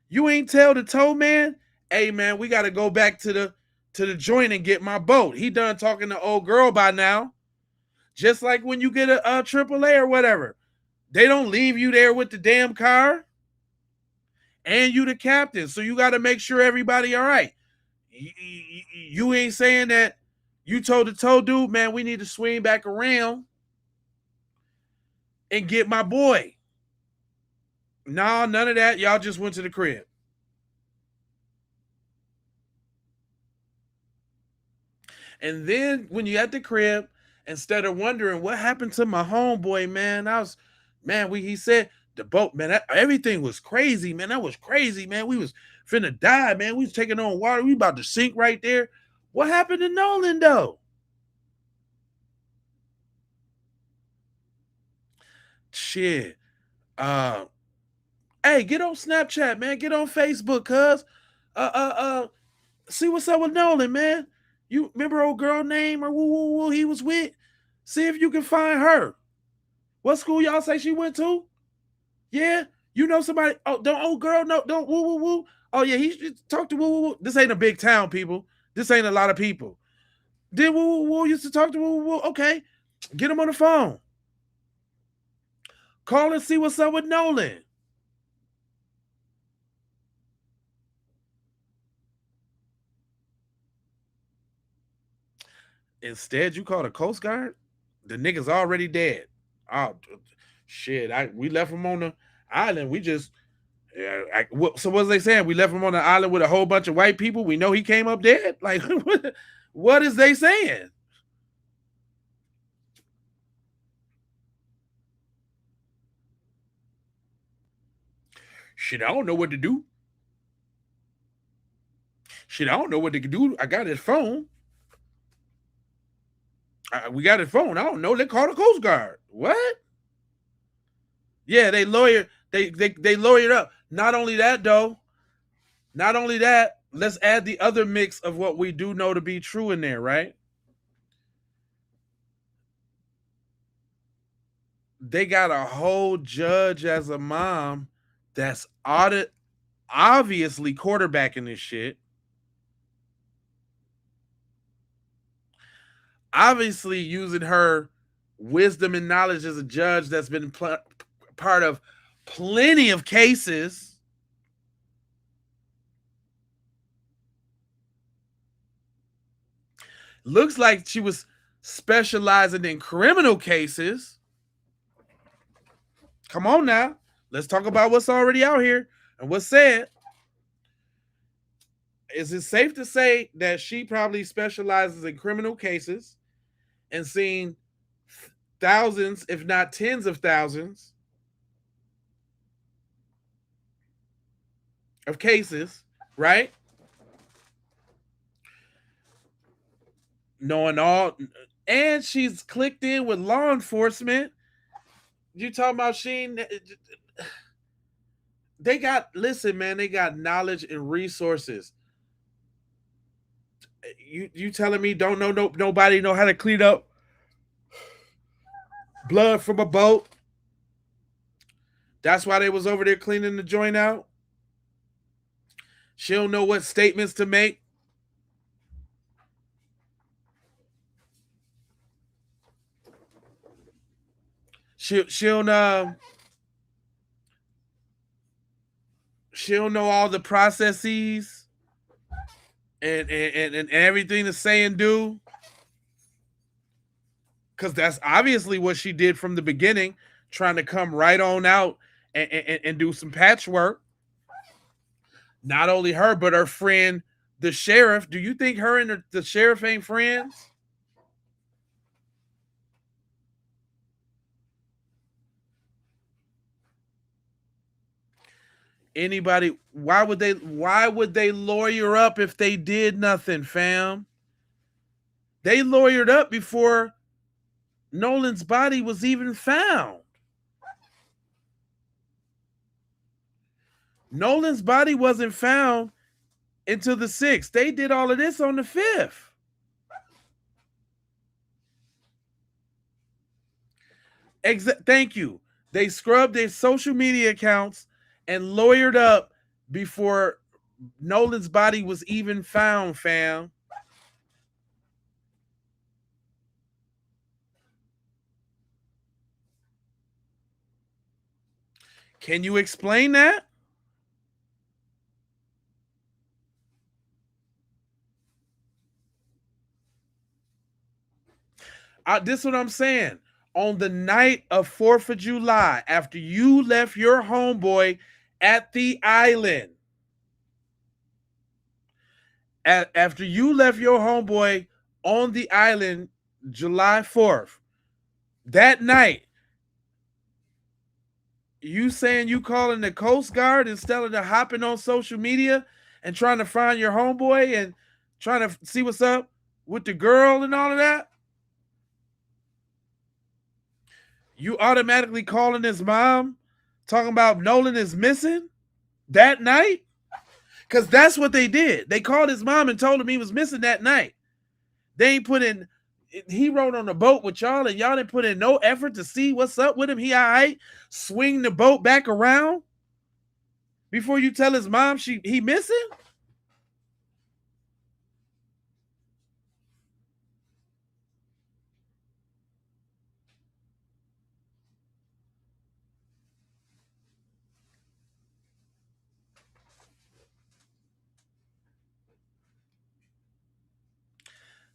you ain't tell the tow man, hey man, we got to go back to the joint and get my boat. He done talking to old girl by now. Just like when you get a AAA or whatever, they don't leave you there with the damn car, and you the captain, so you got to make sure everybody all right. You ain't saying that you told the tow dude, man, we need to swing back around and get my boy. No, none of that. Y'all just went to the crib. And then when you at the crib, instead of wondering what happened to my homeboy, man, he said the boat, man, everything was crazy, man. That was crazy, man. We was finna die, man. We was taking on water. We about to sink right there. What happened to Nolan, though? Shit. Hey, get on Snapchat, man. Get on Facebook, cuz. See what's up with Nolan, man. You remember old girl name or woo he was with? See if you can find her. What school y'all say she went to? Yeah, you know somebody. Oh, don't old girl, no, don't woo. Oh yeah, he talk to woo. This ain't a big town, people. This ain't a lot of people. Did woo used to talk to woo? Okay, get him on the phone. Call and see what's up with Nolan. Instead, you call the Coast Guard. The nigga's already dead. Oh shit! We left him on the island. We just so what's they saying? We left him on the island with a whole bunch of white people. We know he came up dead. Like what is they saying? Shit, I don't know what to do. Shit, I don't know what to do. I got his phone. We got his phone. I don't know. They called the Coast Guard. What? Yeah, they lawyered up. Not only that, though. Not only that, let's add the other mix of what we do know to be true in there, right? They got a whole judge as a mom that's obviously quarterbacking this shit. Obviously using her wisdom and knowledge as a judge that's been part of plenty of cases. Looks like she was specializing in criminal cases. Come on now. Let's talk about what's already out here and what's said. Is it safe to say that she probably specializes in criminal cases and seen thousands, if not tens of thousands of cases, right? knowing all, and she's clicked in with law enforcement. You talking about they got, listen, man, they got knowledge and resources. You telling me don't know nobody know how to clean up blood from a boat? That's why they was over there cleaning the joint out. She don't know what statements to make. She don't know all the processes and everything to say and do. Because that's obviously what she did from the beginning, trying to come right on out and do some patchwork. Not only her, but her friend, the sheriff. Do you think her and the sheriff ain't friends? Anybody, why would they lawyer up if they did nothing, fam? They lawyered up before Nolan's body was even found. Nolan's body wasn't found until the 6th. They did all of this on the 5th. Thank you. They scrubbed their social media accounts and lawyered up before Nolan's body was even found, fam. Can you explain that? This is what I'm saying. On the night of 4th of July, after you left your homeboy at the island, after you left your homeboy on the island July 4th, that night, you saying you calling the Coast Guard instead of hopping on social media and trying to find your homeboy and trying to see what's up with the girl and all of that? You automatically calling his mom, talking about Nolan is missing that night? Because that's what they did. They called his mom and told him he was missing that night. They ain't put in, he rode on the boat with y'all and y'all didn't put in no effort to see what's up with him. He all right? Swing the boat back around before you tell his mom he missing?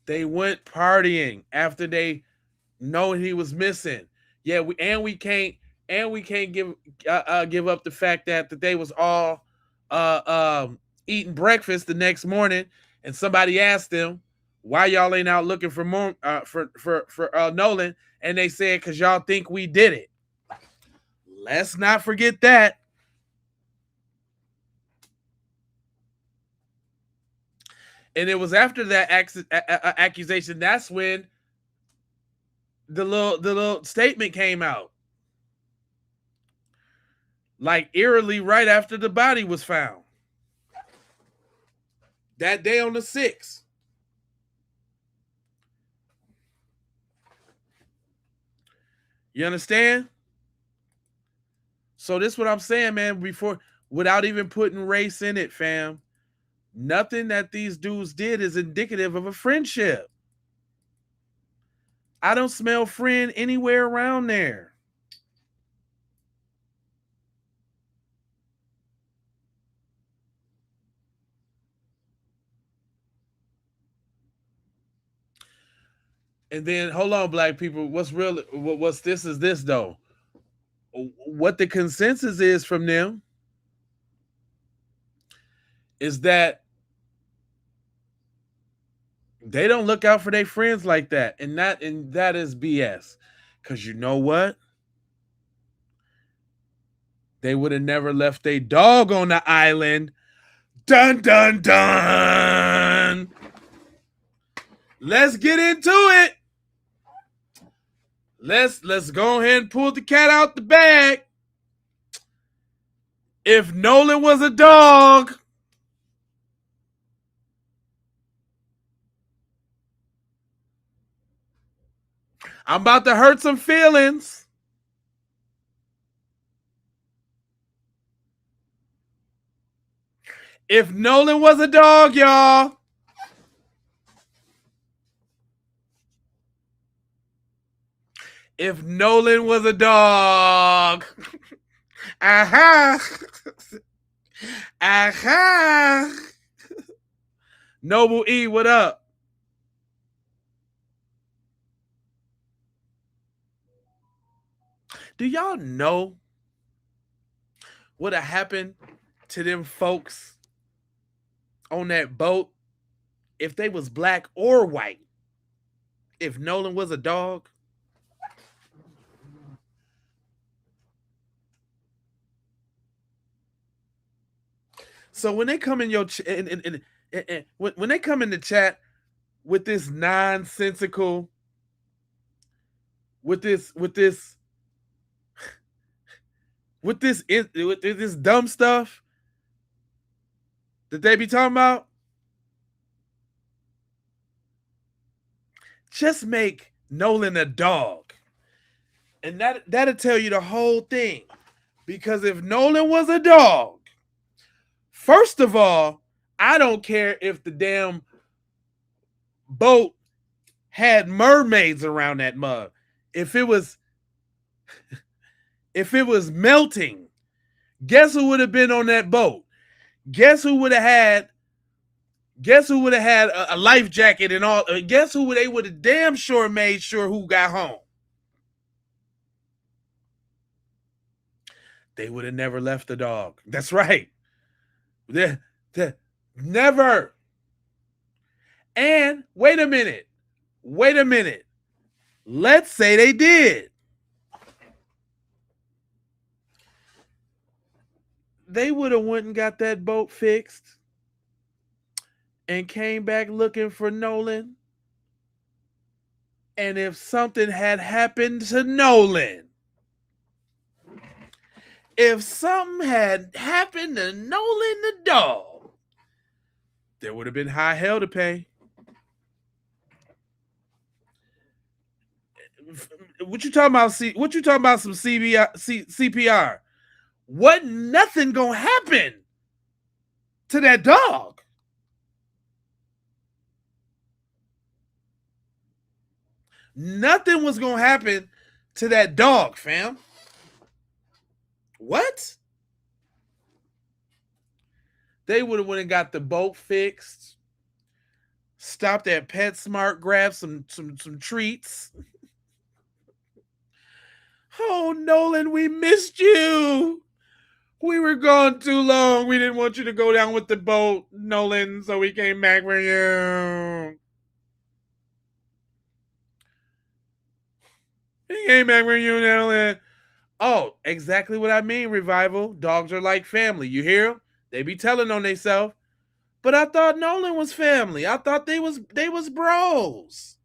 They went partying after they know he was missing. Yeah, we can't give up the fact that they was all eating breakfast the next morning, and somebody asked them why y'all ain't out looking for more for Nolan, and they said because y'all think we did it. Let's not forget that. And it was after that accusation that's when the little statement came out, like eerily right after the body was found that day on the 6th. You understand? So this is what I'm saying, man, without even putting race in it, fam. Nothing that these dudes did is indicative of a friendship. I don't smell friend anywhere around there. And then, hold on, black people. What's this is this, though. What the consensus is from them is that they don't look out for their friends like that. And that is BS. Because you know what? They would have never left their dog on the island. Dun, dun, dun. let's get into it. Let's go ahead and pull the cat out the bag. If Nolan was a dog, I'm about to hurt some feelings. If Nolan was a dog, y'all. If Nolan was a dog. Aha. Aha. Noble E, what up? Do y'all know what would have happened to them folks on that boat if they was black or white? If Nolan was a dog? So when they come in your when they come in the chat with this nonsensical, with this dumb stuff that they be talking about, just make Nolan a dog, and that'll tell you the whole thing. Because if Nolan was a dog, first of all, I don't care if the damn boat had mermaids around that mug. If it was melting, guess who would have been on that boat? Guess who would have had a life jacket and all? Guess who they would have damn sure made sure who got home? They would have never left the dog. That's right. Never. And wait a minute. Let's say they did. They would have went and got that boat fixed and came back looking for Nolan. And if something had happened to Nolan, if something had happened to Nolan the dog, there would have been high hell to pay. What you talking about? What you talking about? Some CPR? What? Nothing gonna happen to that dog. Nothing was gonna happen to that dog, fam. What? They would have went and got the boat fixed, stopped at PetSmart, grabbed some treats. Oh, Nolan, we missed you. We were gone too long. We didn't want you to go down with the boat, Nolan, so we came back for you. We came back for you, Nolan. Oh, exactly what I mean, Revival. Dogs are like family. You hear them? They be telling on themselves. But I thought Nolan was family. I thought they was bros.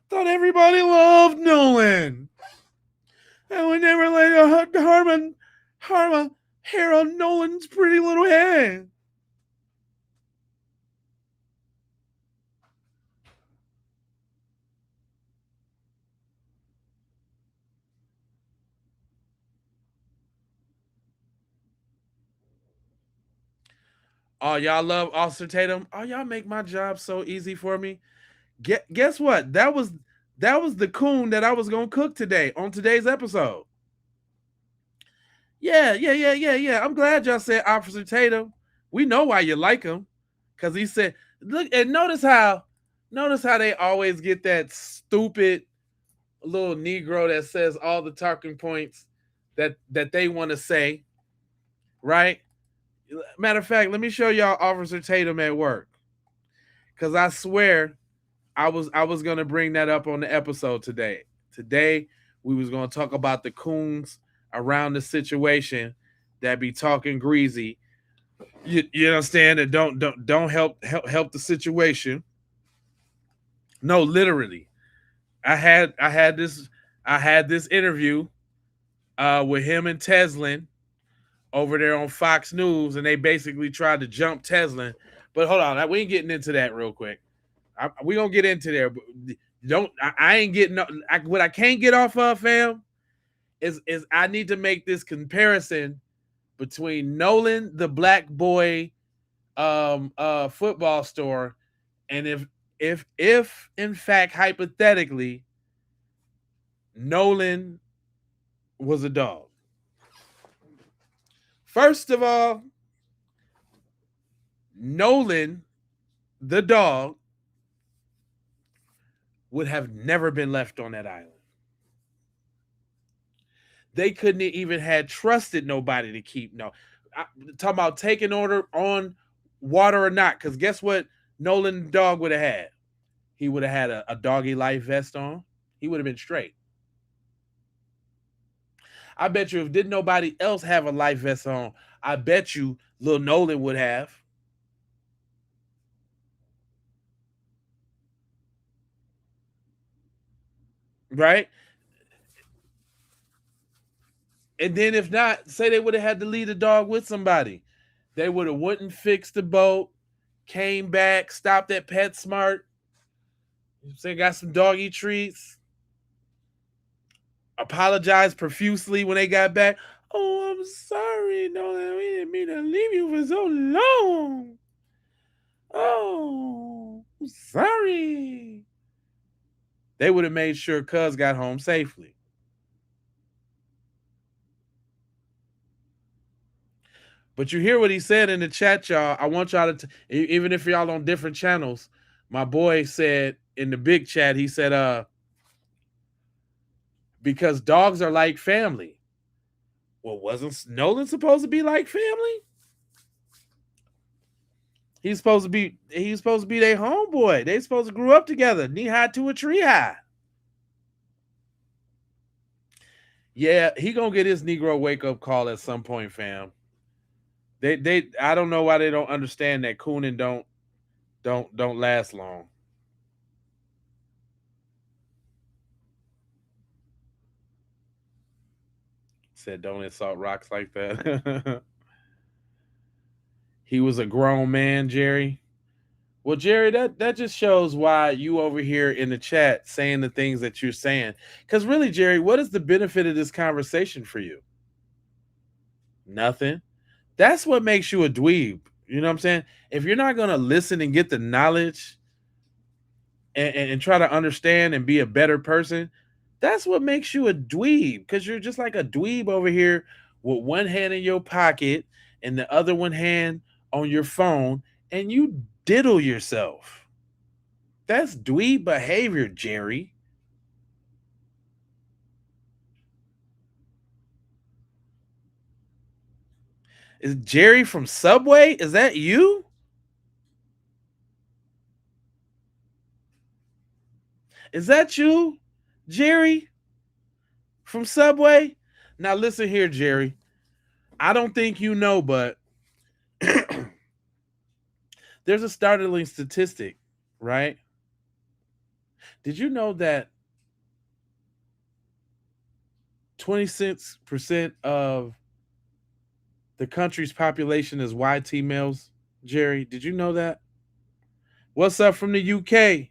Thought everybody loved Nolan. I would never let harm a hair on Nolan's pretty little head. Oh, y'all love Officer Tatum. Oh, y'all make my job so easy for me. Guess what? That was the coon that I was gonna cook today on today's episode. Yeah. I'm glad y'all said Officer Tatum. We know why you like him, because he said, look, and notice how they always get that stupid little Negro that says all the talking points that they want to say, right? Matter of fact, let me show y'all Officer Tatum at work, because I swear I was gonna bring that up on the episode today. Today we was gonna talk about the coons around the situation that be talking greasy. You understand? That don't help the situation. No, literally. I had this interview with him and Teslin over there on Fox News, and they basically tried to jump Teslin. But hold on, we ain't getting into that real quick. We gonna get into there. But I ain't getting what I can't get off of, fam. Is I need to make this comparison between Nolan the Black Boy football store, and if in fact hypothetically Nolan was a dog. First of all, Nolan the dog would have never been left on that island. They couldn't even had trusted nobody to keep. No, talking about taking order on water or not. Because guess what? Nolan the dog would have had. He would have had a doggy life vest on. He would have been straight. I bet you if didn't nobody else have a life vest on, I bet you little Nolan would have. Right? And then if not, say they would have had to leave the dog with somebody. They would have wouldn't fix the boat, came back, stopped at PetSmart, say got some doggy treats, apologized profusely when they got back. Oh, I'm sorry, Nolan. We didn't mean to leave you for so long. Oh, I'm sorry. They would have made sure Cuz got home safely. But you hear what he said in the chat, y'all. I want y'all to, even if y'all on different channels, my boy said in the big chat, he said, because dogs are like family. Well, wasn't Nolan supposed to be like family? He's supposed to be their homeboy. They supposed to grew up together, knee high to a tree high. Yeah, he gonna get his Negro wake up call at some point, fam. They I don't know why they don't understand that cooning don't last long. Said don't insult rocks like that. He was a grown man, Jerry. Well, Jerry, that just shows why you over here in the chat saying the things that you're saying. Because really, Jerry, what is the benefit of this conversation for you? Nothing. That's what makes you a dweeb. You know what I'm saying? If you're not going to listen and get the knowledge and try to understand and be a better person, that's what makes you a dweeb. Because you're just like a dweeb over here with one hand in your pocket and the other one hand on your phone, and you diddle yourself. That's dweeb behavior, Jerry. Is Jerry from Subway? Is that you? Is that you, Jerry, from Subway? Now listen here, Jerry. I don't think you know, but there's a startling statistic, right? Did you know that 26% of the country's population is YT males, Jerry? Did you know that? What's up from the UK?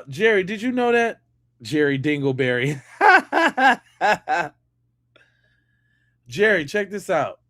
Jerry, did you know that? Jerry Dingleberry. Jerry, check this out.